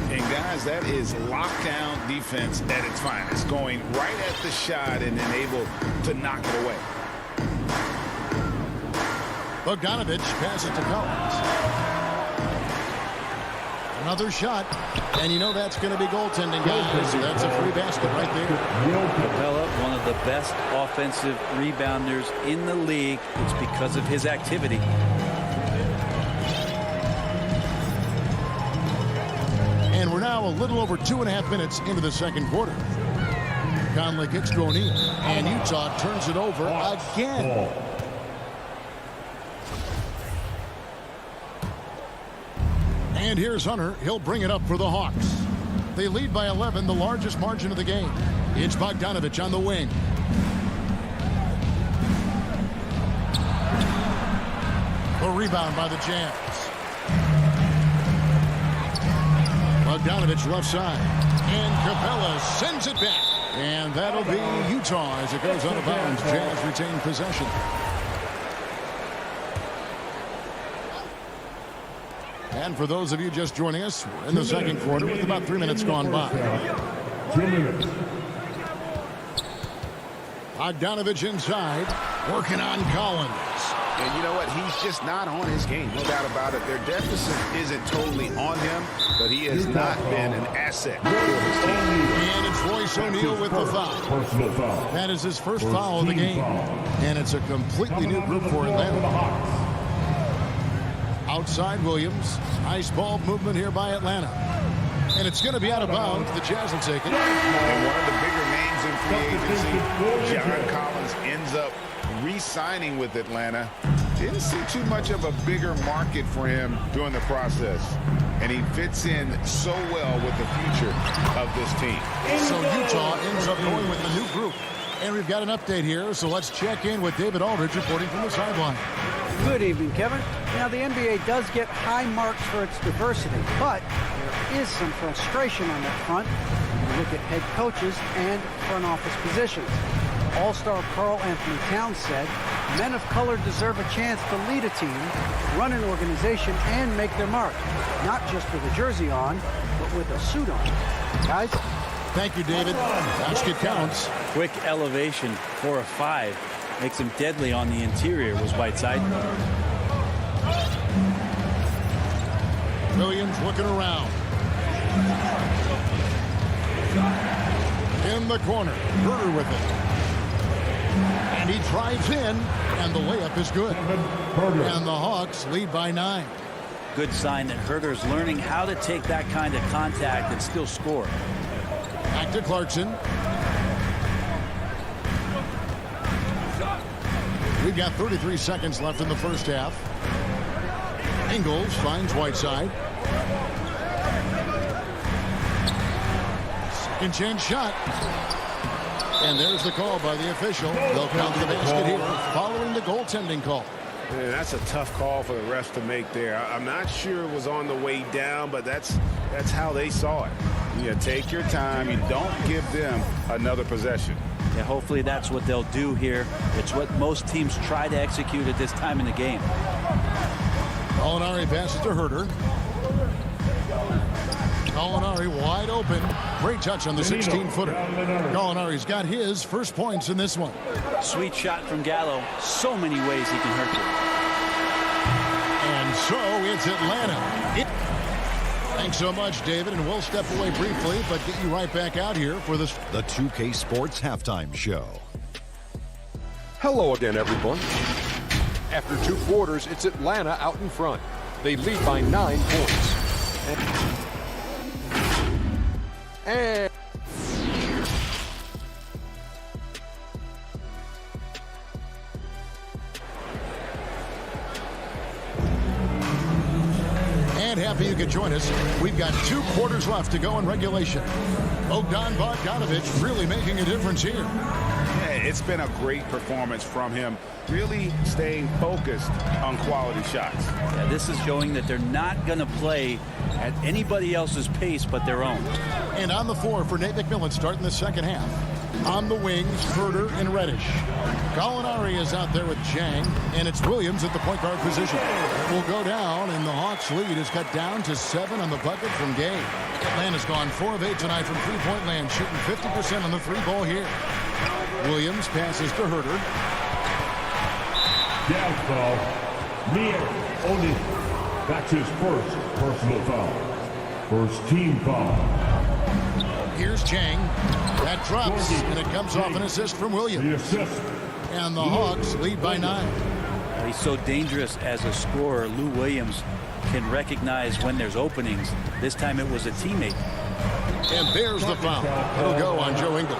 And guys, that is lockdown defense at its finest. Going right at the shot and then able to knock it away. Bogdanovich passes to Collins. Another shot. And you know that's going to be goaltending, guys. That's a free basket right there. Capella, one of the best offensive rebounders in the league. It's because of his activity. And we're now a little over 2.5 minutes into the second quarter. Conley kicks to O'Neal. And Utah turns it over again. And here's Hunter. He'll bring it up for the Hawks. They lead by 11, the largest margin of the game. It's Bogdanovich on the wing. A rebound by the Jazz. Bogdanovich left side. And Capella sends it back. And that'll be Utah as it goes out of bounds. Jazz retain possession. And for those of you just joining us, we're in the second quarter with about 3 minutes gone by. 2 minutes. Bogdanovich inside, working on Collins. And you know what? He's just not on his game. No doubt about it. Their deficit isn't totally on him, but he has not been an asset for his team. And it's Royce O'Neal with the foul. Personal foul. That is his first foul of the game. And it's a completely new group for Atlanta. Outside Williams. Nice ball movement here by Atlanta. And it's going to be out of bounds. The Jazz will take it. And one of the bigger names in free agency, John Collins, ends up re-signing with Atlanta. Didn't see too much of a bigger market for him during the process. And he fits in so well with the future of this team. So Utah ends up going with the new group. And we've got an update here, so let's check in with David Aldridge reporting from the sideline. Good evening, Kevin. Now, the NBA does get high marks for its diversity, but there is some frustration on that front when you look at head coaches and front office positions. All-star Karl Anthony Towns said, men of color deserve a chance to lead a team, run an organization, and make their mark. Not just with a jersey on, but with a suit on. Guys? Thank you, David. Basket counts. Quick elevation for a 5. Makes him deadly on the interior, was Whiteside. Williams looking around. In the corner. Herter with it. And he drives in, and the layup is good. And the Hawks lead by 9. Good sign that Herter's learning how to take that kind of contact and still score. Back to Clarkson. We've got 33 seconds left in the first half. Ingles finds Whiteside. Second chance shot. And there's the call by the official. They'll count the basket here following the goaltending call. Man, that's a tough call for the refs to make there. I'm not sure it was on the way down, but that's how they saw it. You take your time. You don't give them another possession. Yeah, hopefully that's what they'll do here. It's what most teams try to execute at this time in the game. Gallinari passes to Herter. Gallinari wide open. Great touch on the 16-footer. Gallinari's got his first points in this one. Sweet shot from Gallo. So many ways he can hurt you. And so it's Atlanta. Thanks so much, David, and we'll step away briefly, but get you right back out here for the 2K Sports Halftime Show. Hello again, everyone. After 2 quarters, it's Atlanta out in front. They lead by 9 points. And happy you could join us. We've got 2 quarters left to go in regulation. Bogdanovich really making a difference here. Yeah, it's been a great performance from him, really staying focused on quality shots. Yeah, this is showing that they're not going to play at anybody else's pace but their own. And on the floor for Nate McMillan starting the second half. On the wings, Herter and Reddish. Gallinari is out there with Chang, and it's Williams at the point guard position. It will go down, and the Hawks' lead is cut down to 7 on the bucket from Gay. Atlanta's gone 4 of 8 tonight from three-point land, shooting 50% on the 3-ball here. Williams passes to Herter. Down foul. Neal O'Neal. That's his first personal foul. First team foul. Here's Chang. That drops, and it comes off an assist from Williams. And the Hawks lead by 9. He's so dangerous as a scorer. Lou Williams can recognize when there's openings. This time it was a teammate. And there's the foul. It'll go on Joe Ingles.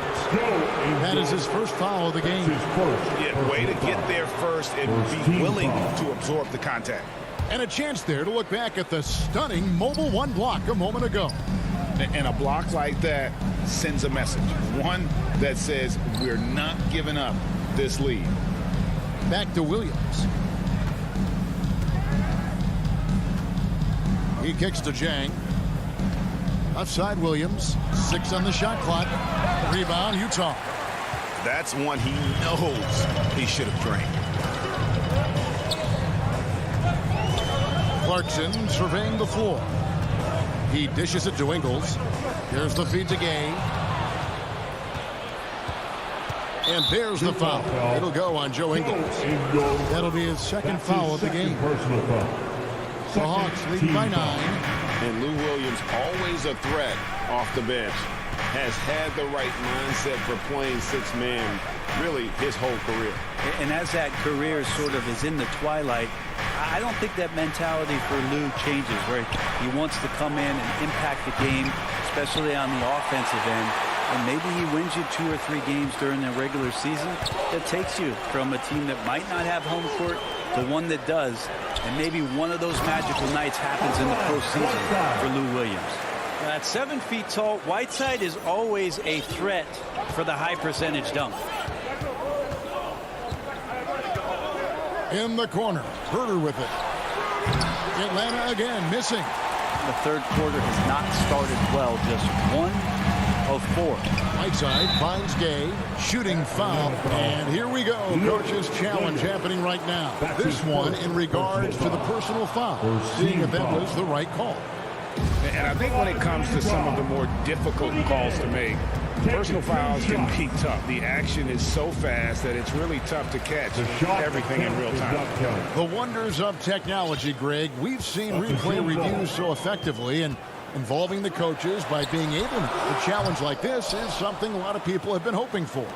That is his first foul of the game. Yeah, way to get there first and be willing to absorb the contact. And a chance there to look back at the stunning Mobile One block a moment ago. And a block like that sends a message. One that says we're not giving up this lead. Back to Williams. He kicks to Jang. Offside Williams. 6 on the shot clock. Rebound Utah. That's one he knows he should have drained. Clarkson surveying the floor. He dishes it to Ingles. Here's the feed to Gay. And there's the foul. It'll go on Joe Ingles. That'll be his second foul of the game. The Hawks lead by 9. And Lou Williams, always a threat off the bench, has had the right mindset for playing six-man really his whole career. And as that career sort of is in the twilight, I don't think that mentality for Lou changes, where he wants to come in and impact the game, especially on the offensive end. And maybe he wins you 2 or 3 games during the regular season that takes you from a team that might not have home court to one that does. And maybe one of those magical nights happens in the postseason for Lou Williams. At 7 feet tall, Whiteside is always a threat for the high percentage dunk. In the corner, Herter with it. Atlanta again missing. The third quarter has not started well, just 1 of 4. Whiteside finds Gay, shooting foul, and here we go. Coach's challenge happening right now. This one in regards to the personal foul, seeing if that was the right call. And I think when it comes to some of the more difficult calls to make, personal fouls can be tough. The action is so fast that it's really tough to catch everything in real time. The wonders of technology, Greg. We've seen replay reviews so effectively, and involving the coaches by being able to challenge like this is something a lot of people have been hoping for.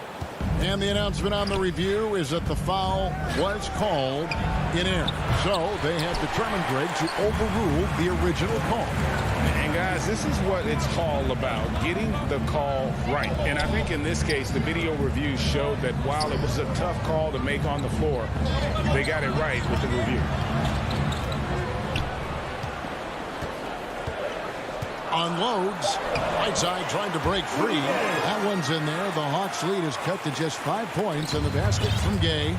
And the announcement on the review is that the foul was called in error. So they have determined, Greg, to overrule the original call. And guys, this is what it's all about, getting the call right. And I think in this case, the video review showed that while it was a tough call to make on the floor, they got it right with the review. Unloads. Whiteside trying to break free. That one's in there. The Hawks lead is cut to just 5 points, and the basket from Gay.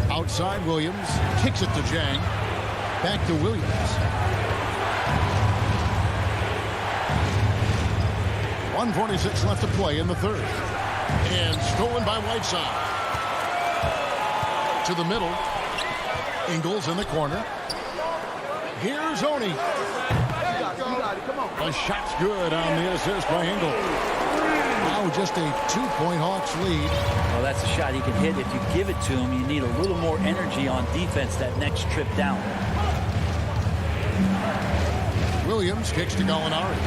Outside, Williams kicks it to Jang. Back to Williams. 1:46 left to play in the third. And stolen by Whiteside. To the middle. Ingles in the corner. Here's Oni. The shot's good on the assist by Ingles. Now just a 2-point Hawks lead. Well, that's a shot he can hit. If you give it to him, you need a little more energy on defense that next trip down. Williams kicks to Gallinari.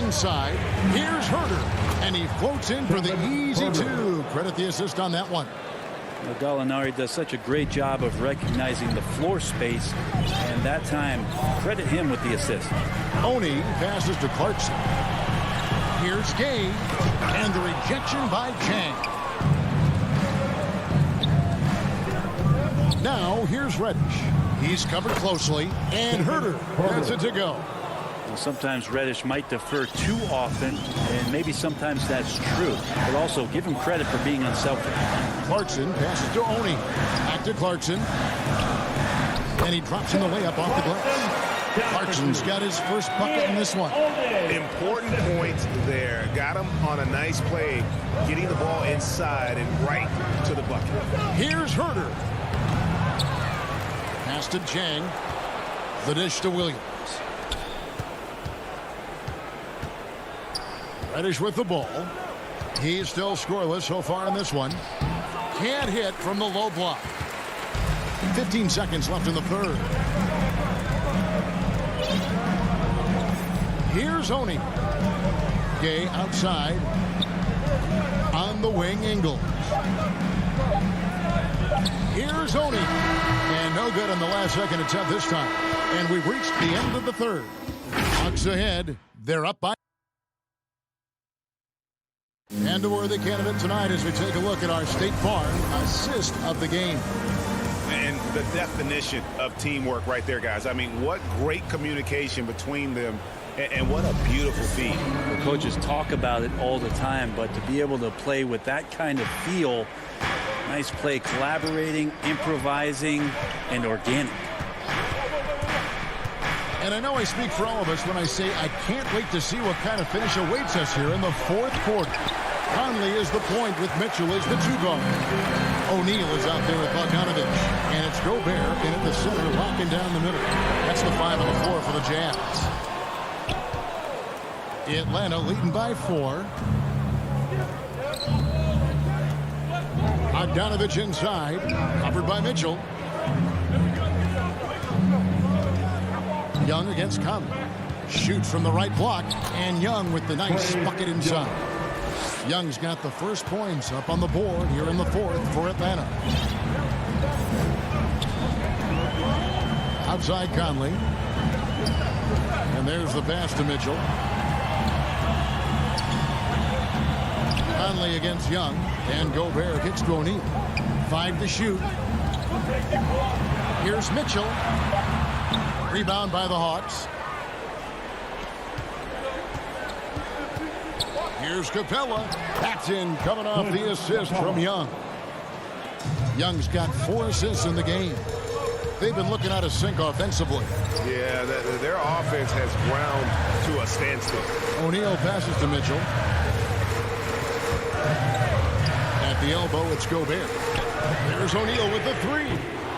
Inside, here's Herter. And he floats in for the easy 2. Credit the assist on that one. Well, Gallinari does such a great job of recognizing the floor space, and that time, credit him with the assist. Oni passes to Clarkson. Here's Gay, and the rejection by Chang. Now, here's Reddish. He's covered closely, and Herter gets it to go. Well, sometimes Reddish might defer too often, and maybe sometimes that's true, but also give him credit for being unselfish. Clarkson passes to Oni. Back to Clarkson. And he drops in the layup off the glass. Clarkson's got his first bucket in this one. Important points there. Got him on a nice play, getting the ball inside and right to the bucket. Here's Herter. Pass to Chang. The dish to Williams. Reddish with the ball. He's still scoreless so far in this one. Can't hit from the low block. 15 seconds left in the third. Here's Oni. Gay outside. On the wing, Ingles. Here's Oni. And no good on the last second attempt this time. And we've reached the end of the third. Hawks ahead. They're up by. And a worthy candidate tonight as we take a look at our State Farm assist of the game. And the definition of teamwork right there, guys. I mean, what great communication between them, and what a beautiful feed. The coaches talk about it all the time, but to be able to play with that kind of feel, nice play, collaborating, improvising, and organic. And I know I speak for all of us when I say I can't wait to see what kind of finish awaits us here in the fourth quarter. Conley is the point with Mitchell as the 2 guard. O'Neal is out there with Bogdanovich. And it's Gobert in at the center, locking down the middle. That's the 5 on the floor for the Jazz. Atlanta leading by 4. Bogdanovich inside, covered by Mitchell. Young against Conley. Shoots from the right block, and Young with the nice bucket inside. Young's got the first points up on the board here in the 4th for Atlanta. Outside Conley. And there's the pass to Mitchell. Conley against Young, and Gobert kicks to O'Neal. 5 to shoot. Here's Mitchell. Rebound by the Hawks. Here's Capella. That's in, coming off the assist from Young. Young's got 4 assists in the game. They've been looking out of sync offensively. Yeah, their offense has ground to a standstill. O'Neal passes to Mitchell. At the elbow, it's Gobert. There's O'Neal with the 3.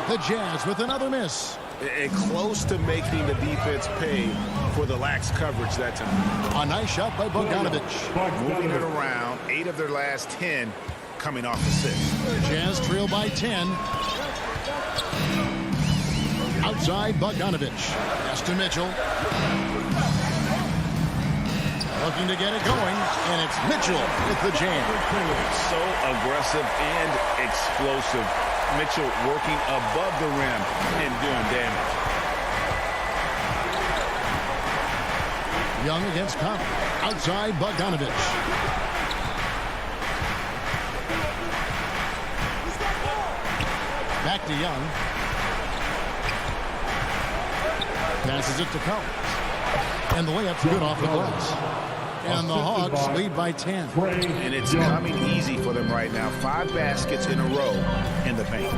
The Jazz with another miss. And close to making the defense pay for the lax coverage that time. A nice shot by Bogdanovich. Moving it around. 8 of their last 10 coming off the 6. Jazz trail by 10. Outside Bogdanovich. Pass to Mitchell. Looking to get it going, and it's Mitchell with the jam. So aggressive and explosive. Mitchell working above the rim and doing damage. Young against Conley. Outside Bogdanovich. Back to Young. Passes it to Collins. And the layup's good off the glass. And the Hawks lead by 10. And it's coming easy for them right now. 5 baskets in a row in the paint.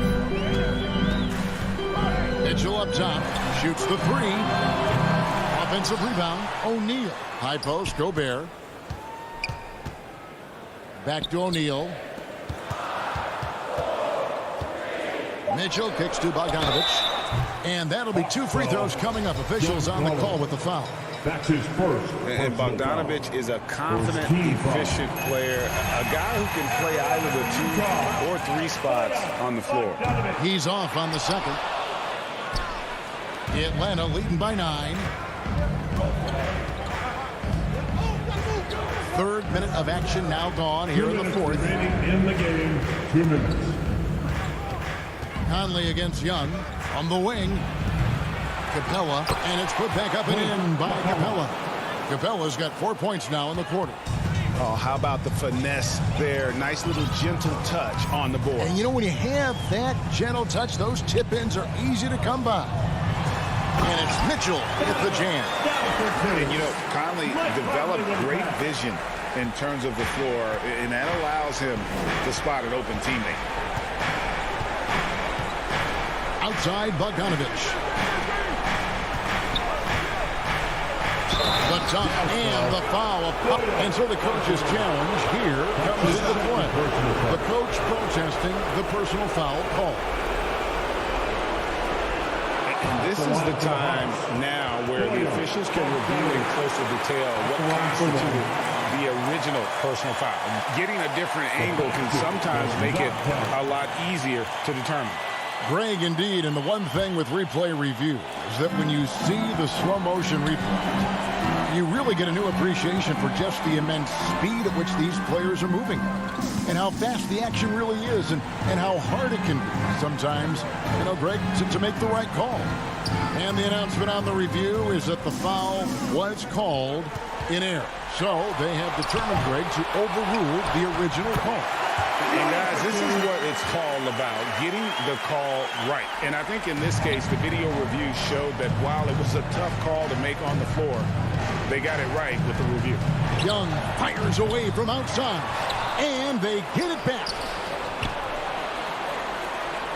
Mitchell up top. Shoots the 3. Offensive rebound. O'Neal. High post. Gobert. Back to O'Neal. Mitchell kicks to Bogdanovich. And that'll be 2 free throws coming up. Officials on the call with the foul. That's his first. And Bogdanovich is a confident, efficient player. A guy who can play either the 2 or 3 spots on the floor. He's off on the second. Atlanta leading by 9. 3rd minute of action now gone here in the 4th. In the game, 2 minutes. Conley against Young on the wing. Capella, and it's put back up and in by Capella. Capella's got 4 points now in the quarter. Oh, how about the finesse there? Nice little gentle touch on the board. And you know, when you have that gentle touch, those tip-ins are easy to come by. And it's Mitchell with the jam. And, you know, Conley developed great vision in terms of the floor, and that allows him to spot an open teammate. Outside Bogdanovich. The top and the foul. And so the coach's challenge here comes into play. The coach protesting the personal foul call. And this is the time now where the officials can review in closer detail what constituted the original personal foul. Getting a different angle can sometimes make it a lot easier to determine. Greg, indeed, and the one thing with replay review is that when you see the slow motion replay, you really get a new appreciation for just the immense speed at which these players are moving and how fast the action really is and how hard it can be sometimes, you know, Greg, to make the right call. And the announcement on the review is that the foul was called in error. So they have determined, Greg, to overrule the original call. And guys, this is what it's called about, getting the call right. And I think in this case, the video review showed that while it was a tough call to make on the floor, they got it right with the review. Young fires away from outside, and they get it back.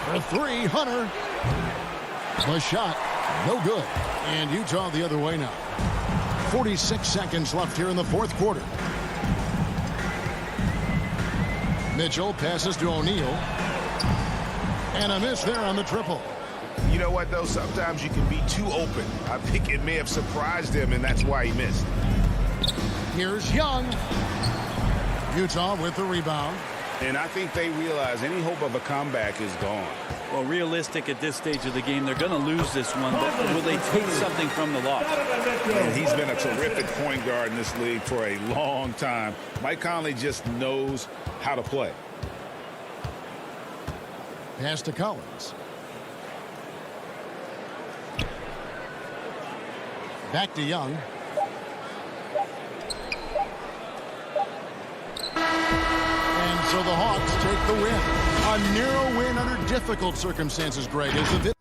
For 3, Hunter. The shot, no good. And Utah the other way now. 46 seconds left here in the 4th quarter. Mitchell passes to O'Neal. And a miss there on the triple. You know what, though? Sometimes you can be too open. I think it may have surprised him, and that's why he missed. Here's Young. Utah with the rebound. And I think they realize any hope of a comeback is gone. Well, realistic at this stage of the game, they're going to lose this one, but will they take something from the loss? And he's been a terrific point guard in this league for a long time. Mike Conley just knows how to play. Pass to Collins. Back to Young. And so the Hawks take the win. A narrow win under difficult circumstances, Greg, is the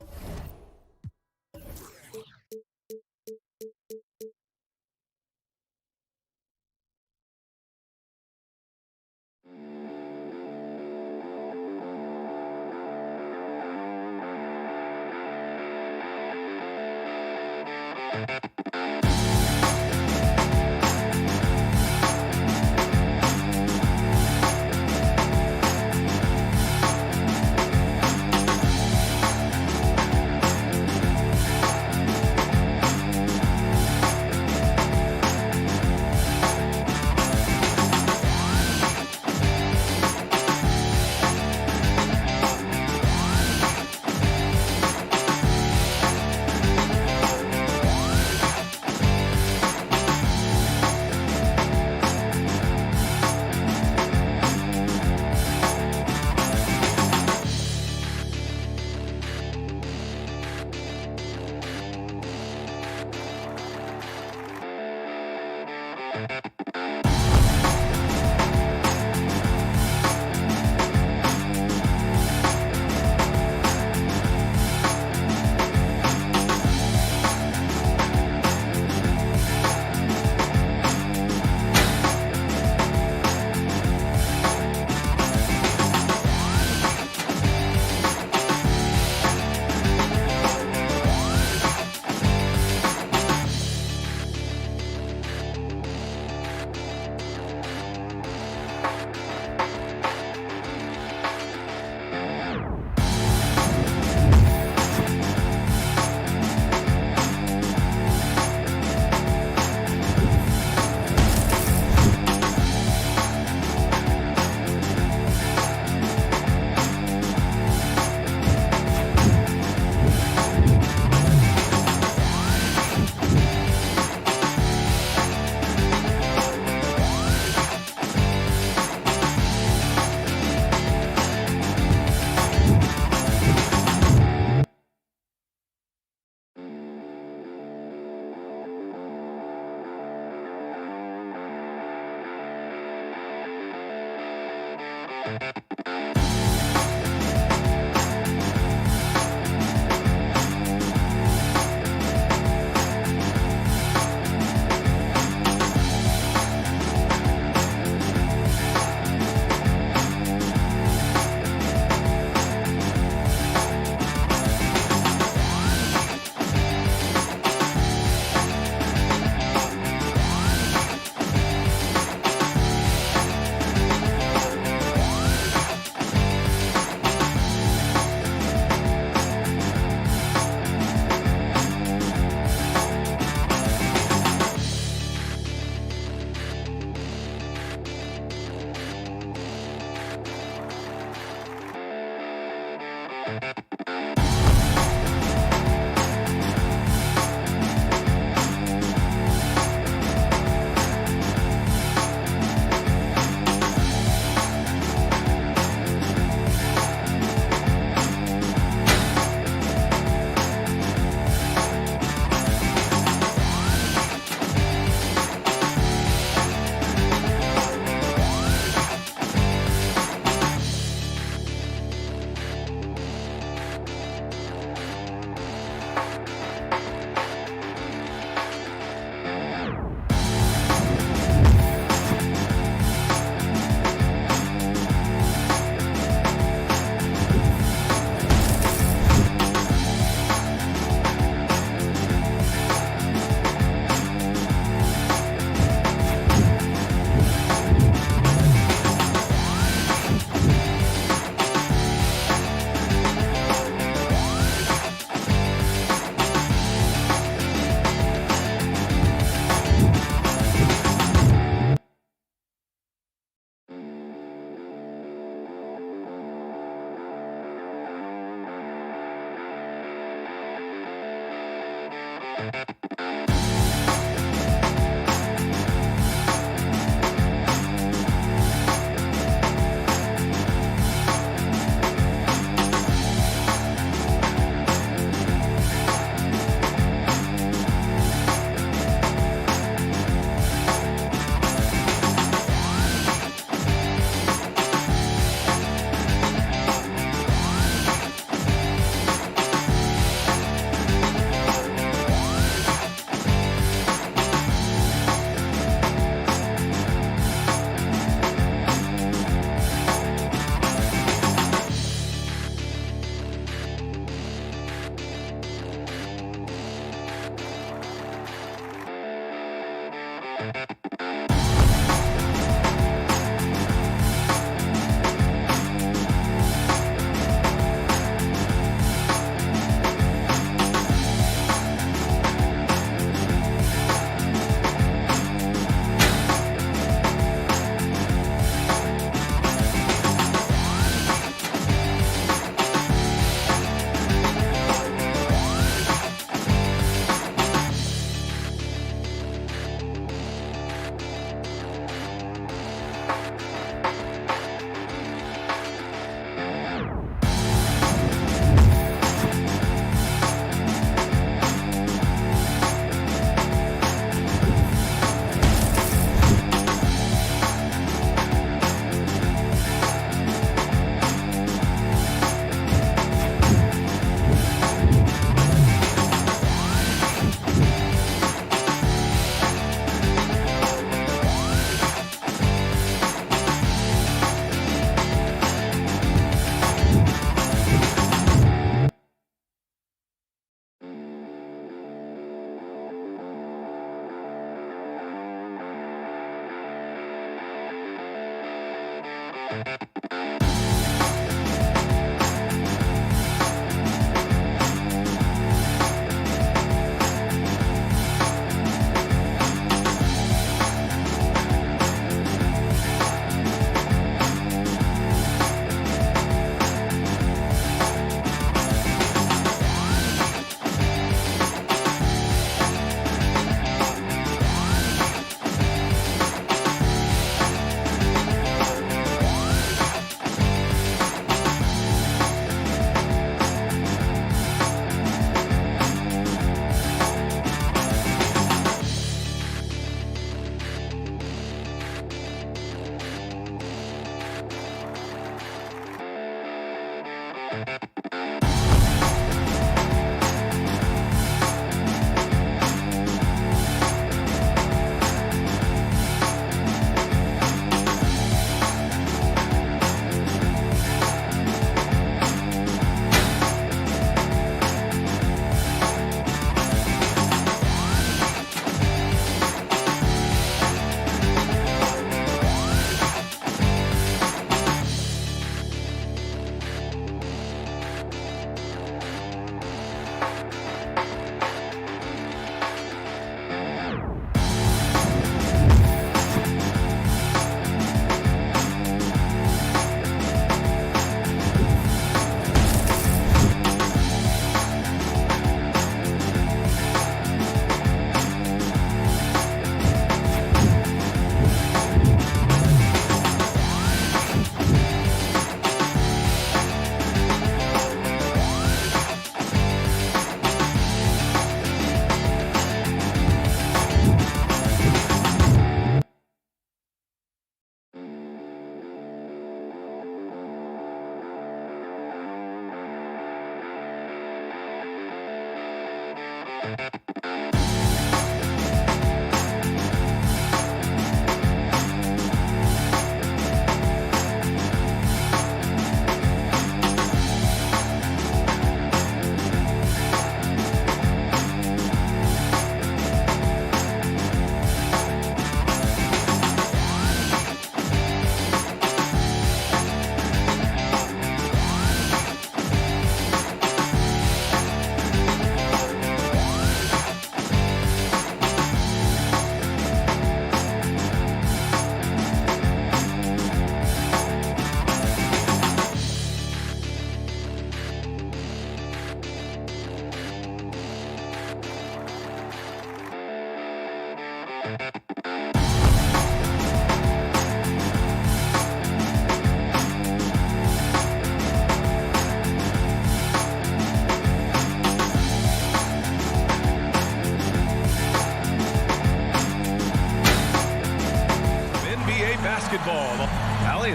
Basketball. Allie,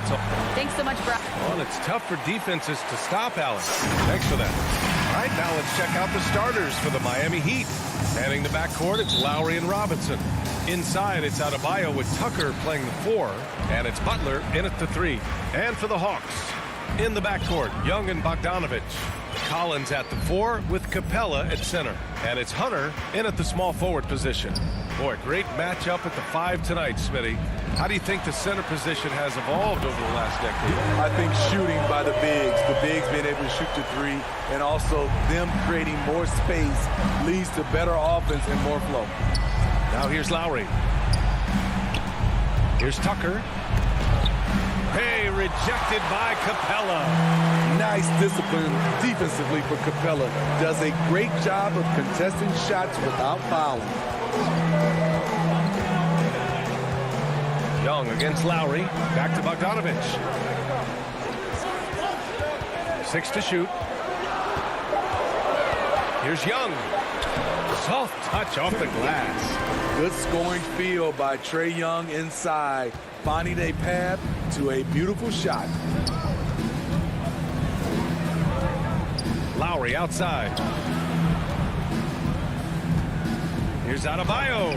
thanks so much, Brock. Well, it's tough for defenses to stop Allie. Thanks for that. All right, now let's check out the starters for the Miami Heat. Manning the backcourt, it's Lowry and Robinson. Inside, it's Adebayo with Tucker playing the 4, and it's Butler in at the 3. And for the Hawks, in the backcourt, Young and Bogdanovich. Collins at the 4 with Capella at center. And it's Hunter in at the small forward position. Boy, great matchup at the 5 tonight, Smitty. How do you think the center position has evolved over the last decade? I think shooting by the bigs being able to shoot the 3, and also them creating more space leads to better offense and more flow. Now here's Lowry. Here's Tucker. Hey, rejected by Capella. Nice discipline defensively for Capella. Does a great job of contesting shots without fouling. Young against Lowry. Back to Bogdanovich. 6 to shoot. Here's Young. Soft touch off the glass. Good scoring field by Trae Young inside, finding a path to a beautiful shot. Lowry outside. Here's Adebayo.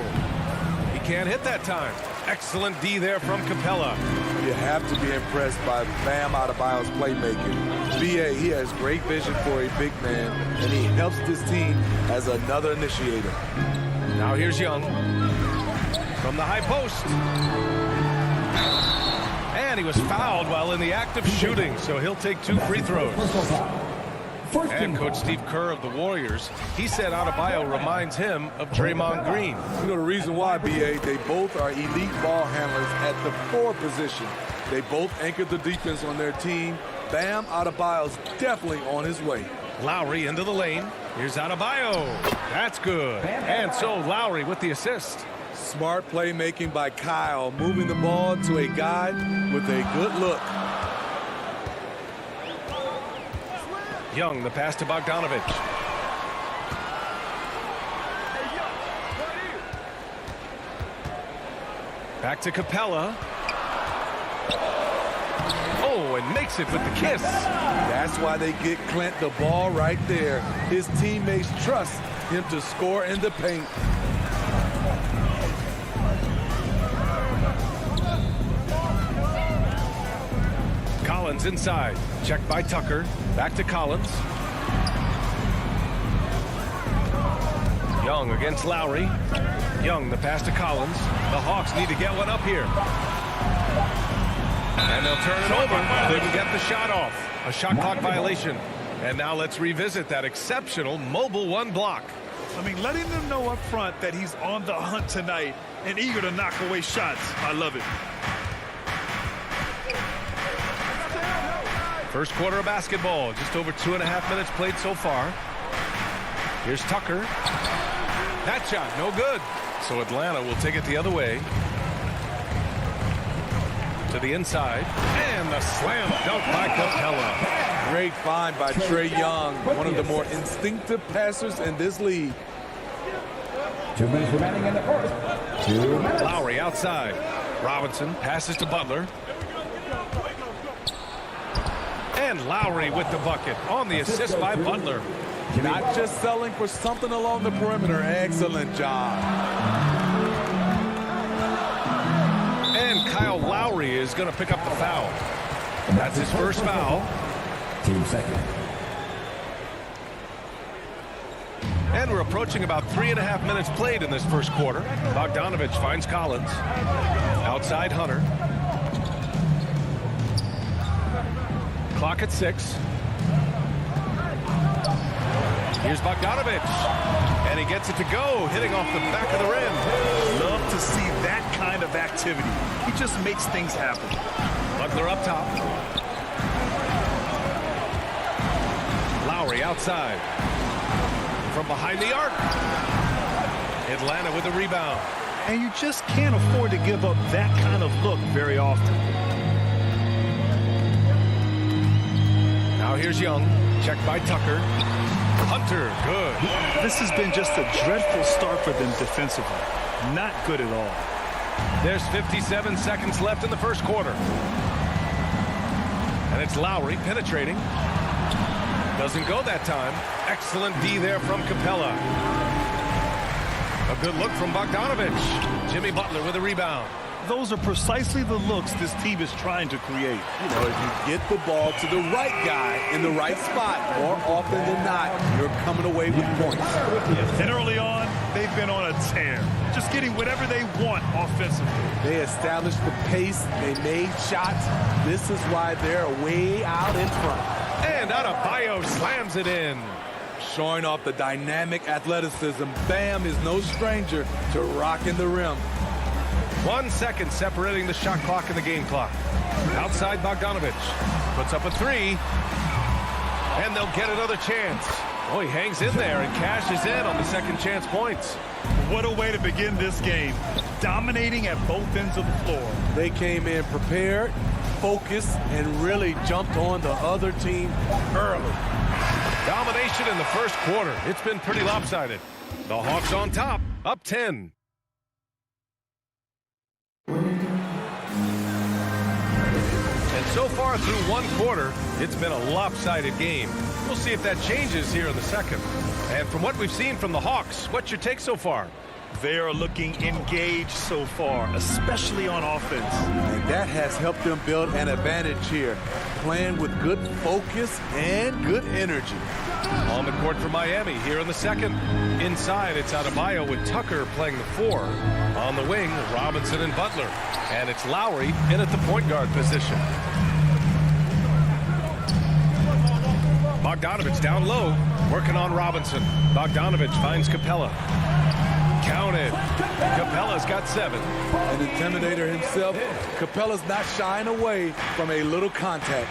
He can't hit that time. Excellent D there from Capella. You have to be impressed by Bam Adebayo's playmaking. BA, he has great vision for a big man, and he helps this team as another initiator. Now here's Young from the high post. And he was fouled while in the act of shooting, so he'll take 2 free throws. And Coach Steve Kerr of the Warriors, he said Adebayo reminds him of Draymond Green. You know the reason why, BA, they both are elite ball handlers at the 4 position. They both anchored the defense on their team. Bam Adebayo's definitely on his way. Lowry into the lane. Here's Adebayo. That's good. And so Lowry with the assist. Smart playmaking by Kyle, moving the ball to a guy with a good look. Young, the pass to Bogdanovich. Back to Capella. Oh, and makes it with the kiss. That's why they get Clint the ball right there. His teammates trust him to score in the paint. Collins inside. Checked by Tucker. Back to Collins. Young against Lowry. Young, the pass to Collins. The Hawks need to get one up here. And they'll turn it over. Couldn't get the shot off. A shot clock violation. And now let's revisit that exceptional mobile 1 block. I mean, letting them know up front that he's on the hunt tonight and eager to knock away shots. I love it. First quarter of basketball, just over 2.5 minutes played so far. Here's Tucker. That shot, no good. So Atlanta will take it the other way. To the inside. And the slam dunk by Capella. Great find by Trae Young, one of the more instinctive passers in this league. 2 minutes remaining in the first. 2 minutes. Lowry outside. Robinson passes to Butler. And Lowry with the bucket on the assist by Butler. Not just selling for something along the perimeter. Excellent job. And Kyle Lowry is going to pick up the foul. That's his first foul. Team second. And we're approaching about 3.5 minutes played in this first quarter. Bogdanovich finds Collins. Outside Hunter. Clock at 6. Here's Bogdanovich. And he gets it to go, hitting off the back of the rim. Love to see that kind of activity. He just makes things happen. Butler up top. Lowry outside. From behind the arc. Atlanta with the rebound. And you just can't afford to give up that kind of look very often. Now here's Young. Checked by Tucker. Hunter, good. This has been just a dreadful start for them defensively. Not good at all. There's 57 seconds left in the first quarter. And it's Lowry penetrating. Doesn't go that time. Excellent D there from Capella. A good look from Bogdanovich. Jimmy Butler with a rebound. Those are precisely the looks this team is trying to create. You know, if you get the ball to the right guy in the right spot, more often than not, you're coming away with points. And early on, they've been on a tear. Just getting whatever they want offensively. They established the pace. They made shots. This is why they're way out in front. And Adebayo slams it in. Showing off the dynamic athleticism. Bam is no stranger to rocking the rim. 1 second separating the shot clock and the game clock. Outside Bogdanovich. Puts up a three. And they'll get another chance. Oh, he hangs in there and cashes in on the second chance points. What a way to begin this game. Dominating at both ends of the floor. They came in prepared, focused, and really jumped on the other team early. Domination in the first quarter. It's been pretty lopsided. The Hawks on top, up 10. And so far through one quarter, it's been a lopsided game. We'll see if that changes here in the second. And from what we've seen from the Hawks, what's your take so far? They are looking engaged so far, especially on offense. And that has helped them build an advantage here, playing with good focus and good energy. On the court for Miami here in the second. Inside, it's Adebayo with Tucker playing the 4. On the wing, Robinson and Butler. And it's Lowry in at the point guard position. Bogdanovich down low, working on Robinson. Bogdanovich finds Capella. Counted. Capella's got 7. An intimidator himself, Capella's not shying away from a little contact.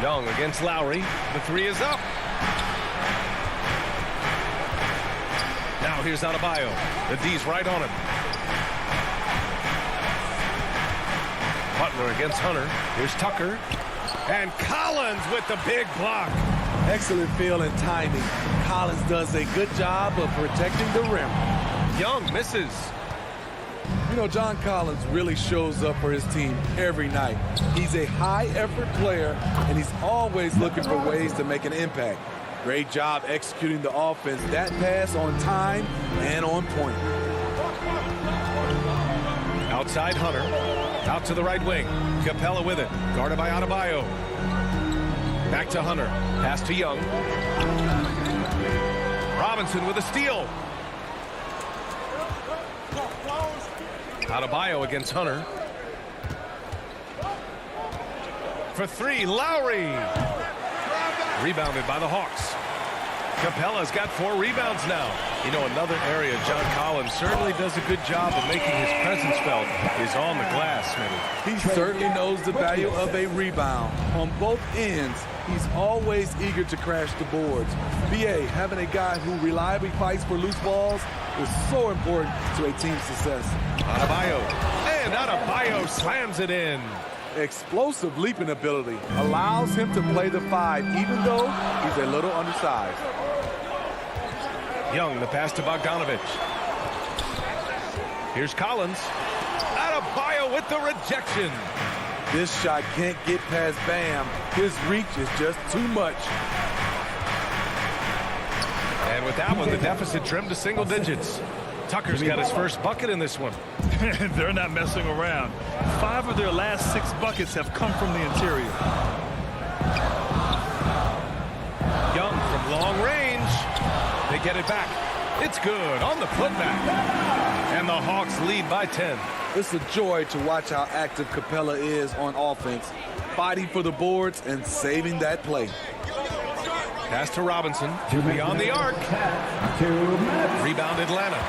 Young against Lowry. The 3 is up. Now here's Adebayo. The D's right on him. Butler against Hunter. Here's Tucker. And Collins with the big block. Excellent feel and timing. Collins does a good job of protecting the rim. Young misses. You know, John Collins really shows up for his team every night. He's a high-effort player, and he's always looking for ways to make an impact. Great job executing the offense. That pass on time and on point. Outside Hunter. Out to the right wing. Capella with it. Guarded by Adebayo. Back to Hunter. Pass to Young. Robinson with a steal. Adebayo against Hunter. For 3, Lowry. Rebounded by the Hawks. Capella's got 4 rebounds now. You know, another area John Collins certainly does a good job of making his presence felt is on the glass, Smitty. He certainly knows the value of a rebound. On both ends, he's always eager to crash the boards. BA, having a guy who reliably fights for loose balls is so important to a team's success. Adebayo. And Adebayo slams it in. Explosive leaping ability allows him to play the 5, even though he's a little undersized. Young, the pass to Bogdanovich. Here's Collins. Adebayo with the rejection. This shot can't get past Bam. His reach is just too much. And with that one, the deficit trimmed to single digits. Tucker's got his first bucket in this one. They're not messing around. 5 of their last 6 buckets have come from the interior. Young from long range. They get it back. It's good on the putback. And the Hawks lead by 10. It's a joy to watch how active Capella is on offense, fighting for the boards and saving that play. Pass to Robinson. Beyond the arc. Rebound Atlanta.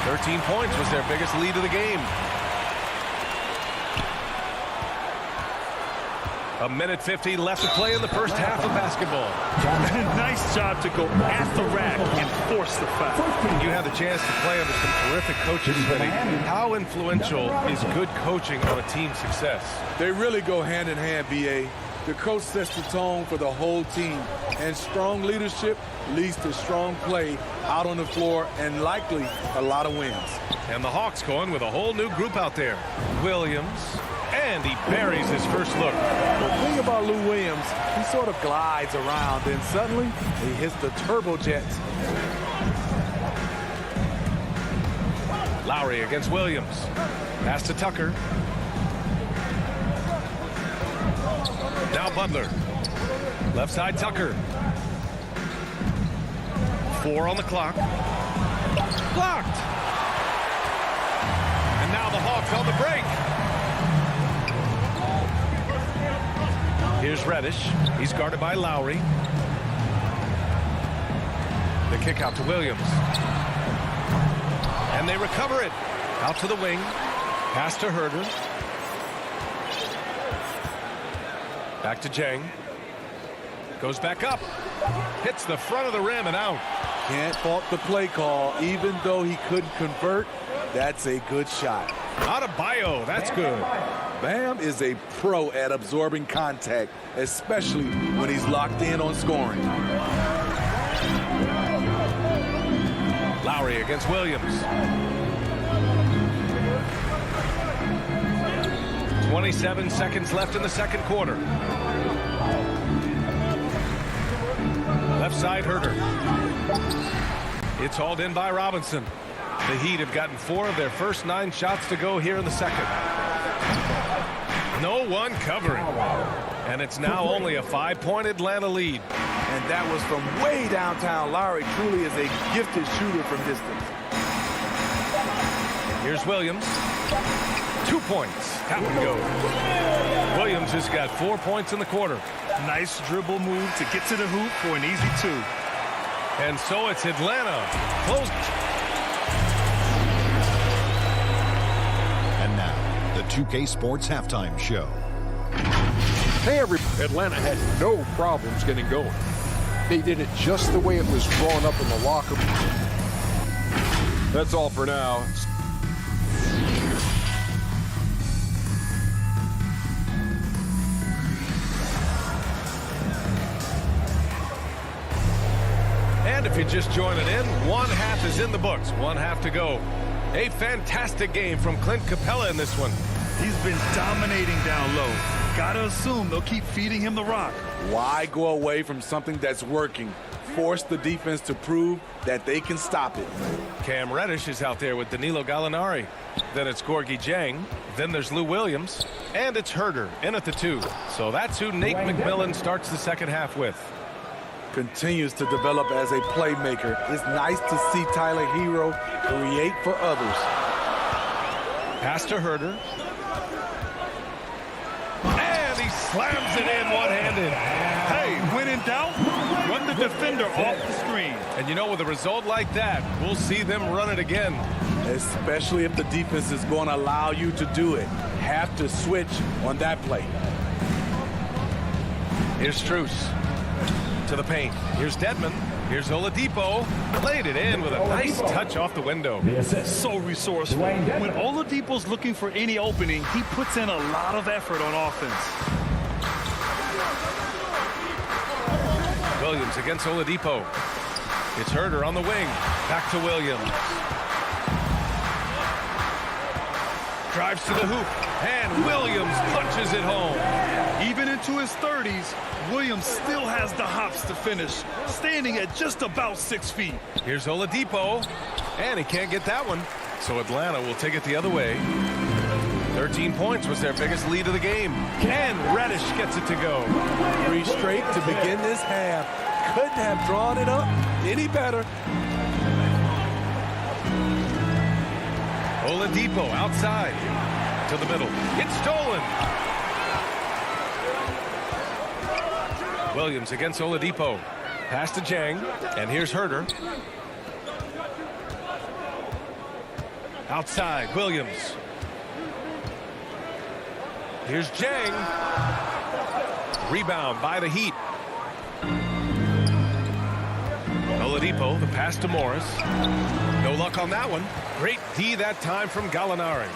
13 points was their biggest lead of the game. A minute 50 left to play in the first half of basketball. Nice job to go at the rack and force the foul. You had the chance to play under some terrific coaches, Vinny. How influential is good coaching on a team's success? They really go hand in hand, B.A. The coach sets the tone for the whole team, and strong leadership leads to strong play out on the floor and likely a lot of wins. And the Hawks going with a whole new group out there. Williams, and he buries his first look. The thing about Lou Williams, he sort of glides around, and suddenly he hits the turbojets. Lowry against Williams. Pass to Tucker. Now Butler. Left side Tucker. 4 on the clock. Blocked. And now the Hawks on the break. Here's Reddish. He's guarded by Lowry. The kick out to Williams. And they recover it. Out to the wing. Pass to Herder. Back to Jang. Goes back up. Hits the front of the rim and out. Can't fault the play call. Even though he couldn't convert, that's a good shot. Adebayo, that's good. Bam is a pro at absorbing contact, especially when he's locked in on scoring. Lowry against Williams. 27 seconds left in the second quarter. Left side Herder. It's hauled in by Robinson. The Heat have gotten 4 of their first 9 shots to go here in the second. No one covering. And it's now only a 5-point Atlanta lead. And that was from way downtown. Lowry truly is a gifted shooter from distance. Here's Williams. 2 points. Tap and go. Williams has got 4 points in the quarter. Nice dribble move to get to the hoop for an easy 2. And so it's Atlanta. Close. And now, the 2K Sports Halftime Show. Hey, everybody. Atlanta had no problems getting going. They did it just the way it was drawn up in the locker room. That's all for now. And if you're just joining in, 1 half is in the books. 1 half to go. A fantastic game from Clint Capella in this one. He's been dominating down low. Gotta assume they'll keep feeding him the rock. Why go away from something that's working? Force the defense to prove that they can stop it. Cam Reddish is out there with Danilo Gallinari. Then it's Gorgie Jang. Then there's Lou Williams. And it's Herder in at the 2. So that's who Nate McMillan starts the second half with. Continues to develop as a playmaker. It's nice to see Tyler Hero create for others. Pass to Herder. And he slams it in one-handed. Hey, when in doubt, run the defender off the screen. And you know, with a result like that, we'll see them run it again. Especially if the defense is going to allow you to do it. Have to switch on that play. Here's Strus. To the paint. Here's Dedmon. Here's Oladipo. Played it in with a nice touch off the window. So resourceful. When Oladipo's looking for any opening, he puts in a lot of effort on offense. Williams against Oladipo. It's Herder on the wing. Back to Williams. Drives to the hoop. And Williams punches it home. Even into his 30s, Williams still has the hops to finish, standing at just about 6 feet. Here's Oladipo, and he can't get that one. So Atlanta will take it the other way. 13 points was their biggest lead of the game. And Reddish gets it to go. 3 straight to begin this half. Couldn't have drawn it up any better. Oladipo outside to the middle. It's stolen. Williams against Oladipo. Pass to Jang. And here's Herder. Outside, Williams. Here's Jang. Rebound by the Heat. Oladipo, the pass to Morris. No luck on that one. Great D that time from Gallinari.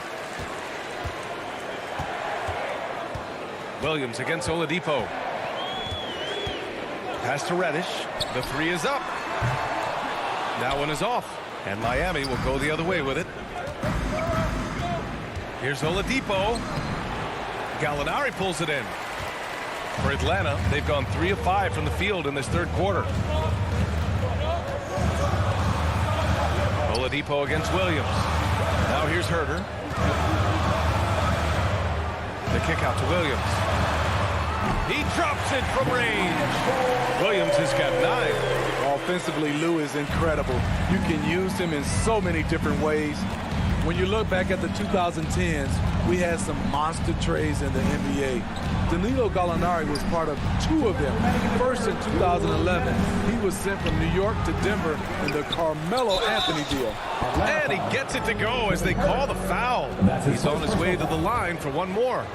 Williams against Oladipo. Pass to Reddish. The three is up. That one is off. And Miami will go the other way with it. Here's Oladipo. Gallinari pulls it in. For Atlanta, they've gone 3 of 5 from the field in this third quarter. Oladipo against Williams. Now here's Herter. The kick out to Williams. He drops it from range. Williams has got 9. Offensively, Lou is incredible. You can use him in so many different ways. When you look back at the 2010s, we had some monster trades in the NBA. Danilo Gallinari was part of 2 of them. First in 2011, he was sent from New York to Denver in the Carmelo Anthony deal. And he gets it to go as they call the foul. He's on his way to the line for one more.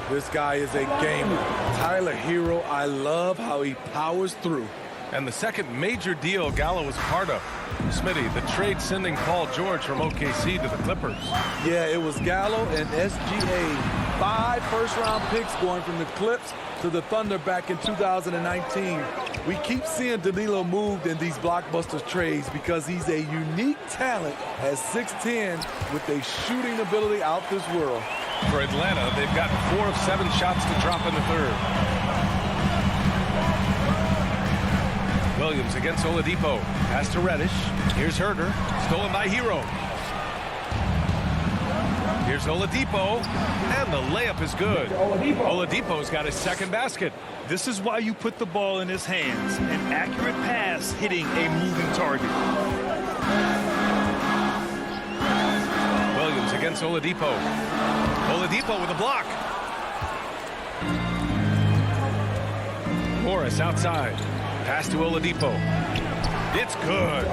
This guy is a gamer. Tyler Hero, I love how he powers through. And the second major deal Gallo was part of. Smitty, the trade sending Paul George from OKC to the Clippers. Yeah, it was Gallo and SGA. 5 first-round picks going from the Clips to the Thunder back in 2019. We keep seeing Danilo moved in these blockbuster trades because he's a unique talent at 6'10" with a shooting ability out this world. For Atlanta, they've got 4 of 7 shots to drop in the third. Williams against Oladipo. Pass to Reddish. Here's Herter. Stolen by Hero. Here's Oladipo. And the layup is good. Oladipo's got his second basket. This is why you put the ball in his hands. An accurate pass hitting a moving target. Williams against Oladipo. Oladipo with a block. Morris outside. Pass to Oladipo. It's good.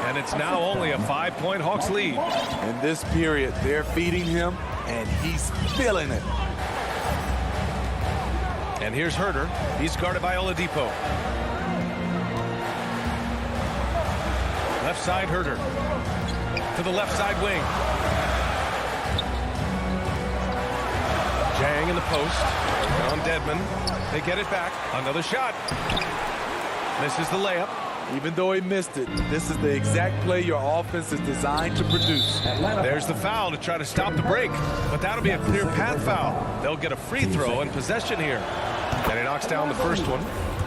And it's now only a 5-point Hawks lead. In this period, they're feeding him, and he's feeling it. And here's Herter. He's guarded by Oladipo. Left side, Herter. To the left side wing. Jang in the post. On Dedmon. They get it back. Another shot. Misses the layup. Even though he missed it, this is the exact play your offense is designed to produce. There's the foul to try to stop the break. But that'll be a clear path foul. They'll get a free throw and possession here. And he knocks down the first one.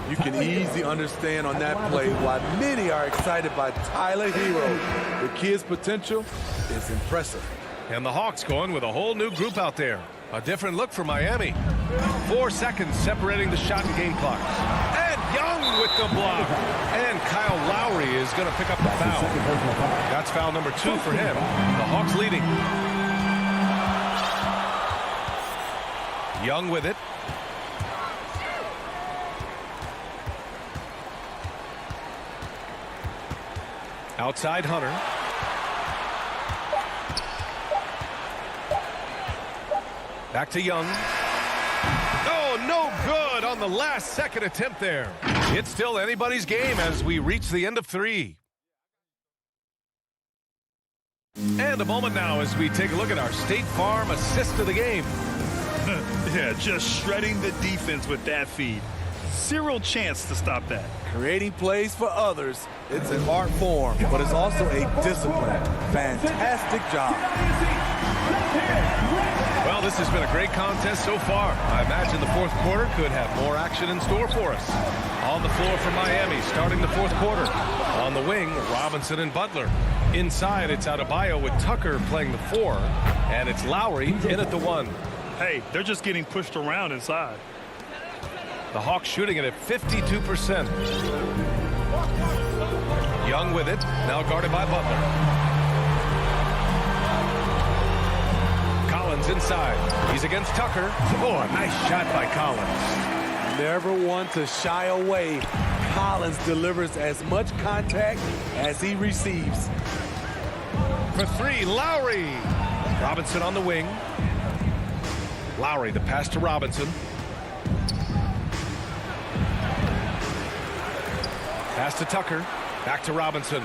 You can easily understand on that play why many are excited by Tyler Hero. The kid's potential is impressive. And the Hawks going with a whole new group out there. A different look for Miami. 4 seconds separating the shot and game clocks. And Young with the block. And Kyle Lowry is going to pick up the foul. That's foul number 2 for him. The Hawks leading. Young with it. Outside Hunter. Back to Young. Oh, no good on the last second attempt there. It's still anybody's game as we reach the end of 3. And a moment now as we take a look at our State Farm assist of the game. Yeah, just shredding the defense with that feed. Zero chance to stop that. Creating plays for others, it's an art form, but it's also a discipline. Fantastic job. Well, this has been a great contest so far. I imagine the fourth quarter could have more action in store for us. On the floor for Miami, starting the fourth quarter. On the wing, Robinson and Butler. Inside, it's Adebayo with Tucker playing the 4, and it's Lowry in at the 1. Hey, they're just getting pushed around inside. The Hawks shooting it at 52%. Young with it, now guarded by Butler. Collins inside. He's against Tucker. Oh, a nice shot by Collins. Never one to shy away. Collins delivers as much contact as he receives. For 3, Lowry. Robinson on the wing. Lowry, the pass to Robinson. Pass to Tucker. Back to Robinson.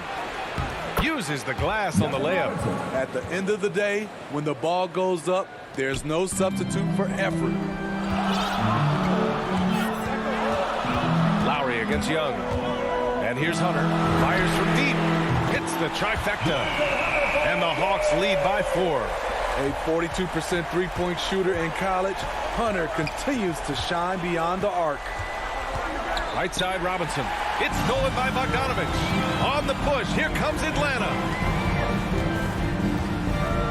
Uses the glass on the layup. At the end of the day, when the ball goes up, there's no substitute for effort. Lowry against Young. And here's Hunter. Fires from deep. Hits the trifecta. And the Hawks lead by 4. A 42% three-point shooter in college, Hunter continues to shine beyond the arc. Right side, Robinson. It's stolen by Bogdanovich. On the push, here comes Atlanta.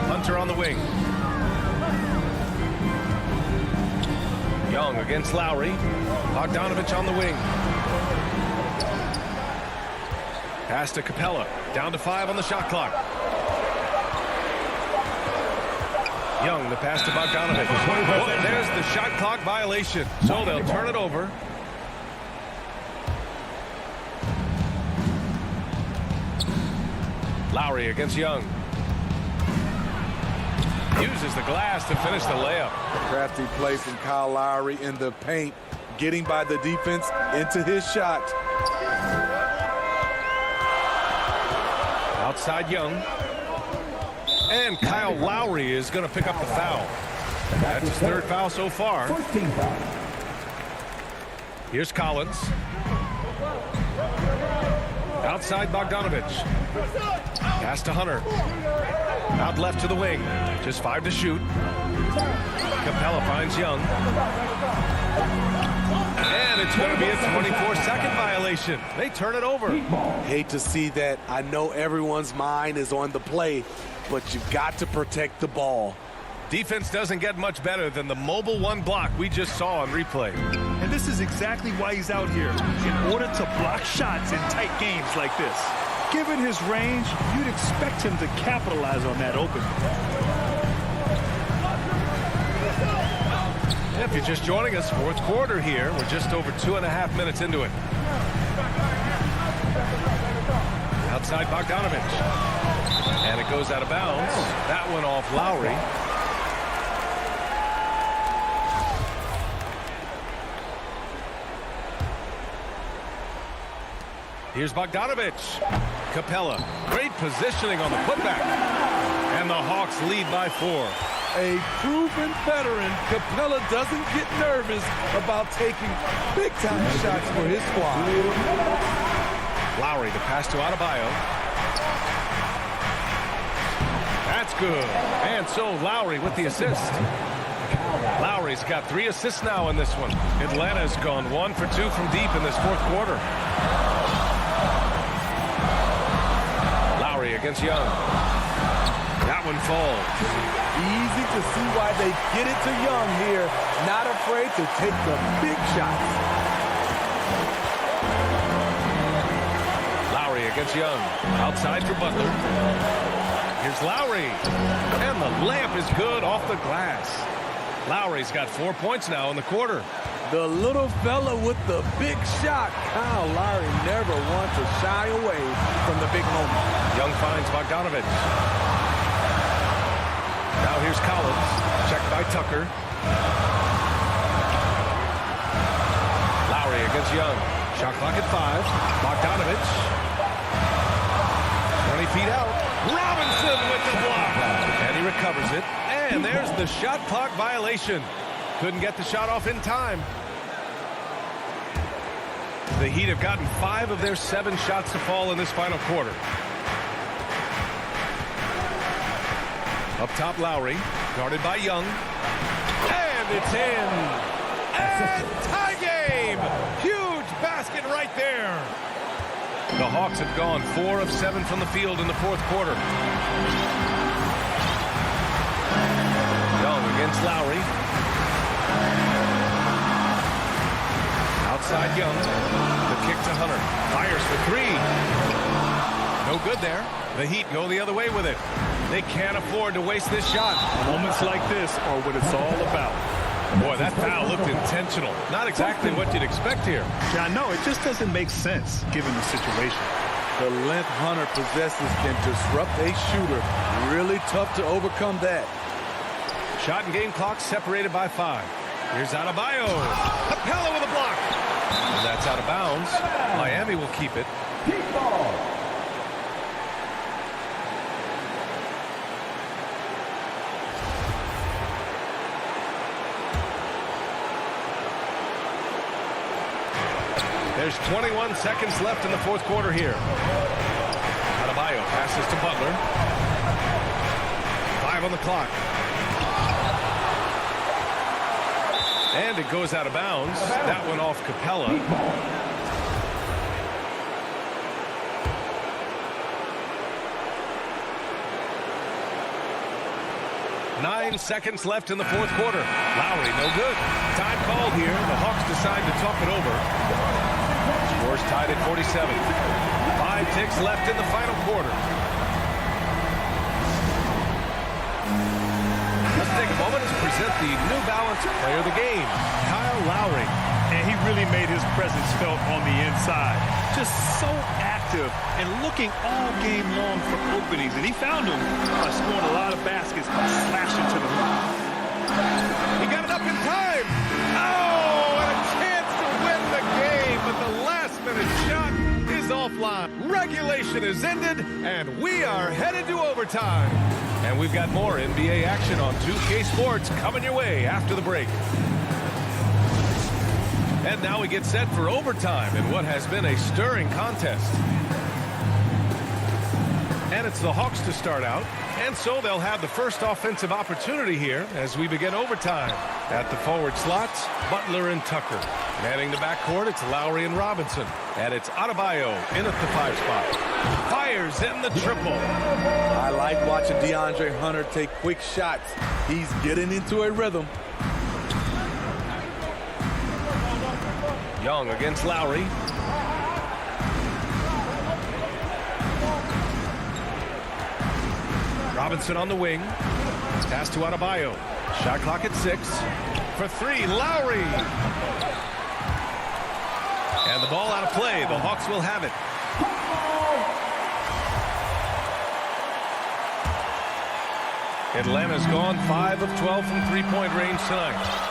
Hunter on the wing. Young against Lowry. Bogdanovich on the wing. Pass to Capella. Down to 5 on the shot clock. Young, the pass to Bogdanovich. Oh, there's the shot clock violation. So they'll turn it over. Lowry against Young. Uses the glass to finish the layup. Crafty play from Kyle Lowry in the paint, getting by the defense into his shot. Outside Young. And Kyle Lowry is going to pick up the foul. That's his 3rd foul so far. Here's Collins. Outside Bogdanovich. Pass to Hunter. Out left to the wing. Just 5 to shoot. Capella finds Young. And it's going to be a 24-second violation. They turn it over. Hate to see that. I know everyone's mind is on the play, but you've got to protect the ball. Defense doesn't get much better than the mobile 1 block we just saw on replay. And this is exactly why he's out here, in order to block shots in tight games like this. Given his range, you'd expect him to capitalize on that opening. If you're just joining us, 4th quarter here. We're just over 2.5 minutes into it. Outside Bogdanovich. And it goes out of bounds. That one off Lowry. Here's Bogdanovich. Capella. Great positioning on the putback. And the Hawks lead by 4. A proven veteran, Capella doesn't get nervous about taking big-time shots for his squad. Lowry, the pass to Adebayo. That's good. And so Lowry with the assist. Lowry's got 3 assists now in this one. Atlanta's gone 1 for 2 from deep in this 4th quarter. Lowry against Young. That one falls. Easy to see why they get it to Young here. Not afraid to take the big shots. Lowry against Young. Outside for Butler. Here's Lowry. And the layup is good off the glass. Lowry's got 4 points now in the quarter. The little fella with the big shot. Kyle Lowry never wants to shy away from the big moment. Young finds Bogdanovich. Now here's Collins. Checked by Tucker. Lowry against Young. Shot clock at 5. Bogdanovich. 20 feet out. Robinson with the block. And he recovers it. And there's the shot clock violation. Couldn't get the shot off in time. The Heat have gotten 5 of their 7 shots to fall in this final quarter. Up top, Lowry, guarded by Young. And it's in. And tie game. Huge basket right there. The Hawks have gone 4 of 7 from the field in the 4th quarter. Young against Lowry. Outside Young. The kick to Hunter. Fires for 3. No good there. The Heat go the other way with it. They can't afford to waste this shot. Moments like this are what it's all about. Boy, that foul looked intentional. Not exactly what you'd expect here. John, no, it just doesn't make sense given the situation. The length Hunter possesses can disrupt a shooter. Really tough to overcome that. Shot and game clock separated by 5. Here's Adebayo. Capella with a block. And that's out of bounds. Miami will keep it. There's 21 seconds left in the fourth quarter here. Adebayo passes to Butler. 5 on the clock. And it goes out of bounds. That one off Capella. Nine seconds left in the fourth quarter. Lowry, no good. Time called here. The Hawks decide to talk it over. Score's tied at 47. 5 ticks left in the final quarter. Let's take a moment to present the New Balance Player of the Game, Kyle Lowry. And he really made his presence felt on the inside. Just so active and looking all game long for openings. And he found them by scoring a lot of baskets, slashing to the hoop. He got it up in time. Oh, and a chance to win the game, but the last-minute shot is offline. Regulation is ended, and we are headed to overtime. And we've got more NBA action on 2K Sports coming your way after the break. And now we get set for overtime in what has been a stirring contest. And it's the Hawks to start out. And so they'll have the first offensive opportunity here as we begin overtime. At the forward slots, Butler and Tucker. Manning the backcourt, it's Lowry and Robinson. And it's Adebayo in at the 5 spot. Fires in the triple. I like watching DeAndre Hunter take quick shots. He's getting into a rhythm. Young against Lowry. Robinson on the wing. Pass to Adebayo. Shot clock at 6. For 3, Lowry. And the ball out of play. The Hawks will have it. Atlanta's gone 5 of 12 from three-point range tonight.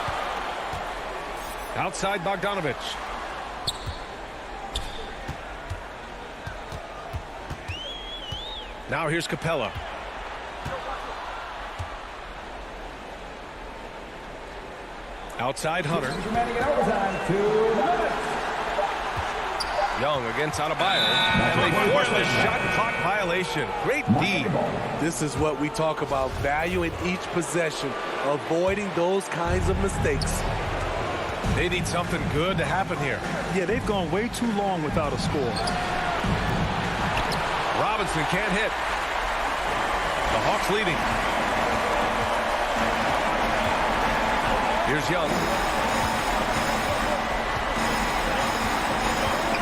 Outside Bogdanovich. Now here's Capella. Outside Hunter. Young against Adebayo. And they force the shot clock violation. Great D. This is what we talk about, valuing each possession, avoiding those kinds of mistakes. They need something good to happen here. Yeah, they've gone way too long without a score. Robinson can't hit. The Hawks leading. Here's Young.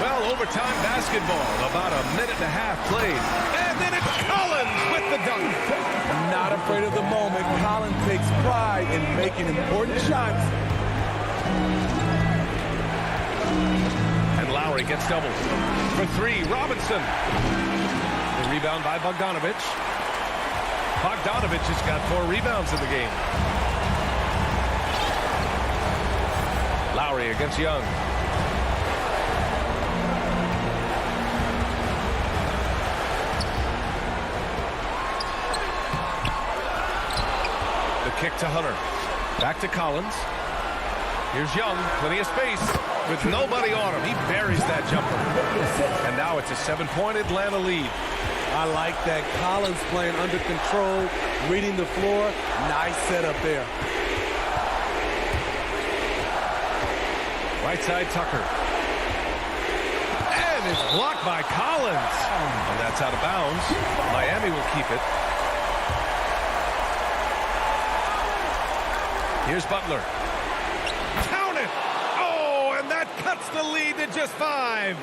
Well, overtime basketball. About a minute and a half played. And then it's Collins with the dunk. Not afraid of the moment. Collins takes pride in making important shots. And Lowry gets doubled. For 3, Robinson. The rebound by Bogdanovich. Bogdanovich has got 4 rebounds in the game. Lowry against Young. The kick to Hunter. Back to Collins. Here's Young. Plenty of space. With nobody on him. He buries that jumper. And now it's a 7-point Atlanta lead. I like that. Collins playing under control, reading the floor. Nice setup there. Right side, Tucker. And it's blocked by Collins. And that's out of bounds. Miami will keep it. Here's Butler. Count it! Oh, and that cuts the lead to just 5.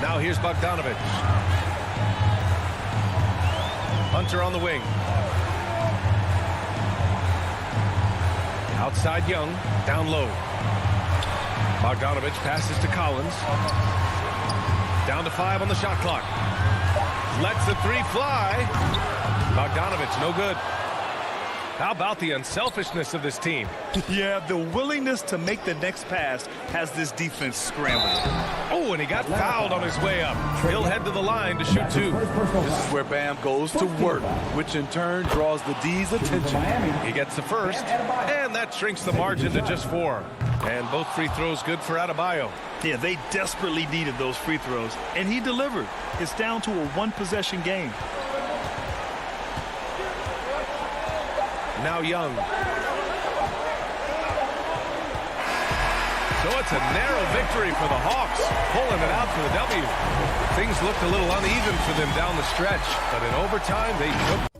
Now here's Bogdanovich. Hunter on the wing. Outside Young, down low. Bogdanovich passes to Collins. Down to 5 on the shot clock. Lets the 3 fly. Bogdanovich, no good. How about the unselfishness of this team? Yeah, the willingness to make the next pass has this defense scrambling. Oh, and he got fouled on his way up. He'll head to the line to shoot 2. This is where Bam goes to work, which in turn draws the D's attention. He gets the first, and that shrinks the margin to just 4. And both free throws good for Adebayo. Yeah, they desperately needed those free throws, and he delivered. It's down to a one-possession game. Now Young. So it's a narrow victory for the Hawks, pulling it out for the W. Things looked a little uneven for them down the stretch, but in overtime they took